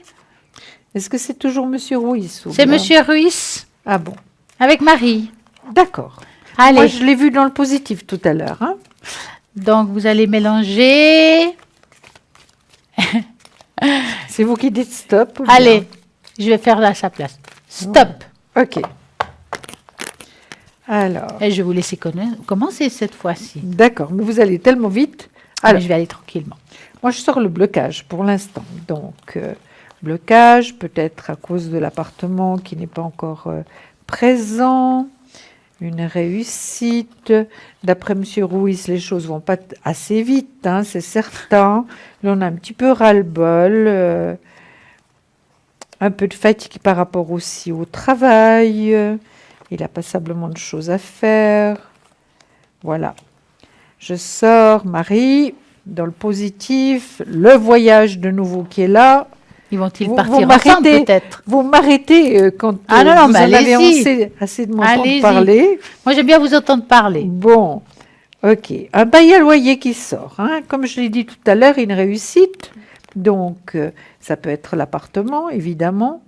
Est-ce que c'est toujours Monsieur Ruiz ou C'est bien- Monsieur Ruiz Ah bon, avec Marie. d'accord. Allez, Moi, je l'ai vu dans le positif tout à l'heure. Hein. donc vous allez mélanger. C'est vous qui dites stop. ou bien- Allez, je vais faire à sa place. Stop. Ok. Alors, Et je vais vous laisser commencer cette fois-ci. d'accord, mais vous allez tellement vite. Mais Alors, je vais aller tranquillement. moi, je sors le blocage pour l'instant. Donc, blocage, peut-être à cause de l'appartement qui n'est pas encore présent. Une réussite. D'après M. Ruiz, les choses vont pas assez vite, hein, c'est certain. Là, on a un petit peu ras-le-bol. Un peu de fatigue par rapport aussi au travail. Il a passablement de choses à faire. Voilà. Je sors, Marie, dans le positif. Le voyage de nouveau qui est là. Ils vont-ils Vous partir m'arrêtez. ensemble peut-être? Vous m'arrêtez quand Ah non, non, vous mais en avez allez-y. assez de m'entendre Allez-y. parler. Moi j'aime bien vous entendre parler. Bon, ok. Un bail à loyer qui sort. Hein. Comme je l'ai dit tout à l'heure, une réussite. Donc, ça peut être l'appartement, évidemment.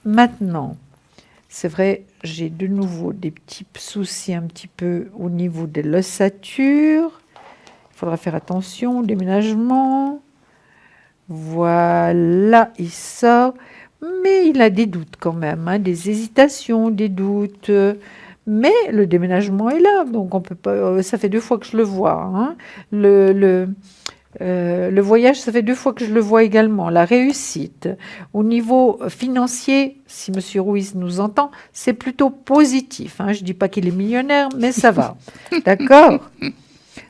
Maintenant, c'est vrai, j'ai de nouveau des petits soucis un petit peu au niveau de l'ossature. Il faudra faire attention, déménagement. Voilà, il sort. Mais il a des doutes quand même, hein, des hésitations, des doutes. Mais le déménagement est là, donc on peut pas. Ça fait 2 fois que je le vois. Hein. Le voyage, ça fait 2 fois que je le vois également. La réussite. Au niveau financier, si M. Ruiz nous entend, c'est plutôt positif. Hein. Je ne dis pas qu'il est millionnaire, mais ça va. D'accord?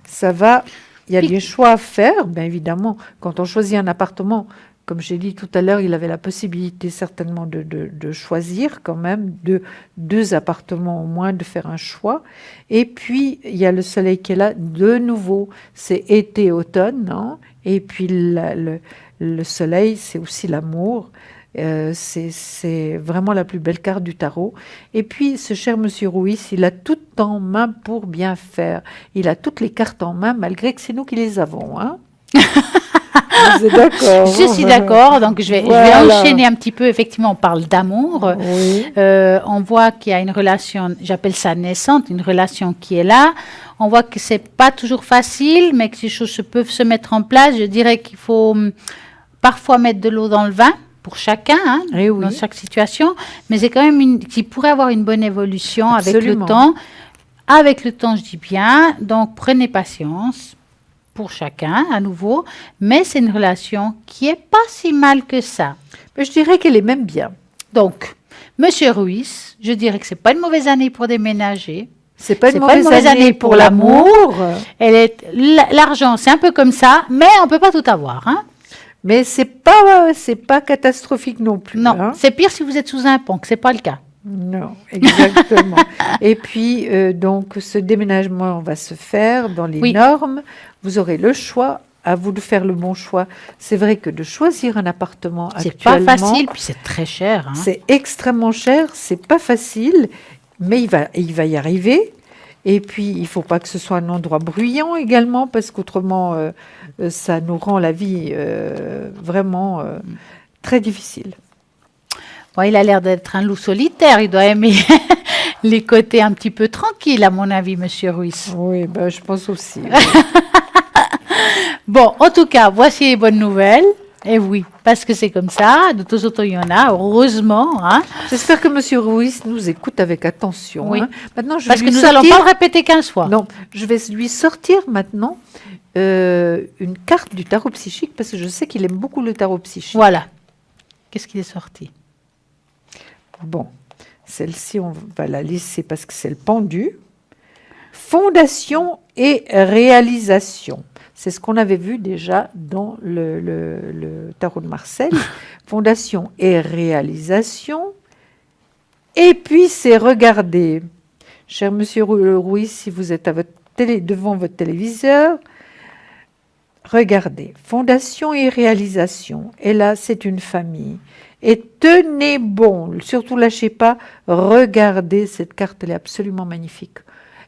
Ça va. Il y a des choix à faire, bien évidemment. Quand on choisit un appartement, comme j'ai dit tout à l'heure, il avait la possibilité certainement de choisir quand même 2 appartements au moins, de faire un choix. Et puis, il y a le soleil qui est là de nouveau. C'est été-automne, non? Et puis, le soleil, c'est aussi l'amour. C'est vraiment la plus belle carte du tarot. Et puis, ce cher Monsieur Ruiz, il a tout en main pour bien faire. Il a toutes les cartes en main, malgré que c'est nous qui les avons. Hein. Vous êtes d'accord? Je suis d'accord, donc je vais Voilà. enchaîner un petit peu. Effectivement, on parle d'amour. Oui. On voit qu'il y a une relation, j'appelle ça naissante, une relation qui est là. On voit que c'est pas toujours facile, mais que ces choses peuvent se mettre en place. Je dirais qu'il faut parfois mettre de l'eau dans le vin pour chacun, hein, Eh oui. dans chaque situation. Mais c'est quand même qui pourrait avoir une bonne évolution avec Absolument. le temps. Avec le temps, je dis bien. Donc, prenez patience pour chacun, à nouveau. Mais c'est une relation qui est pas si mal que ça. Mais je dirais qu'elle est même bien. Donc, Monsieur Ruiz, je dirais que c'est pas une mauvaise année pour déménager. C'est pas C'est une pas une mauvaise mauvaise année année pour pour l'amour. L'argent, c'est un peu comme ça, mais on peut pas tout avoir, hein. Mais c'est pas catastrophique non plus. Non, hein. c'est pire si vous êtes sous un pont, que c'est pas le cas. Non, exactement. Et puis, donc, ce déménagement va se faire dans les Oui. normes. Vous aurez le choix, à vous de faire le bon choix. C'est vrai que de choisir un appartement C'est pas actuellement, facile, puis c'est très cher, hein. c'est extrêmement cher, c'est pas facile, mais il va y arriver. Et puis, il faut pas que ce soit un endroit bruyant également, parce qu'autrement, ça nous rend la vie vraiment très difficile. Bon, il a l'air d'être un loup solitaire. Il doit aimer les côtés un petit peu tranquilles, à mon avis, Monsieur Ruiz. Oui, ben, je pense aussi. Bon, en tout cas, voici les bonnes nouvelles. Et oui, parce que c'est comme ça. De temps en temps, il y en a, heureusement. Hein, J'espère que Monsieur Ruiz nous écoute avec attention. Oui. Hein. Maintenant, je parce vais que lui nous n'allons sortir... pas le répéter 15 fois. Non, je vais lui sortir maintenant une carte du tarot psychique parce que je sais qu'il aime beaucoup le tarot psychique. Voilà. Qu'est-ce qu'il est sorti? Bon, celle-ci, on va la laisser parce que c'est le pendu. Fondation et réalisation. C'est ce qu'on avait vu déjà dans le tarot de Marseille. Fondation et réalisation. Et puis, c'est regarder. Cher Monsieur Ruiz, si vous êtes à votre devant votre téléviseur, regardez. Fondation et réalisation. Et là, c'est une famille. Et tenez bon, surtout lâchez pas, regardez cette carte, elle est absolument magnifique.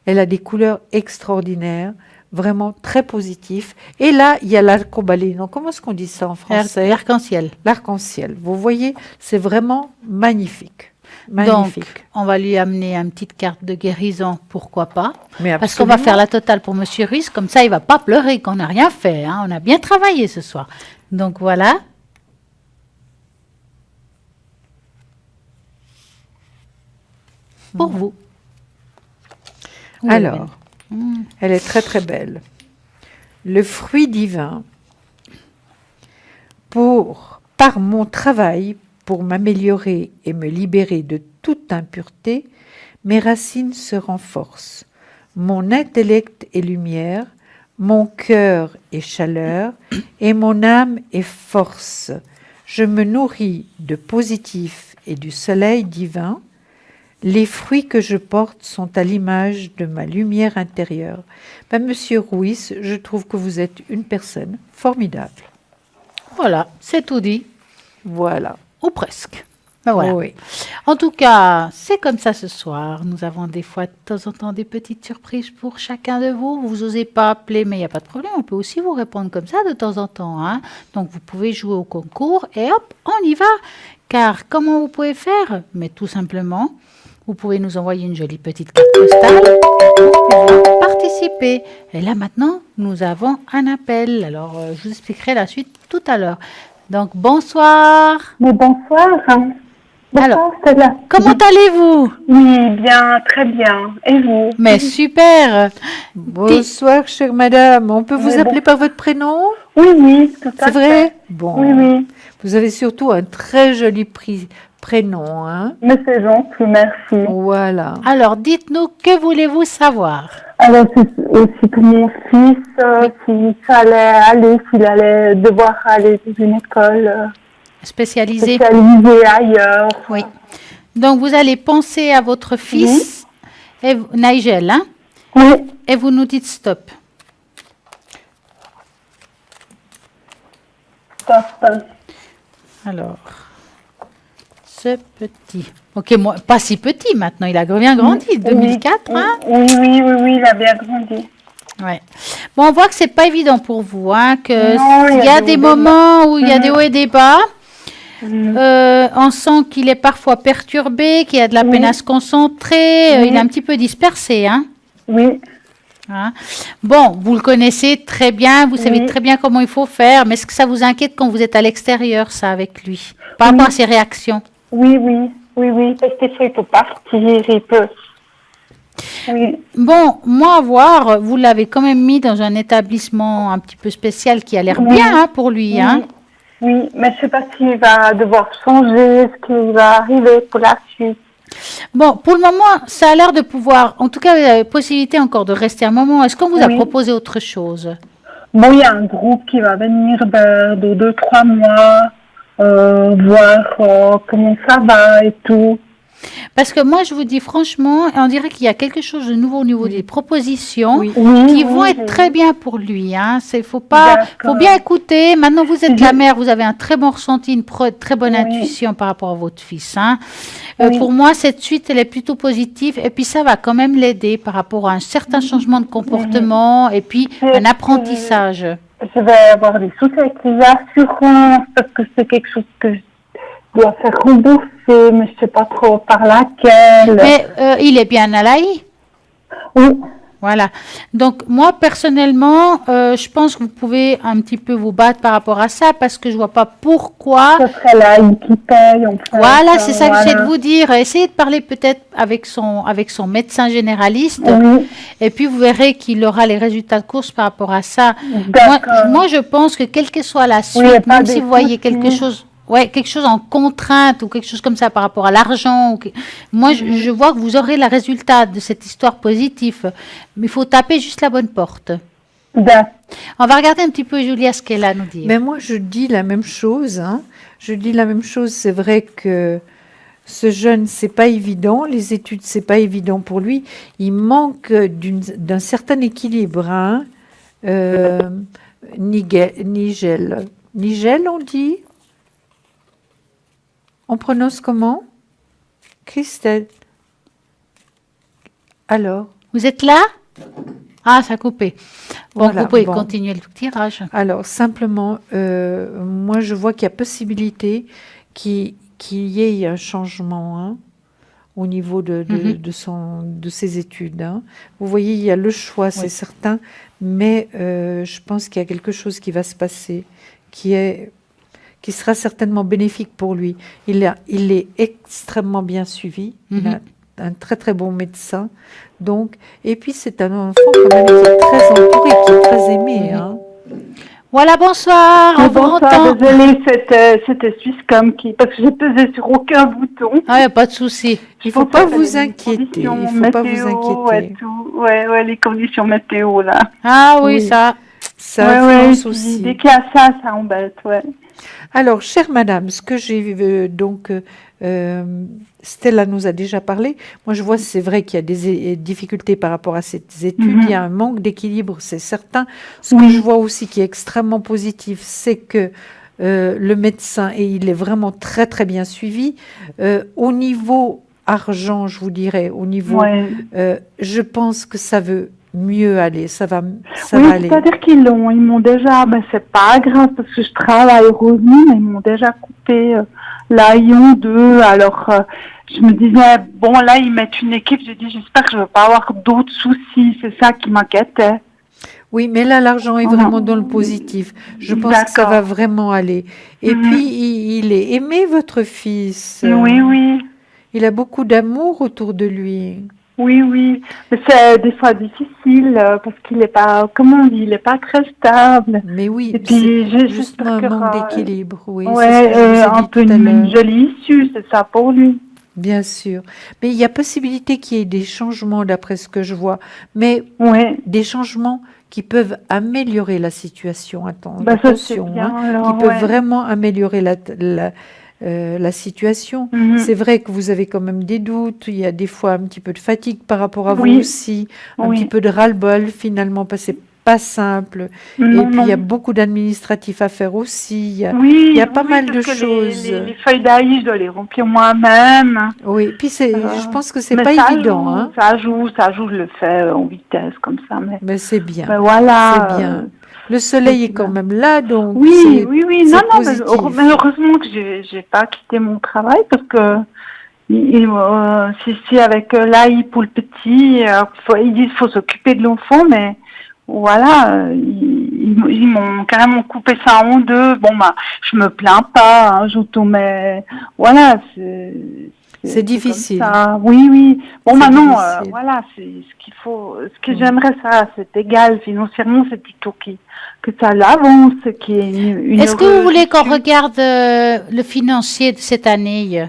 Elle a des couleurs extraordinaires, vraiment très positives. Et là, il y a l'arcobaleno. Comment est-ce qu'on dit ça en français? L'arc-en-ciel. L'arc-en-ciel. Vous voyez, c'est vraiment magnifique. Magnifique. Donc, on va lui amener une petite carte de guérison, pourquoi pas. Mais Parce qu'on va faire la totale pour Monsieur Ruiz, comme ça, il va pas pleurer qu'on n'a rien fait. Hein. On a bien travaillé ce soir. Donc, voilà. Pour vous. Oui, Alors, oui. elle est très très belle. Le fruit divin, par mon travail, pour m'améliorer et me libérer de toute impureté, mes racines se renforcent. Mon intellect est lumière, mon cœur est chaleur et mon âme est force. Je me nourris de positif et du soleil divin. Les fruits que je porte sont à l'image de ma lumière intérieure. Monsieur Ruiz, je trouve que vous êtes une personne formidable. Voilà, c'est tout dit. Voilà. Ou presque. Ben voilà. Oui. En tout cas, c'est comme ça ce soir. Nous avons des fois de temps en temps des petites surprises pour chacun de vous. Vous n'osez pas appeler, mais il n'y a pas de problème. On peut aussi vous répondre comme ça de temps en temps. Hein. Donc vous pouvez jouer au concours et hop, on y va. Car comment vous pouvez faire? Mais tout simplement, vous pouvez nous envoyer une jolie petite carte postale pour pouvoir participer. Et là maintenant, nous avons un appel. Alors je vous expliquerai la suite tout à l'heure. Donc bonsoir. Mais bonsoir. Alors, Stella. comment allez-vous? Oui, bien, très bien. Et vous? Mais super. Bonsoir, chère madame. On peut vous Oui, appeler par votre prénom? Oui, oui, tout à C'est fait. vrai? Bon. Oui, oui. Vous avez surtout un très joli prénom. Hein? Mais c'est gentil, merci. Voilà. Alors, dites-nous, que voulez-vous savoir? Alors, c'est aussi pour mon fils, s'il allait devoir aller dans une école Spécialisé. spécialisée ailleurs. Oui. Donc, vous allez penser à votre fils, et Nigel, hein? Oui, Et vous nous dites stop. stop. Alors, ce petit. Ok, moi, pas si petit maintenant, il a bien grandi, 2004, hein? Oui, il a bien grandi. Ouais. Bon, on voit que c'est pas évident pour vous, hein, que Non, il y a des moments où il y a des hauts et des bas. On sent qu'il est parfois perturbé, qu'il a de la peine à se concentrer, il est un petit peu dispersé, hein. Oui. Hein. Bon, vous le connaissez très bien, vous savez très bien comment il faut faire, mais est-ce que ça vous inquiète quand vous êtes à l'extérieur, ça, avec lui, par rapport à ses réactions? Oui, parce que il peut partir, il peut. Oui. Bon, moi, à voir, vous l'avez quand même mis dans un établissement un petit peu spécial qui a l'air bien hein, pour lui. Hein. Oui, mais je ne sais pas s'il va devoir changer, ce qui va arriver pour la suite. Bon, pour le moment, ça a l'air de pouvoir, en tout cas, vous avez possibilité encore de rester un moment. Est-ce qu'on vous a proposé autre chose? Bon, il y a un groupe qui va venir dans 2-3 mois, voir comment ça va et tout. Parce que moi, je vous dis franchement, on dirait qu'il y a quelque chose de nouveau au niveau des propositions Oui. qui vont être très bien pour lui. Hein. Faut bien écouter. Maintenant, vous êtes la mère, vous avez un très bon ressenti, une très bonne intuition par rapport à votre fils. Hein. Pour moi, cette suite, elle est plutôt positive. Et puis, ça va quand même l'aider par rapport à un certain changement de comportement et puis un apprentissage. Je vais avoir des soucis avec les assurances parce que c'est quelque chose que doit faire rembourser, mais je sais pas trop par laquelle. Mais il est bien à l'AI. Oui, Voilà. Donc, moi, personnellement, je pense que vous pouvez un petit peu vous battre par rapport à ça parce que je vois pas pourquoi. ce serait l'AI qui paye, en fait. Voilà, c'est ça que j'essaie de voilà. vous dire. Essayez de parler peut-être avec son médecin généraliste Oui, et puis vous verrez qu'il aura les résultats de course par rapport à ça. d'accord. Moi, je pense que quelle que soit la Oui, suite, pas même des si vous voyez quelque soucis. chose, ouais, quelque chose en contrainte ou quelque chose comme ça par rapport à l'argent, moi, je vois que vous aurez le résultat de cette histoire positive. Mais il faut taper juste la bonne porte. D'accord. On va regarder un petit peu, Julia, ce qu'elle a à nous dire. Mais moi, je dis la même chose, hein. Je dis la même chose. C'est vrai que ce jeune, c'est pas évident. Les études, c'est pas évident pour lui. Il manque d'un certain équilibre, hein. Nigel, on dit. On prononce comment? Christelle. Alors, Vous êtes là? Ah, ça a coupé. Bon, Voilà, vous pouvez bon. continuer le tirage. alors simplement, moi je vois qu'il y a possibilité qu'il y ait un changement, hein, au niveau de ses études, hein. Vous voyez, il y a le choix, c'est certain, mais je pense qu'il y a quelque chose qui va se passer, qui sera certainement bénéfique pour lui. Il est extrêmement bien suivi. Il a un très très bon médecin. Donc, et puis c'est un enfant quand même qui est très entouré, qui est très aimé, hein. Voilà, bonsoir. On vous Bonsoir, entend. désolée, c'était Swisscom parce que j'ai pesé sur aucun bouton. Ah, y a pas de souci. Il ne faut pas vous inquiéter. Il faut pas vous inquiéter. Et tout. Ouais, les conditions météo, là. Ah oui, Oui. ça. Ça ouais, influence puis aussi. dès qu'il y a ça, ça embête, ouais. Alors, chère madame, ce que j'ai Stella nous a déjà parlé. Moi, je vois, c'est vrai qu'il y a des difficultés par rapport à ces études. Il y a un manque d'équilibre, c'est certain. Ce que je vois aussi qui est extrêmement positif, c'est que le médecin, et il est vraiment très, très bien suivi. Au niveau argent, je vous dirais, au niveau, je pense que ça veut mieux aller. Ça va aller. C'est-à-dire ils m'ont déjà, c'est pas grave parce que je travaille heureusement, mais ils m'ont déjà coupé l'AION 2. Alors, je me disais, bon, là, ils mettent une équipe. J'ai dit, j'espère que je ne vais pas avoir d'autres soucis. C'est ça qui m'inquiétait. Oui, mais là, l'argent est vraiment dans le positif. Je pense que ça va vraiment aller. Et puis, il est aimé, votre fils. Oui. Il a beaucoup d'amour autour de lui. Oui. Mais c'est des fois difficile parce qu'il n'est pas, comment on dit, il n'est pas très stable. Mais oui, et puis c'est justement un manque d'équilibre. Oui, ouais, c'est ce que je vous ai un dit peu tout à l'heure. une jolie issue, c'est ça pour lui. Bien sûr. Mais il y a possibilité qu'il y ait des changements d'après ce que je vois. Mais des changements qui peuvent améliorer la situation. Attention, bien, hein, alors, qui peuvent vraiment améliorer la situation. C'est vrai que vous avez quand même des doutes, il y a des fois un petit peu de fatigue par rapport à vous aussi, un petit peu de ras-le-bol finalement, parce que c'est pas simple. Et puis il y a beaucoup d'administratifs à faire aussi. Il y a pas mal de choses. Les feuilles d'AI, je dois les remplir moi-même. Oui, puis je pense que c'est mais pas ça évident. Joue, hein. Ça joue, je le fais en vitesse comme ça. Mais c'est bien. Mais voilà. C'est bien. Le soleil est quand même là, donc oui. Non, positif. mais heureusement que j'ai pas quitté mon travail parce que si avec l'AI pour le petit, ils disent qu'il faut s'occuper de l'enfant, mais voilà, ils m'ont carrément coupé ça en deux. Bon, je me plains pas, hein, mais voilà, c'est difficile. Oui. Bon, maintenant, difficile. voilà, c'est ce qu'il faut. Ce que j'aimerais, ça, c'est égal financièrement, c'est plutôt que ça l'avance, qu'il y ait une Est-ce que vous voulez qu'on regarde le financier de cette année?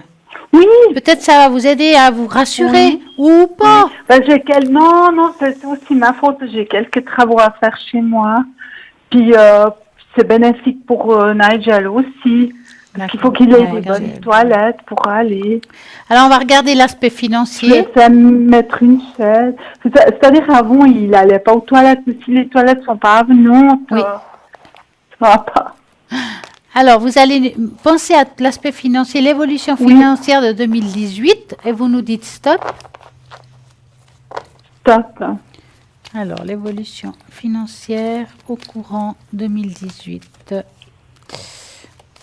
Oui. Peut-être ça va vous aider à vous rassurer ou pas. Non, c'est aussi ma faute. J'ai quelques travaux à faire chez moi. Puis c'est bénéfique pour Nigel aussi. Parce qu'il faut qu'il ait des bonnes toilettes pour aller. Alors on va regarder l'aspect financier. Je vais essayer de mettre une chaise. C'est-à-dire avant, il n'allait pas aux toilettes. Mais si les toilettes ne sont pas avenantes, ça va pas. Alors, vous allez penser à l'aspect financier, l'évolution financière de 2018, et vous nous dites stop. Stop. Alors, l'évolution financière au courant 2018.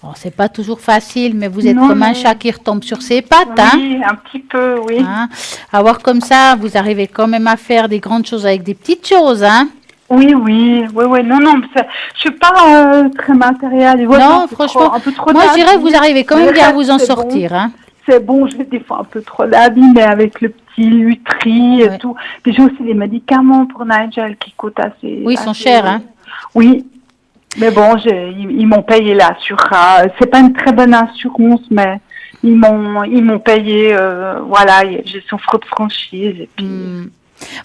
Bon, c'est pas toujours facile, mais vous êtes Non, comme un non. chat qui retombe sur ses pattes, hein. Oui, un petit peu, oui. Hein. À voir comme ça, vous arrivez quand même à faire des grandes choses avec des petites choses, hein. Oui, oui, oui, oui, non, non, je suis pas très matérielle. Et voilà, Non, un peu franchement, trop, un peu trop moi je dirais que d'habits. vous arrivez quand Le même bien à reste, vous en c'est bon. sortir, hein. C'est bon, j'ai des fois un peu trop d'habits, mais avec le petit lutherie et Ouais. tout. Puis j'ai aussi les médicaments pour Nigel qui coûtent assez. Oui, ils sont assez- chers, hein. Oui, mais bon, ils m'ont payé l'assurance. C'est pas une très bonne assurance, mais ils m'ont payé. Voilà, j'ai son frais de franchise et puis. Hmm.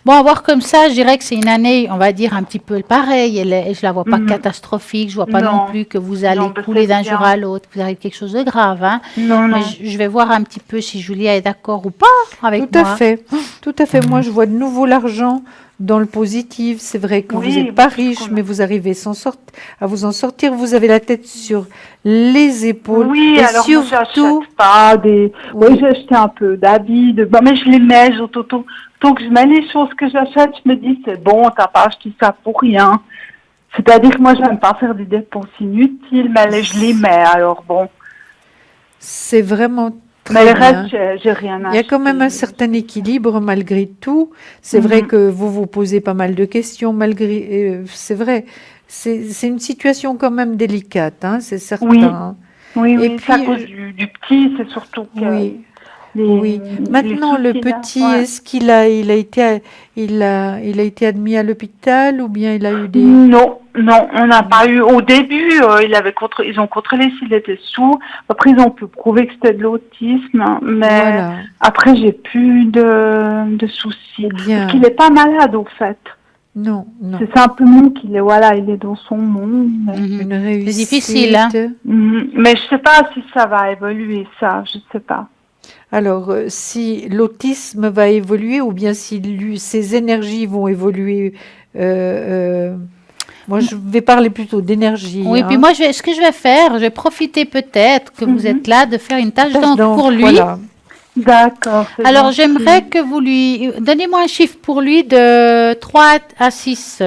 Bon, à voir comme ça, je dirais que c'est une année, on va dire, un petit peu pareille. Je la vois pas Mhm. catastrophique. Je vois pas non Non. plus que vous allez Non, ben, couler c'est d'un bien. jour à l'autre, que vous arrive quelque chose de grave, hein. Non, non. Mais je vais voir un petit peu si Julia est d'accord ou pas avec Tout moi. à fait. Tout à fait. Moi, je vois de nouveau l'argent dans le positif. C'est vrai que vous Oui, n'êtes pas oui, riche, qu'on a. mais vous arrivez à vous en sortir. Vous avez la tête sur les épaules. Oui, et alors moi, surtout, j'achète pas des. Oui. Oui, j'ai acheté un peu d'habits, bon, mais je les mets. Tant que je mets les choses que j'achète, je me dis c'est bon, t'as pas acheté ça pour rien. C'est-à-dire que moi, j'aime pas faire des dépenses inutiles, mais je les mets. Alors bon, c'est vraiment mais très le bien. reste, j'ai rien acheté. Il y a quand même un certain équilibre malgré tout. C'est vrai Mhm. que vous vous posez pas mal de questions malgré. C'est vrai. C'est une situation quand même délicate, hein, c'est certain. Oui. hein. Oui, Et oui, c'est à puis, cause du petit, c'est surtout que Oui, les, oui. Maintenant, les le soucis, là, petit, ouais. est-ce qu'il il a été admis à l'hôpital ou bien il a eu des. Non, non, on n'a pas eu. Au début, ils ont contrôlé s'il était sourd. Après, ils ont pu prouver que c'était de l'autisme, hein, mais Voilà. après, j'ai plus de soucis. Bien. Parce qu'il n'est pas malade, au fait. Non, non. C'est simplement qu'il est, voilà, il est dans son monde. Mhm. Une réussite. difficile, hein. Mais je sais pas si ça va évoluer, ça, je sais pas. Alors, si l'autisme va évoluer ou bien si ses énergies vont évoluer, moi je vais parler plutôt d'énergie. Oui, hein. puis moi, ce que je vais faire, je vais profiter peut-être que vous êtes là de faire une tâche Tâche d'encre d'encre, pour lui. voilà. D'accord. c'est Alors, gentil. j'aimerais que vous lui... Donnez-moi un chiffre pour lui de 3 à 6.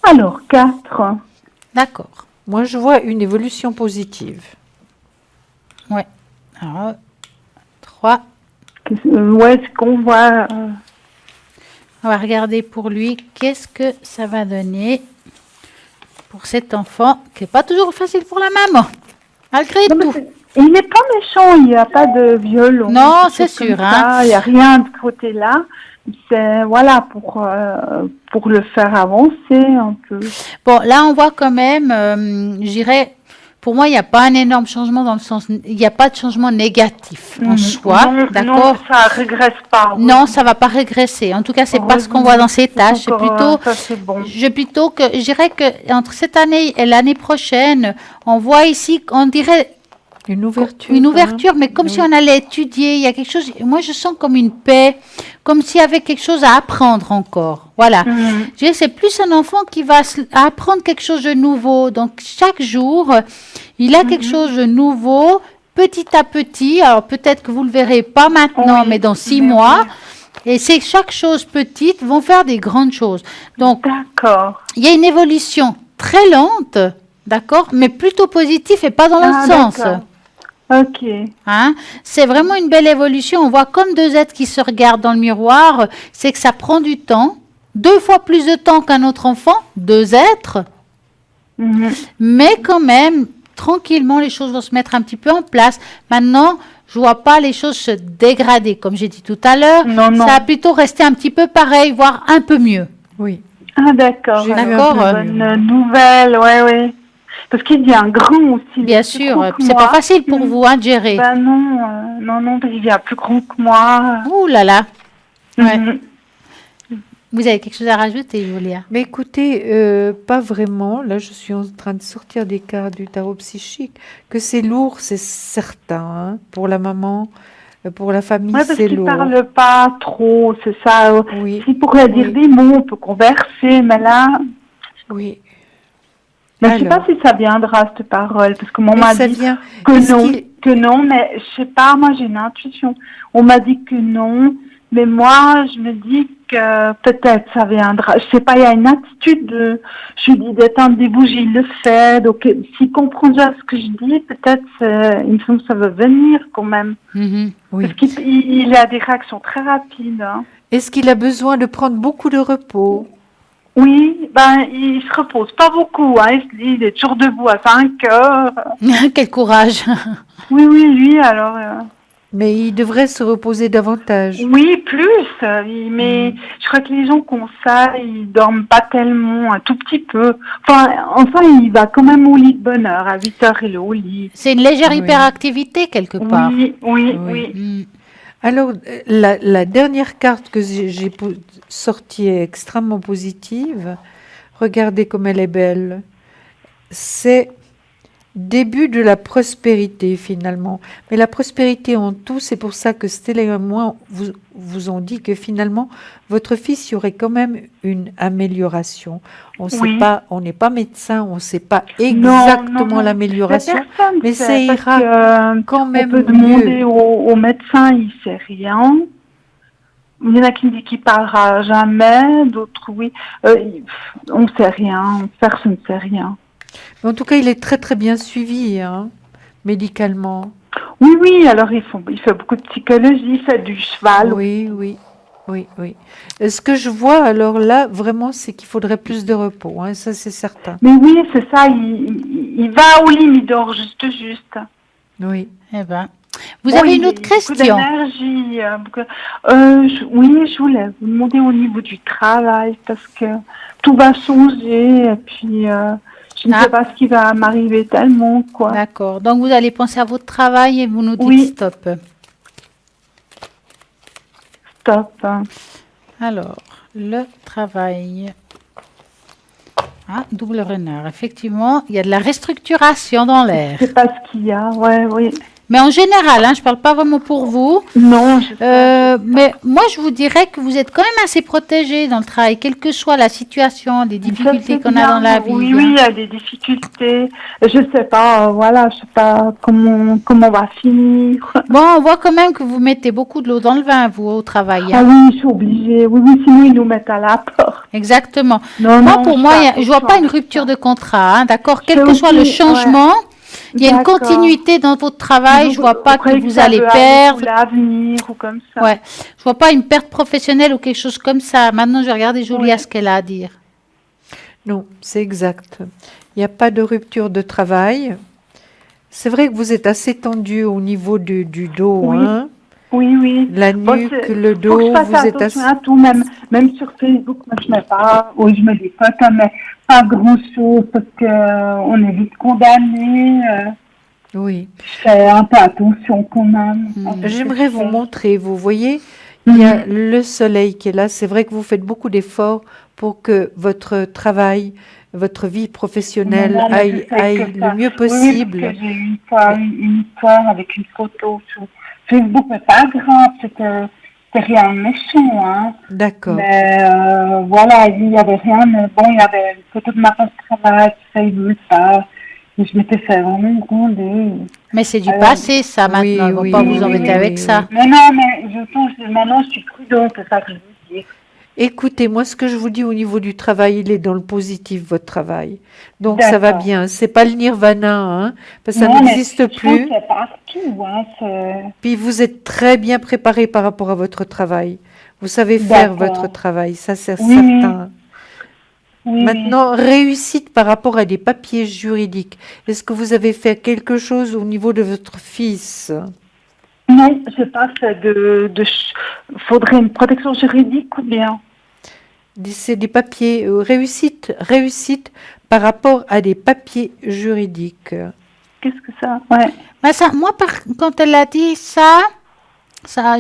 Alors, 4. D'accord. Moi je vois une évolution positive. Ouais. Alors, 3. Ouais, ce qu'on voit. On va regarder pour lui qu'est-ce que ça va donner pour cet enfant qui n'est pas toujours facile pour la maman, malgré Non, mais tout. il n'est pas méchant, il n'y a pas de violon. Non, des c'est choses comme sûr, ça, hein. il n'y a rien de ce côté-là. C'est, voilà, pour le faire avancer un peu. Bon, là, on voit quand même, je dirais, pour moi, il n'y a pas un énorme changement dans le sens, il n'y a pas de changement négatif en soi, Non, d'accord? non, ça régresse pas. Non, ça va pas régresser. En tout cas, c'est pas ce qu'on voit dans ses tâches. C'est plutôt, Ça, c'est bon. je dirais que entre cette année et l'année prochaine, on voit ici, on dirait Une ouverture. une ouverture, mais comme Oui. si on allait étudier. Il y a quelque chose. Moi, je sens comme une paix, comme s'il y avait quelque chose à apprendre encore. Voilà. Je dirais que c'est plus un enfant qui va apprendre quelque chose de nouveau. Donc, chaque jour, il a quelque chose de nouveau, petit à petit. Alors, peut-être que vous le verrez pas maintenant, Oui, mais dans 6 mais mois. oui. Et c'est chaque chose petite vont faire des grandes choses. Donc, D'accord. il y a une évolution très lente, d'accord, mais plutôt positive et pas dans l'autre sens. D'accord. Ok. Hein? C'est vraiment une belle évolution. On voit comme deux êtres qui se regardent dans le miroir. C'est que ça prend du temps, 2 fois plus de temps qu'un autre enfant, 2 êtres, Mhm. mais quand même, tranquillement, les choses vont se mettre un petit peu en place. Maintenant, je vois pas les choses se dégrader, comme j'ai dit tout à l'heure. Non, non. Ça va plutôt rester un petit peu pareil, voire un peu mieux. Oui. Ah, d'accord. J'ai vu D'accord. un peu mieux. Bonne nouvelle, ouais. Parce qu'il devient grand aussi. il Bien est plus sûr, grand que c'est moi. pas facile pour vous hein, de gérer. Ben non, non, il devient plus grand que moi. Ouh là là. Ouais. Mhm. Vous avez quelque chose à rajouter, Julia? Mais écoutez, pas vraiment. Là, je suis en train de sortir des cartes du tarot psychique. Que c'est lourd, c'est certain. hein. Pour la maman, pour la famille, Ouais, parce c'est qu'il lourd. parle pas trop, c'est ça. Oui, Il pourrait dire Oui. des mots, on peut converser, mais là, oui. mais je sais Alors. pas si ça viendra cette parole, parce que on Mais m'a ça dit vient. que est-ce non, qu'il- que non, mais je sais pas, moi j'ai une intuition. On m'a dit que non, Mais moi, je me dis que peut-être ça viendra. Je sais pas, il y a une attitude de, je lui dis d'éteindre des bougies, il le fait. Donc, s'il comprend déjà ce que je dis, peut-être, il me semble que ça va venir quand même. Mhm. Oui. Parce qu'il a des réactions très rapides. Hein. Est-ce qu'il a besoin de prendre beaucoup de repos? Oui, ben, il se repose pas beaucoup. Hein. Il est toujours debout à 5 heures. Quel courage. Oui, lui, alors. Mais il devrait se reposer davantage. Oui, plus. Mais je crois que les gens comme ça, ils dorment pas tellement, un tout petit peu. Enfin, il va quand même au lit de bonne heure. À 8 heures, il est au lit. C'est une légère Oui. hyperactivité quelque part. Oui. Oui. Mm. Alors, la dernière carte que j'ai sortie est extrêmement positive. Regardez comme elle est belle. C'est début de la prospérité finalement. Mais la prospérité en tout, c'est pour ça que Stella et moi vous ont dit que finalement, votre fils, il y aurait quand même une amélioration. On sait Oui. pas, on n'est pas médecin, on ne sait pas Non. exactement l'amélioration, Personne mais sait, ça ira parce que, quand on même peut demander mieux. au médecin, il sait rien. Il y en a qui me disent qu'il parlera jamais, d'autres oui. On sait rien, personne ne sait rien. Mais en tout cas, il est très très bien suivi, hein, médicalement. Oui, alors il fait beaucoup de psychologie, il fait du cheval. Oui. Ce que je vois alors là, vraiment, c'est qu'il faudrait plus de repos, hein, ça c'est certain. Mais oui, c'est ça, il va au lit, il dort juste. Oui. Eh ben, vous avez une autre question? Beaucoup d'énergie. Oui, je voulais vous demander au niveau du travail, parce que tout va changer, et puis je ne sais pas ce qui va m'arriver tellement, quoi. D'accord. Donc, vous allez penser à votre travail et vous nous dites Oui. stop. Stop. Alors, le travail. Ah, double renard. Effectivement, il y a de la restructuration dans l'air. Je sais pas ce qu'il y a, oui. Mais en général, hein, je ne parle pas vraiment pour vous. Non, je sais. Mais moi, je vous dirais que vous êtes quand même assez protégé dans le travail, quelle que soit la situation, les difficultés qu'on a dans la vie. Oui, il y a des difficultés. Je sais pas, je sais pas comment on va finir. Bon, on voit quand même que vous mettez beaucoup de l'eau dans le vin, vous, au travail. Ah Hein. oui, je suis obligée. Oui, sinon ils nous mettent à la porte. Exactement. Non, Pour moi, je vois pas une rupture de contrat, hein, d'accord? Quel que soit le changement, il y a une continuité dans votre travail. Je vois pas que vous allez perdre. Ou l'avenir ou comme ça. Ouais, je vois pas une perte professionnelle ou quelque chose comme ça. Maintenant, je vais regarder Julia ce qu'elle a à dire. Non, c'est exact. Il n'y a pas de rupture de travail. C'est vrai que vous êtes assez tendu au niveau du dos, Oui. hein? Oui. La nuque, le dos, faut que je fasse vous êtes attention assez... à tout, même sur Facebook, moi je mets pas, je mets des photos, mais pas grand chose parce que on est vite condamné. Oui. Je fais un peu attention quand même. J'aimerais vous montrer, vous voyez, il y a le soleil qui est là. C'est vrai que vous faites beaucoup d'efforts pour que votre travail, votre vie professionnelle aille le mieux possible. Oui, parce que j'ai eu une histoire avec une photo sur Facebook, mais pas grave, c'était rien de méchant, hein. D'accord. Mais il y avait rien, mais bon, il y avait une photo de ma poste de travail, tout ça, il veut pas. Et je m'étais fait vraiment gronder. Mais c'est du passé, ça, maintenant. Ils ne vont pas vous embêter avec ça. Mais non, mais je pense que maintenant, je suis prudente, c'est ça que je veux dire. Écoutez, moi, ce que je vous dis au niveau du travail, il est dans le positif, votre travail. Donc, ça va bien. C'est pas le nirvana, hein, parce que ça n'existe plus. C'est partout, hein, Puis, vous êtes très bien préparé par rapport à votre travail. Vous savez faire votre travail, ça, c'est certain. Oui. Maintenant, réussite par rapport à des papiers juridiques. Est-ce que vous avez fait quelque chose au niveau de votre fils? Non, je n'ai pas fait faudrait une protection juridique ou bien? C'est des papiers, réussite par rapport à des papiers juridiques. Qu'est-ce que ça? Ouais. Ben moi, quand elle a dit ça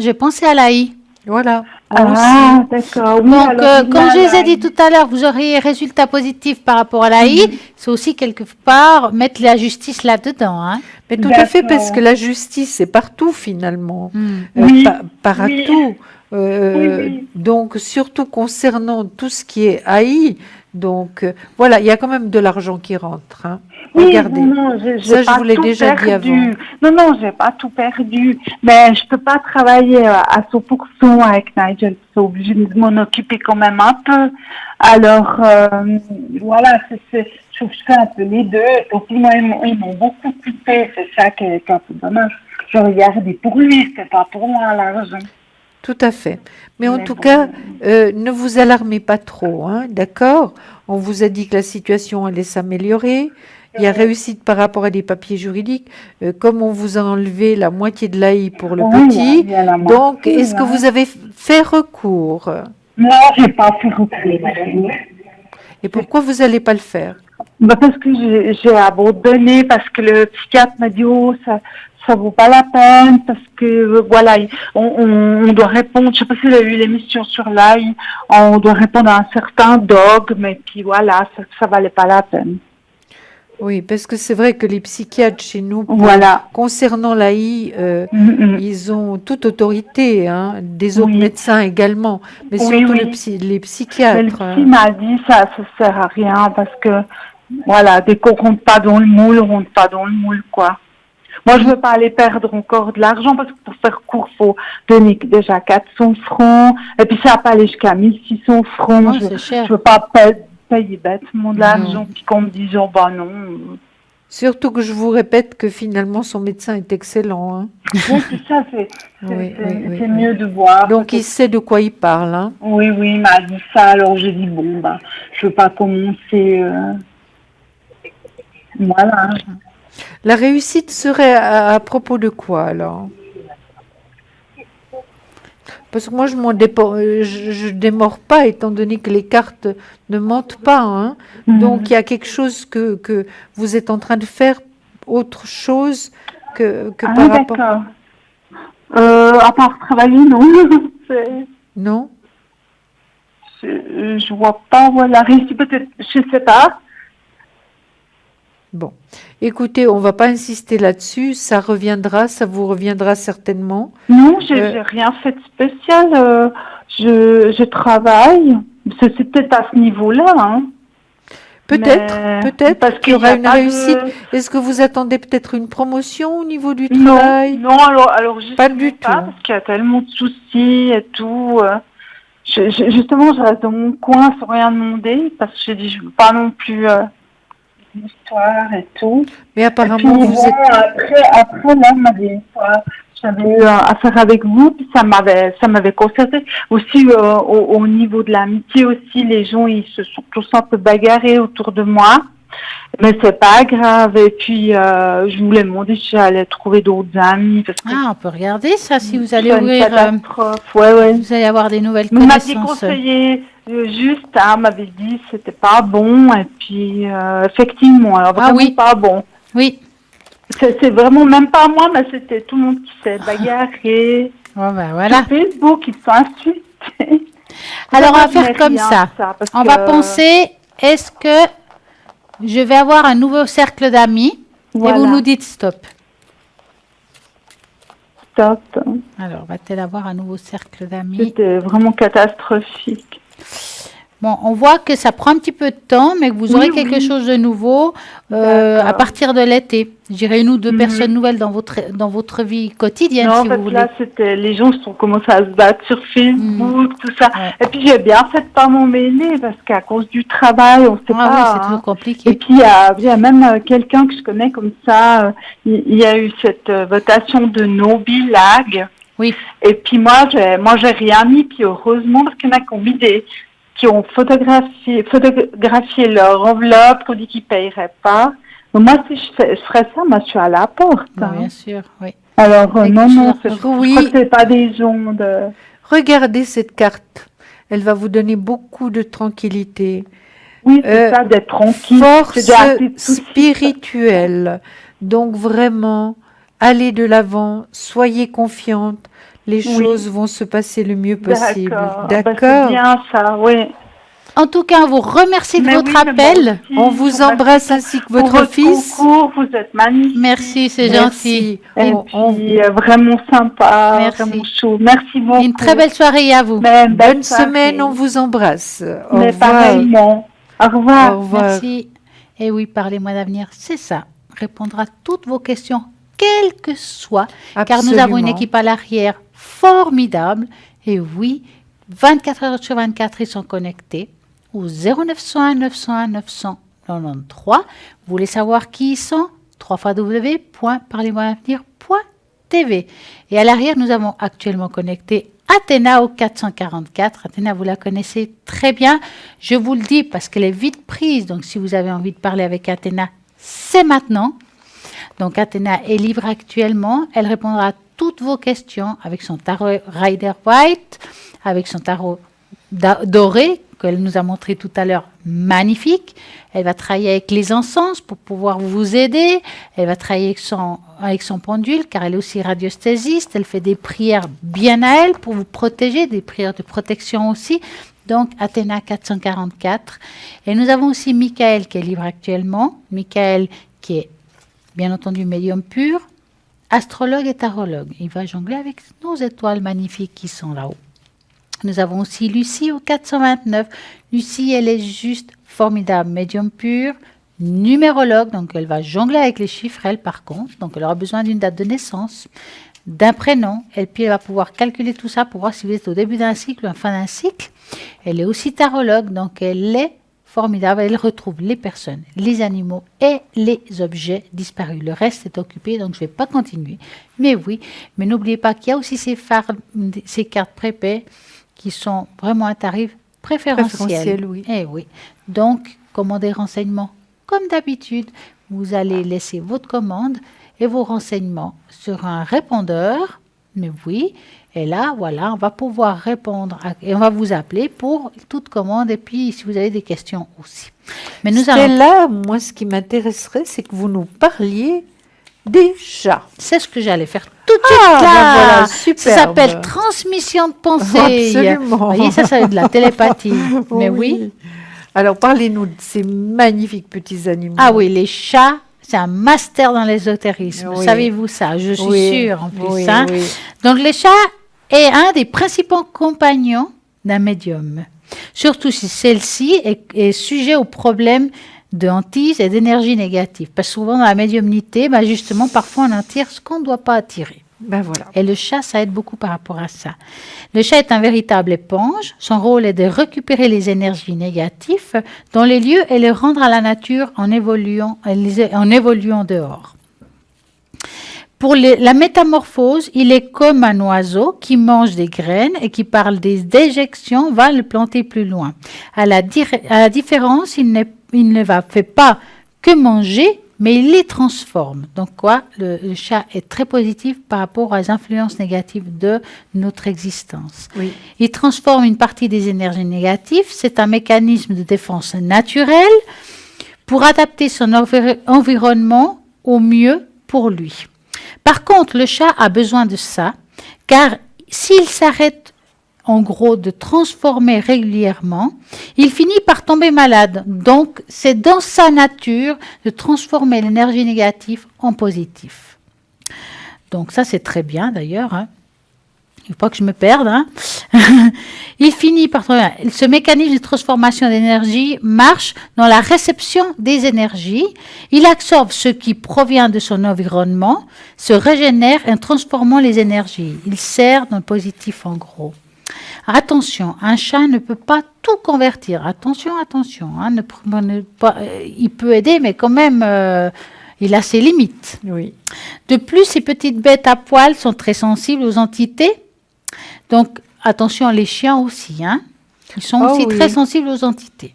j'ai pensé à l'AI. Voilà. Ah, d'accord. Oui, donc, comme je les ai dit tout à l'heure, vous auriez résultat positif par rapport à l'AI. C'est aussi quelque part mettre la justice là-dedans. Hein. Mais tout à fait, parce que la justice, c'est partout finalement. Oui. Partout. Oui. Donc, surtout concernant tout ce qui est AI, donc voilà, il y a quand même de l'argent qui rentre, hein. Oui, Regardez. non, j'ai Ça, je pas vous l'ai tout déjà dit perdu. avant. Non, j'ai pas tout perdu. Mais je peux pas travailler à 100% avec Nigel. Je suis obligée de m'en occuper quand même un peu. Alors, voilà, je fais un peu les deux. Donc, ils m'ont beaucoup coupé. C'est ça qui est un peu dommage. Je regardais pour lui, c'est pas pour moi l'argent. Tout à fait. Mais en Mais tout bon. cas, ne vous alarmez pas trop, hein, d'accord? On vous a dit que la situation allait s'améliorer. Il y a réussite par rapport à des papiers juridiques. Comme on vous a enlevé la moitié de l'AI pour le Oui, petit, il y a la donc moitié, est-ce que hein. vous avez fait recours? Non, j'ai pas fait recours. Et pourquoi vous n'allez pas le faire? Bah parce que j'ai abandonné, parce que le psychiatre m'a dit, oh, ça vaut pas la peine, parce que, voilà, on doit répondre, je sais pas si vous avez eu l'émission sur l'AI, on doit répondre à un certain dogme, et puis voilà, ça valait pas la peine. Oui, parce que c'est vrai que les psychiatres chez nous, Voilà. concernant l'AI, Mhm. ils ont toute autorité, hein, des autres Oui. médecins également, mais Oui, surtout oui. les Mais le psychiatres. psy m'a dit, ça sert à rien, parce que, voilà, dès qu'on rentre pas dans le moule, on rentre pas dans le moule, quoi. Moi, je veux pas aller perdre encore de l'argent parce que pour faire court, faut donner déjà 400 francs. Et puis, ça va pas aller jusqu'à 1600 francs. Oh, c'est cher. Je veux pas payer bêtement de l'argent. Puis qu'on me dise, oh, bah non. Surtout que je vous répète que finalement son médecin est excellent, hein. Oui, c'est ça, Oui, c'est mieux de voir. Donc il sait de quoi il parle, hein. Oui, il m'a dit ça. Alors, j'ai dit, bon, bah, je veux pas commencer. Voilà. La réussite serait à propos de quoi alors? Parce que moi je démords pas étant donné que les cartes ne mentent pas, hein. Donc il y a quelque chose que vous êtes en train de faire, autre chose que par rapport. D'accord. À part travailler, non. Non? Je vois pas, voilà, réussi peut-être, je sais pas. Bon, écoutez, on va pas insister là-dessus, ça vous reviendra certainement. Non, j'ai rien fait de spécial. Je travaille. C'est peut-être à ce niveau-là, hein. Peut-être parce qu'il y aura une réussite. de... Est-ce que vous attendez peut-être une promotion au niveau du Non, travail? alors Pas justement du pas, tout. parce qu'il y a tellement de soucis et tout. Justement, je reste dans mon coin sans rien demander, parce que j'ai dit, je veux pas non plus l'histoire et tout. Mais Et apparemment, puis, vous bon, êtes... après, là, j'avais eu affaire avec vous, puis ça m'avait concerté. Aussi, au niveau de l'amitié aussi, les gens, ils se sont tous un peu bagarrés autour de moi. Mais c'est pas grave. Et puis, je voulais demander si j'allais trouver d'autres amis. Parce que Ah, on peut regarder ça si vous allez c'est une ouvrir. catastrophe. Ouais. Vous allez avoir des nouvelles Mais on m'a connaissances. déconseillé juste, m'avait dit que c'était pas bon. Et puis, effectivement, alors Ah vraiment oui. pas bon. Oui. C'est vraiment même pas moi, mais c'était tout le monde qui s'est bagarré. Oh, ben voilà. Sur Facebook, ils se sont insultés. Alors, on va Moi, je n'ai faire comme rien ça. de parce On que, va penser, est-ce que je vais avoir un nouveau cercle d'amis? voilà. Et vous nous dites stop. Stop. Alors, va-t-elle avoir un nouveau cercle d'amis? C'était vraiment catastrophique. Bon, on voit que ça prend un petit peu de temps, mais que vous aurez Oui, quelque oui. chose de nouveau D'accord. à partir de l'été. Je dirais une ou deux Mhm. personnes nouvelles dans votre vie quotidienne, Non, si parce vous que voulez. là, c'était les gens sont commencé à se battre sur Facebook, tout ça. Ouais. Et puis j'ai bien fait de pas m'en mêler parce qu'à cause du travail, on sait Ah pas. oui, c'est hein. toujours Et compliqué. puis il y a même quelqu'un que je connais comme ça. Il y a eu cette votation de no bilag. Oui. Et puis moi, j'ai rien mis. Puis heureusement parce qu'il y en a qui ont mis qui ont photographié leur enveloppe, qu'on dit qu'ils paieraient pas. Donc moi, si je ferais ça, moi, je suis à la porte. Bah, hein. bien sûr, oui. Alors, Quelque non, chose je à crois Oui. que c'est pas des gens de... Regardez cette carte. Elle va vous donner beaucoup de tranquillité. Oui, c'est ça, d'être tranquille. Force C'est déjà assez de soucis. spirituelle. Donc vraiment, allez de l'avant, soyez confiante. Les Oui. choses vont se passer le mieux possible. D'accord. D'accord? C'est bien ça, oui. En tout cas, on vous remercie de Mais votre oui, mais moi appel. aussi, On vous merci embrasse ainsi que pour votre fils. concours, vous êtes magnifique. Merci, c'est gentil. Et On- puis, vraiment sympa, Merci. vraiment chaud. Merci beaucoup. Une très belle soirée à vous. Mais belle Bonne soirée. semaine, on vous embrasse. Au Mais revoir. pareillement. Au revoir. Au revoir. Merci. Et oui, parlez-moi d'avenir, c'est ça. Répondre à toutes vos questions, quelles que soient, car nous avons une Absolument. équipe à l'arrière formidable. Et oui, 24 heures sur 24, ils sont connectés au 0901 901 993. Vous voulez savoir qui ils sont? www.parlez-moi-d'avenir.tv. Et à l'arrière, nous avons actuellement connecté Athéna au 444. Athéna, vous la connaissez très bien. Je vous le dis parce qu'elle est vite prise. Donc, si vous avez envie de parler avec Athéna, c'est maintenant. Donc, Athéna est libre actuellement. Elle répondra à toutes vos questions avec son tarot Rider-Waite, avec son tarot doré qu'elle nous a montré tout à l'heure, magnifique. Elle va travailler avec les encens pour pouvoir vous aider. Elle va travailler avec son pendule car elle est aussi radiesthésiste. Elle fait des prières bien à elle pour vous protéger, des prières de protection aussi. Donc, Athéna 444. Et nous avons aussi Michael qui est libre actuellement. Michael qui est bien entendu médium pur, astrologue et tarologue. Il va jongler avec nos étoiles magnifiques qui sont là-haut. Nous avons aussi Lucie au 429. Lucie, elle est juste formidable, médium pur, numérologue, donc elle va jongler avec les chiffres, elle, par contre. Donc, elle aura besoin d'une date de naissance, d'un prénom, et puis elle va pouvoir calculer tout ça pour voir si vous êtes au début d'un cycle ou à la fin d'un cycle. Elle est aussi tarologue, donc elle est formidable. Elle retrouve les personnes, les animaux et les objets disparus. Le reste est occupé, donc je ne vais pas continuer. Mais oui, mais n'oubliez pas qu'il y a aussi ces cartes prépaies qui sont vraiment un tarif préférentiel. Oui. Eh oui. Donc, commandez renseignements. Comme d'habitude, vous allez laisser votre commande et vos renseignements sur un répondeur. Mais oui, et là, voilà, on va pouvoir répondre et on va vous appeler pour toute commande et puis si vous avez des questions aussi. Mais nous allons... Là, moi, ce qui m'intéresserait, c'est que vous nous parliez des chats. C'est ce que j'allais faire tout de suite là. Ben voilà, superbe. Ça s'appelle transmission de pensée. Absolument. Vous voyez, ça c'est de la télépathie. Mais oui. Alors, parlez-nous de ces magnifiques petits animaux. Ah oui, les chats, c'est un master dans l'ésotérisme. Oui. Savez-vous ça? Je suis sûre en plus. Oui, Hein. oui. Donc, les chats est un des principaux compagnons d'un médium. Surtout si celle-ci est sujet aux problèmes de hantise et d'énergie négative. Parce que souvent, dans la médiumnité, justement, parfois, on attire ce qu'on ne doit pas attirer. Ben voilà. Et le chat, ça aide beaucoup par rapport à ça. Le chat est un véritable éponge. Son rôle est de récupérer les énergies négatives dans les lieux et les rendre à la nature en évoluant dehors. Pour la métamorphose, il est comme un oiseau qui mange des graines et qui, par des déjections, va le planter plus loin. À la différence, il ne fait pas que manger, mais il les transforme. Donc quoi, le chat est très positif par rapport aux influences négatives de notre existence. Oui. Il transforme une partie des énergies négatives. C'est un mécanisme de défense naturel pour adapter son environnement au mieux pour lui. Par contre, le chat a besoin de ça, car s'il s'arrête en gros de transformer régulièrement, il finit par tomber malade. Donc, c'est dans sa nature de transformer l'énergie négative en positif. Donc, ça, c'est très bien d'ailleurs. Hein. Il ne faut pas que je me perde. Hein. Il finit par tomber malade. Ce mécanisme de transformation d'énergie marche dans la réception des énergies. Il absorbe ce qui provient de son environnement, se régénère en transformant les énergies. Il sert dans le positif en gros. Attention, un chat ne peut pas tout convertir. Attention, hein, il peut aider, mais quand même, il a ses limites. Oui. De plus, ces petites bêtes à poil sont très sensibles aux entités. Donc, attention, les chiens aussi. Hein, ils sont aussi très sensibles aux entités.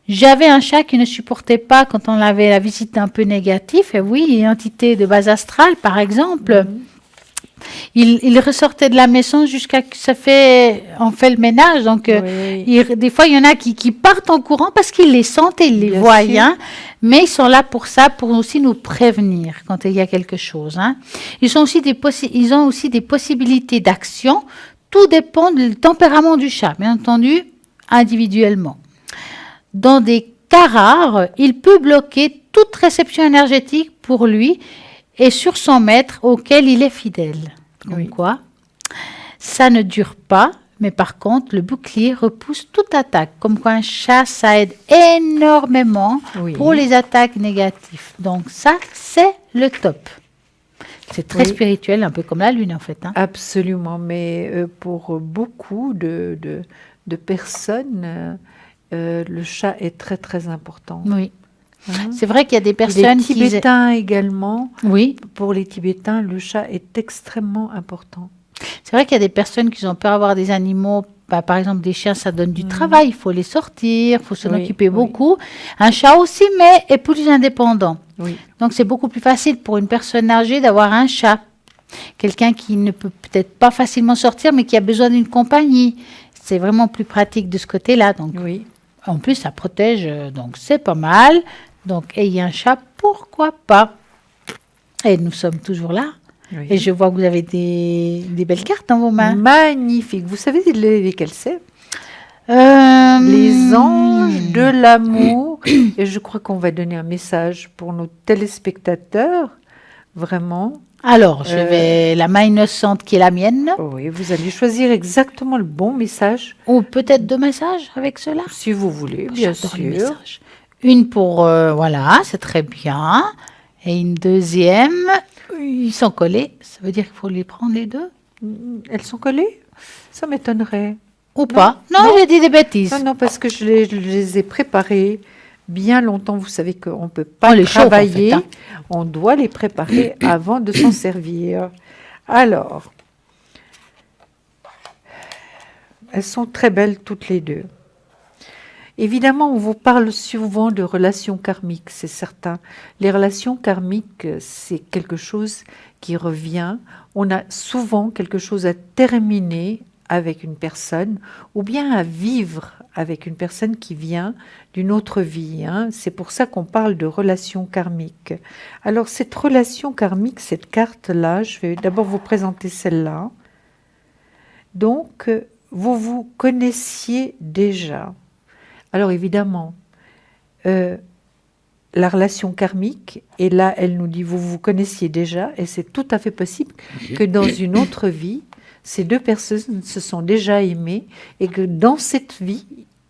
J'avais un chat qui ne supportait pas quand on avait la visite un peu négative. Et oui, une entité de base astrale, par exemple. Il ressortait de la maison jusqu'à ce on fait le ménage. Donc, des fois, il y en a qui partent en courant parce qu'ils les sentent et ils les voient. Hein, mais ils sont là pour ça, pour aussi nous prévenir quand il y a quelque chose. Hein. Ils ont aussi des possibilités d'action. Tout dépend du tempérament du chat, bien entendu, individuellement. dans des cas rares, il peut bloquer toute réception énergétique pour lui et sur son maître auquel il est fidèle. Comme Oui. quoi, ça ne dure pas, mais par contre, le bouclier repousse toute attaque. Comme quoi, un chat, ça aide énormément Oui. pour les attaques négatives. Donc ça, c'est le top. C'est très Oui. spirituel, un peu comme la lune en fait. Hein. Absolument, mais pour beaucoup de personnes, le chat est très très important. Oui. Hein. C'est vrai qu'il y a des Les personnes qui... Tibétains également, Oui, pour les Tibétains, le chat est extrêmement important. c'est vrai qu'il y a des personnes qui ont peur d'avoir des animaux. Bah, par exemple, des chiens, ça donne du travail. Il faut les sortir, il faut s'en Oui, occuper oui. beaucoup. Un chat aussi, mais est plus indépendant. Oui, Donc, c'est beaucoup plus facile pour une personne âgée d'avoir un chat. Quelqu'un qui ne peut peut-être pas facilement sortir, mais qui a besoin d'une compagnie. C'est vraiment plus pratique de ce côté-là. Donc, oui. en plus, ça protège. Donc, c'est pas mal. Donc, ayez un chat, pourquoi pas? Et nous sommes toujours là. oui. Et je vois que vous avez des belles cartes dans vos mains. Magnifique. Vous savez lesquels c'est? Euh, Les anges de l'amour. Et je crois qu'on va donner un message pour nos téléspectateurs. Vraiment. Alors, je vais la main innocente qui est la mienne. Oui, vous allez choisir exactement le bon message, Ou peut-être 2 messages avec cela. si vous voulez, bien J'adore les sûr. messages. Une pour, voilà, c'est très bien. Et une deuxième, ils sont collés. Ça veut dire qu'il faut les prendre les deux? Elles sont collées? Ça m'étonnerait. Ou pas? Non, j'ai dit des bêtises. Non, non, parce que je les ai préparées bien longtemps. Vous savez qu'on ne peut pas On les chauffe, en travailler. fait, hein. On doit les préparer avant de s'en servir. Alors, elles sont très belles toutes les deux. Évidemment, on vous parle souvent de relations karmiques, c'est certain. Les relations karmiques, c'est quelque chose qui revient. On a souvent quelque chose à terminer avec une personne ou bien à vivre avec une personne qui vient d'une autre vie. Hein. C'est pour ça qu'on parle de relations karmiques. Alors, cette relation karmique, cette carte-là, je vais d'abord vous présenter celle-là. Donc, vous vous connaissiez déjà. Alors évidemment, la relation karmique, et là elle nous dit vous vous connaissiez déjà, et c'est tout à fait possible que dans une autre vie, ces deux personnes se sont déjà aimées et que dans cette vie,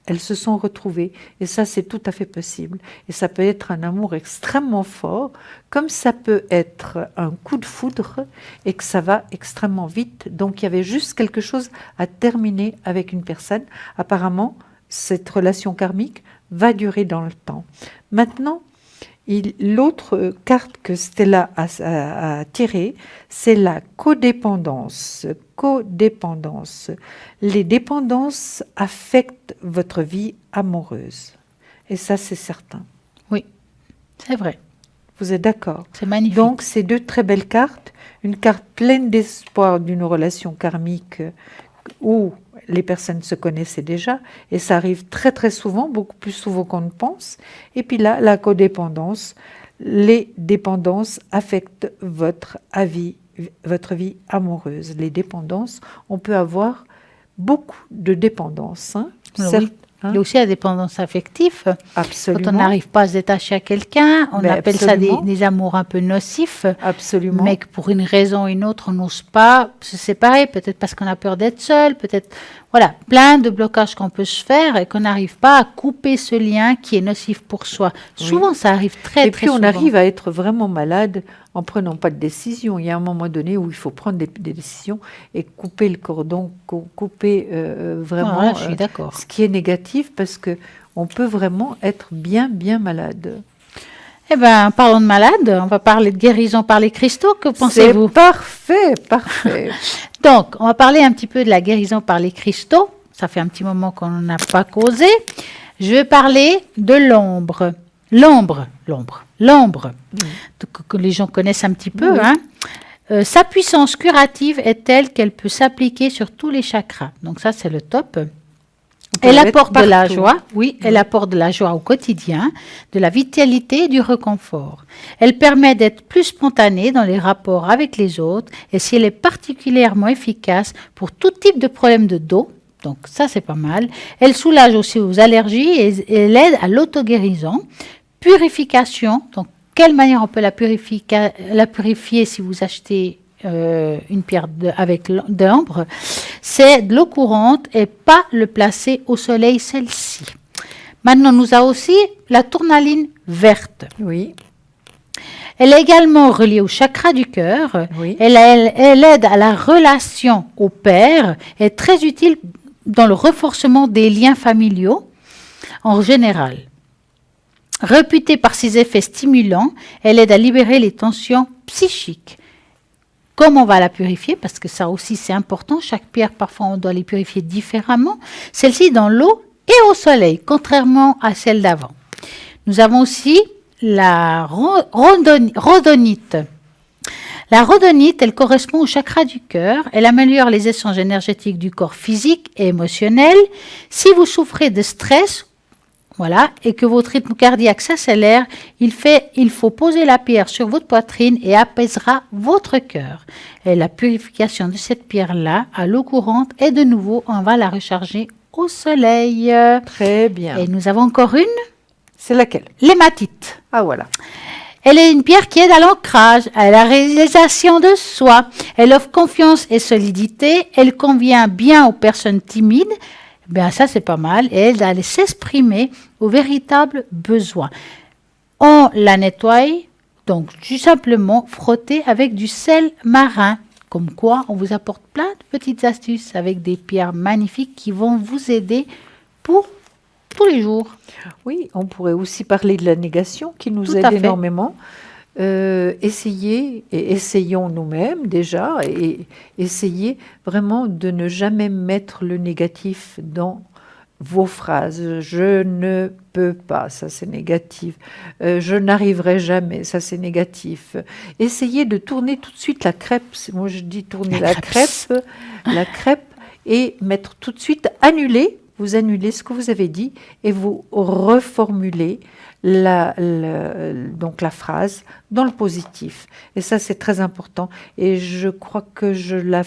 elles se sont retrouvées. Et ça, c'est tout à fait possible. Et ça peut être un amour extrêmement fort, comme ça peut être un coup de foudre et que ça va extrêmement vite. Donc il y avait juste quelque chose à terminer avec une personne. Apparemment, cette relation karmique va durer dans le temps. Maintenant, l'autre carte que Stella a tirée, c'est la codépendance. Codépendance. Les dépendances affectent votre vie amoureuse. Et ça, c'est certain. Oui, c'est vrai. Vous êtes d'accord? C'est magnifique. Donc, c'est deux très belles cartes. Une carte pleine d'espoir d'une relation karmique où les personnes se connaissaient déjà, et ça arrive très très souvent, beaucoup plus souvent qu'on ne pense. Et puis là, la codépendance, les dépendances affectent votre vie amoureuse. Les dépendances, on peut avoir beaucoup de dépendances. Hein, Oui. certes, Il y a aussi la dépendance affective. absolument. Quand on n'arrive pas à se détacher à quelqu'un, on Ben, appelle ça absolument. des amours un peu nocifs. Absolument. Mais que pour une raison ou une autre, on n'ose pas se séparer, peut-être parce qu'on a peur d'être seul, peut-être, voilà, plein de blocages qu'on peut se faire et qu'on n'arrive pas à couper ce lien qui est nocif pour soi. Oui. Souvent, ça arrive très, Et très puis on souvent. arrive à être vraiment malade en prenant pas de décision. Il y a un moment donné où il faut prendre des décisions et couper le cordon, couper vraiment Voilà, je suis d'accord. ce qui est négatif, parce que on peut vraiment être bien malade. Eh bien, parlons de malade, on va parler de guérison par les cristaux, que pensez-vous? C'est parfait, parfait. Donc, on va parler un petit peu de la guérison par les cristaux. Ça fait un petit moment qu'on n'en a pas causé. Je vais parler de l'ombre. L'ombre, que les gens connaissent un petit peu. Oui. Hein. Sa puissance curative est telle qu'elle peut s'appliquer sur tous les chakras. Donc ça, c'est le top. peut Elle la apporte mettre de la partout. joie, oui, elle apporte de la joie au quotidien, de la vitalité et du réconfort. Elle permet d'être plus spontanée dans les rapports avec les autres et si elle est particulièrement efficace pour tout type de problème de dos, Donc ça, c'est pas mal. Elle soulage aussi aux allergies et elle aide à l'auto-guérison. Purification. Donc, quelle manière on peut la purifier si vous achetez une pierre avec d'ambre? C'est de l'eau courante et pas le placer au soleil, celle-ci. Maintenant, nous avons aussi la tourmaline verte. Oui. Elle est également reliée au chakra du cœur. Oui. Elle aide à la relation au père, est très utile dans le renforcement des liens familiaux en général. Réputée par ses effets stimulants, elle aide à libérer les tensions psychiques. Comment on va la purifier? Parce que ça aussi c'est important. Chaque pierre, parfois on doit les purifier différemment. Celle-ci dans l'eau et au soleil, contrairement à celle d'avant. Nous avons aussi la rhodonite. La rhodonite, elle correspond au chakra du cœur. Elle améliore les échanges énergétiques du corps physique et émotionnel. Si vous souffrez de stress, voilà, et que votre rythme cardiaque s'accélère, il faut poser la pierre sur votre poitrine et apaisera votre cœur. Et la purification de cette pierre-là à l'eau courante, et de nouveau, on va la recharger au soleil. Très bien. Et nous avons encore une, C'est laquelle? l'hématite. Ah, voilà. Elle est une pierre qui aide à l'ancrage, à la réalisation de soi. Elle offre confiance et solidité. Elle convient bien aux personnes timides. Bien, ça, c'est pas mal. Et elle allait s'exprimer aux véritables besoins. On la nettoie, donc tout simplement frotter avec du sel marin. Comme quoi, on vous apporte plein de petites astuces avec des pierres magnifiques qui vont vous aider pour tous les jours. Oui, on pourrait aussi parler de la négation qui nous Tout aide à fait. énormément. Essayez et essayons nous-mêmes déjà et essayez vraiment de ne jamais mettre le négatif dans vos phrases. Je ne peux pas, ça c'est négatif. Je n'arriverai jamais, ça c'est négatif. Essayez de tourner tout de suite la crêpe. Moi je dis tourner la crêpe et mettre tout de suite annuler. Vous annulez ce que vous avez dit et vous reformulez donc la phrase dans le positif. Et ça, c'est très important. Et je crois que je le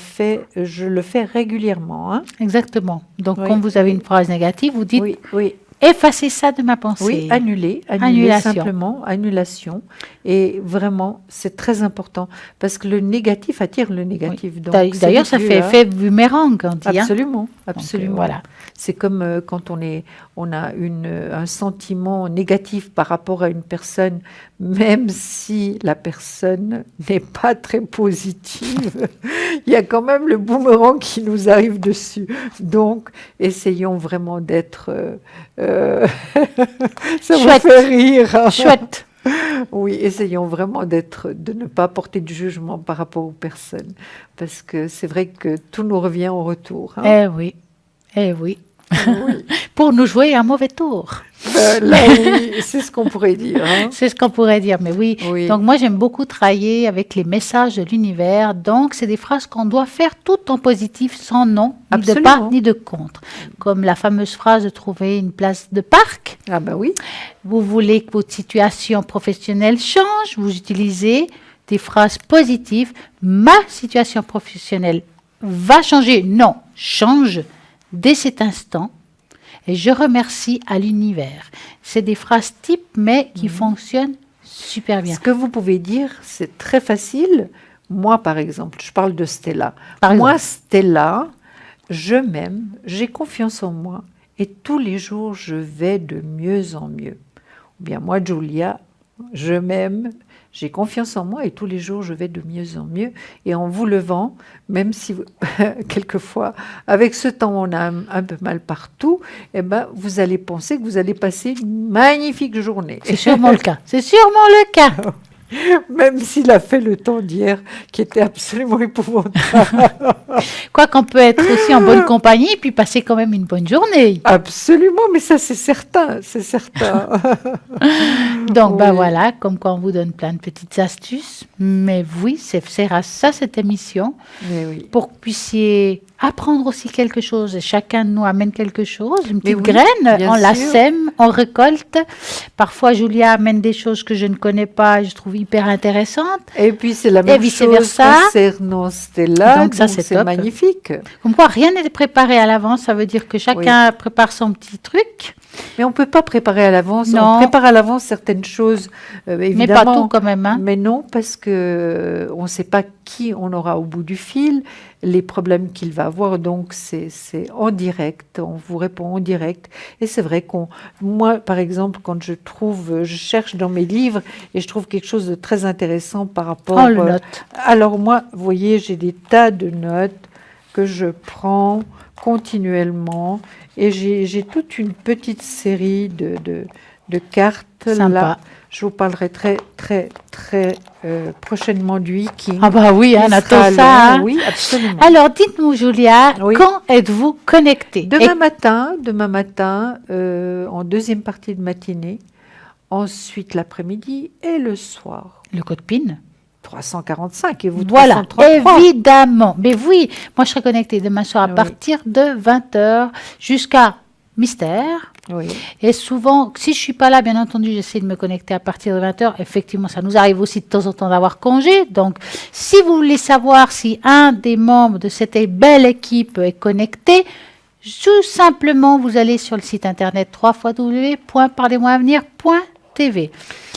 fais régulièrement. Hein. Exactement. Donc, Oui. quand vous avez une phrase négative, vous dites Oui, oui. effacez ça de ma pensée. Oui, annuler Annulation. simplement, annulation. Et vraiment, c'est très important parce que le négatif attire le négatif. Donc, c'est D'ailleurs, ça vite fait vu, hein. effet boomerang, on dit. Hein. Absolument, Donc, absolument. voilà. C'est comme quand on a un sentiment négatif par rapport à une personne, même si la personne n'est pas très positive, il y a quand même le boomerang qui nous arrive dessus. Donc, essayons vraiment d'être... ça Chouette. vous fait rire. Hein. Chouette. Oui, essayons vraiment de ne pas porter de jugement par rapport aux personnes, parce que c'est vrai que tout nous revient en retour. Hein. Eh oui. Eh oui. Oui. Pour nous jouer un mauvais tour. Là, oui, c'est ce qu'on pourrait dire. Hein. C'est ce qu'on pourrait dire, mais oui. Oui. Donc, moi, j'aime beaucoup travailler avec les messages de l'univers. Donc, c'est des phrases qu'on doit faire toutes en positif, sans non, ni de Absolument. pas, ni de contre. Comme la fameuse phrase de trouver une place de parc. Ah ben oui, Vous voulez que votre situation professionnelle change, vous utilisez des phrases positives. Ma situation professionnelle va changer. Non, change dès cet instant. Et je remercie à l'univers. C'est des phrases types, mais qui fonctionnent super bien. ce que vous pouvez dire, c'est très facile. Moi, par exemple, je parle de Stella. Par Moi, exemple. Stella, je m'aime, j'ai confiance en moi et tous les jours, je vais de mieux en mieux. Ou bien moi, Julia, je m'aime, j'ai confiance en moi et tous les jours, je vais de mieux en mieux. Et en vous levant, même si quelquefois, avec ce temps, on a un peu mal partout, eh ben, vous allez penser que vous allez passer une magnifique journée. C'est sûrement le cas. C'est sûrement le cas. Même s'il a fait le temps d'hier, qui était absolument épouvantable. Quoi qu'on peut être aussi en bonne compagnie et puis passer quand même une bonne journée. Absolument, mais ça c'est certain, c'est certain. Donc, ben Oui. voilà, comme quoi on vous donne plein de petites astuces. Mais oui, c'est à ça cette émission. Mais oui. Pour que vous puissiez apprendre aussi quelque chose. Et chacun de nous amène quelque chose, une Mais petite oui, graine, bien on la sûr. sème, on récolte. Parfois, Julia amène des choses que je ne connais pas et je trouve hyper intéressantes. Et puis c'est la Et même vice-versa. chose concernant Stella, Donc ça, c'est top. magnifique. Comme quoi, rien n'est préparé à l'avance. Ça veut dire que chacun prépare son petit truc, Mais on ne peut pas préparer à l'avance. Non. On prépare à l'avance certaines choses, évidemment. mais pas tout quand même. Hein. Mais non, parce que on ne sait pas qui on aura au bout du fil, les problèmes qu'il va avoir. Donc, c'est en direct. On vous répond en direct. Et c'est vrai moi, par exemple, quand je cherche dans mes livres et je trouve quelque chose de très intéressant par rapport... On le note. Alors moi, vous voyez, j'ai des tas de notes que je prends continuellement. Et j'ai toute une petite série de cartes. Sympa. Là, je vous parlerai très, très, très prochainement du hiking. Ah bah oui, qui on a sera tout ça. long. Hein. Oui, absolument. Alors, dites-nous, Julia, Oui. quand êtes-vous connectée? Demain matin, en deuxième partie de matinée, ensuite l'après-midi et le soir. Le code PIN. 345 et vous Voilà, 333. évidemment. Mais oui, moi je serai connectée demain soir à Oui. partir de 20h jusqu'à mystère. Oui. Et souvent, si je suis pas là, bien entendu, j'essaie de me connecter à partir de 20h. Effectivement, ça nous arrive aussi de temps en temps d'avoir congé. Donc, si vous voulez savoir si un des membres de cette belle équipe est connecté, tout simplement, vous allez sur le site internet www.parlez-moi-avenir.tv. Et à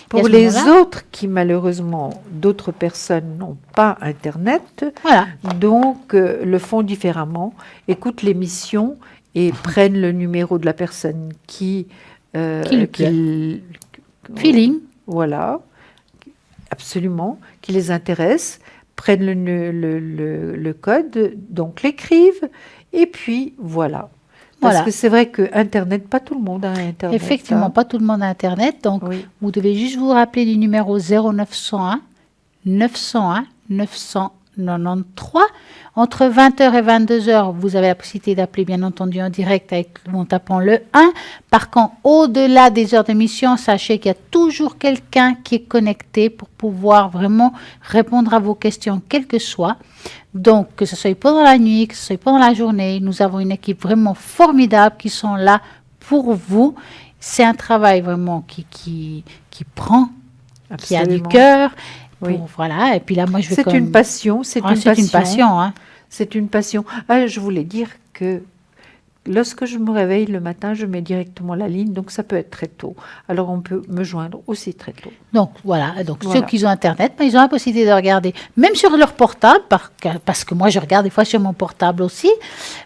Pour ce les moment-là, autres qui, malheureusement, d'autres personnes n'ont pas Internet, voilà. donc le font différemment, écoutent l'émission et prennent le numéro de la personne qui lui plaît. Feeling. Voilà, absolument, qui les intéresse, prennent le code, donc l'écrivent, et puis voilà. Parce Voilà. que c'est vrai que Internet, pas tout le monde a Internet. Effectivement, hein. pas tout le monde a Internet. Donc, Oui. vous devez juste vous rappeler du numéro 0901 901 993. Entre 20h et 22h, vous avez la possibilité d'appeler, bien entendu, en direct en tapant le 1. Par contre, au-delà des heures d'émission, sachez qu'il y a toujours quelqu'un qui est connecté pour pouvoir vraiment répondre à vos questions, quelles que soient. Donc, que ce soit pendant la nuit, que ce soit pendant la journée, nous avons une équipe vraiment formidable qui sont là pour vous. C'est un travail vraiment qui prend, qui a du Absolument. cœur. Oui. Voilà, et puis là, moi, je vais C'est quand une même- passion, c'est Ah, une passion. une passion, hein. C'est une passion. Ah, je voulais dire que lorsque je me réveille le matin, je mets directement la ligne, donc ça peut être très tôt. Alors on peut me joindre aussi très tôt. Donc voilà, donc Voilà. ceux qui ont Internet, ben, ils ont la possibilité de regarder, même sur leur portable, parce que moi je regarde des fois sur mon portable aussi,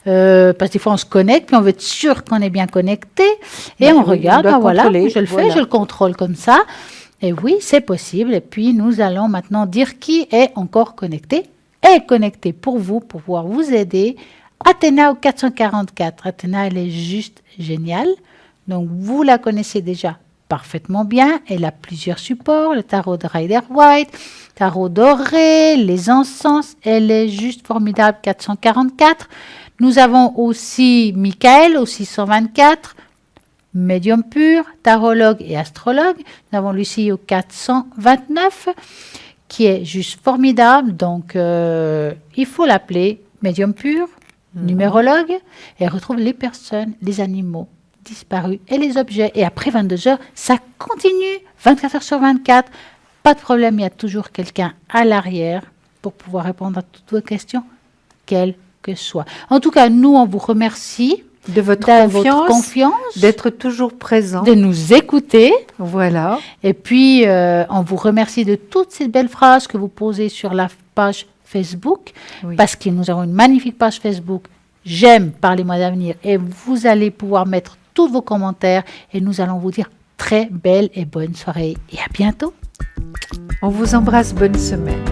parce que des fois on se connecte, puis on veut être sûr qu'on est bien connecté, et Ben on oui, regarde, on doit ben voilà, contrôler, je le fais, voilà. je le contrôle comme ça, et oui, c'est possible, et puis nous allons maintenant dire qui est encore connecté, est connecté pour vous, pour pouvoir vous aider. Athéna au 444, Athéna elle est juste géniale, donc vous la connaissez déjà parfaitement bien. Elle a plusieurs supports, le tarot de Rider-Waite, tarot doré, les encens. Elle est juste formidable, 444. Nous avons aussi Michael au 624, médium pur, tarologue et astrologue. Nous avons Lucie au 429, qui est juste formidable. Donc, il faut l'appeler médium pur, numérologue, et elle retrouve les personnes, les animaux disparus et les objets. Et après 22h, ça continue 24 heures sur 24. Pas de problème, il y a toujours quelqu'un à l'arrière pour pouvoir répondre à toutes vos questions, quelles que soient. En tout cas, nous, on vous remercie De votre de votre confiance, confiance, d'être toujours présent. de nous écouter. Voilà. Et puis, on vous remercie de toutes ces belles phrases que vous posez sur la page Facebook, Oui. parce que nous avons une magnifique page Facebook. J'aime Parlez-moi d'avenir, et vous allez pouvoir mettre tous vos commentaires, et nous allons vous dire très belle et bonne soirée, et à bientôt. On vous embrasse, bonne semaine.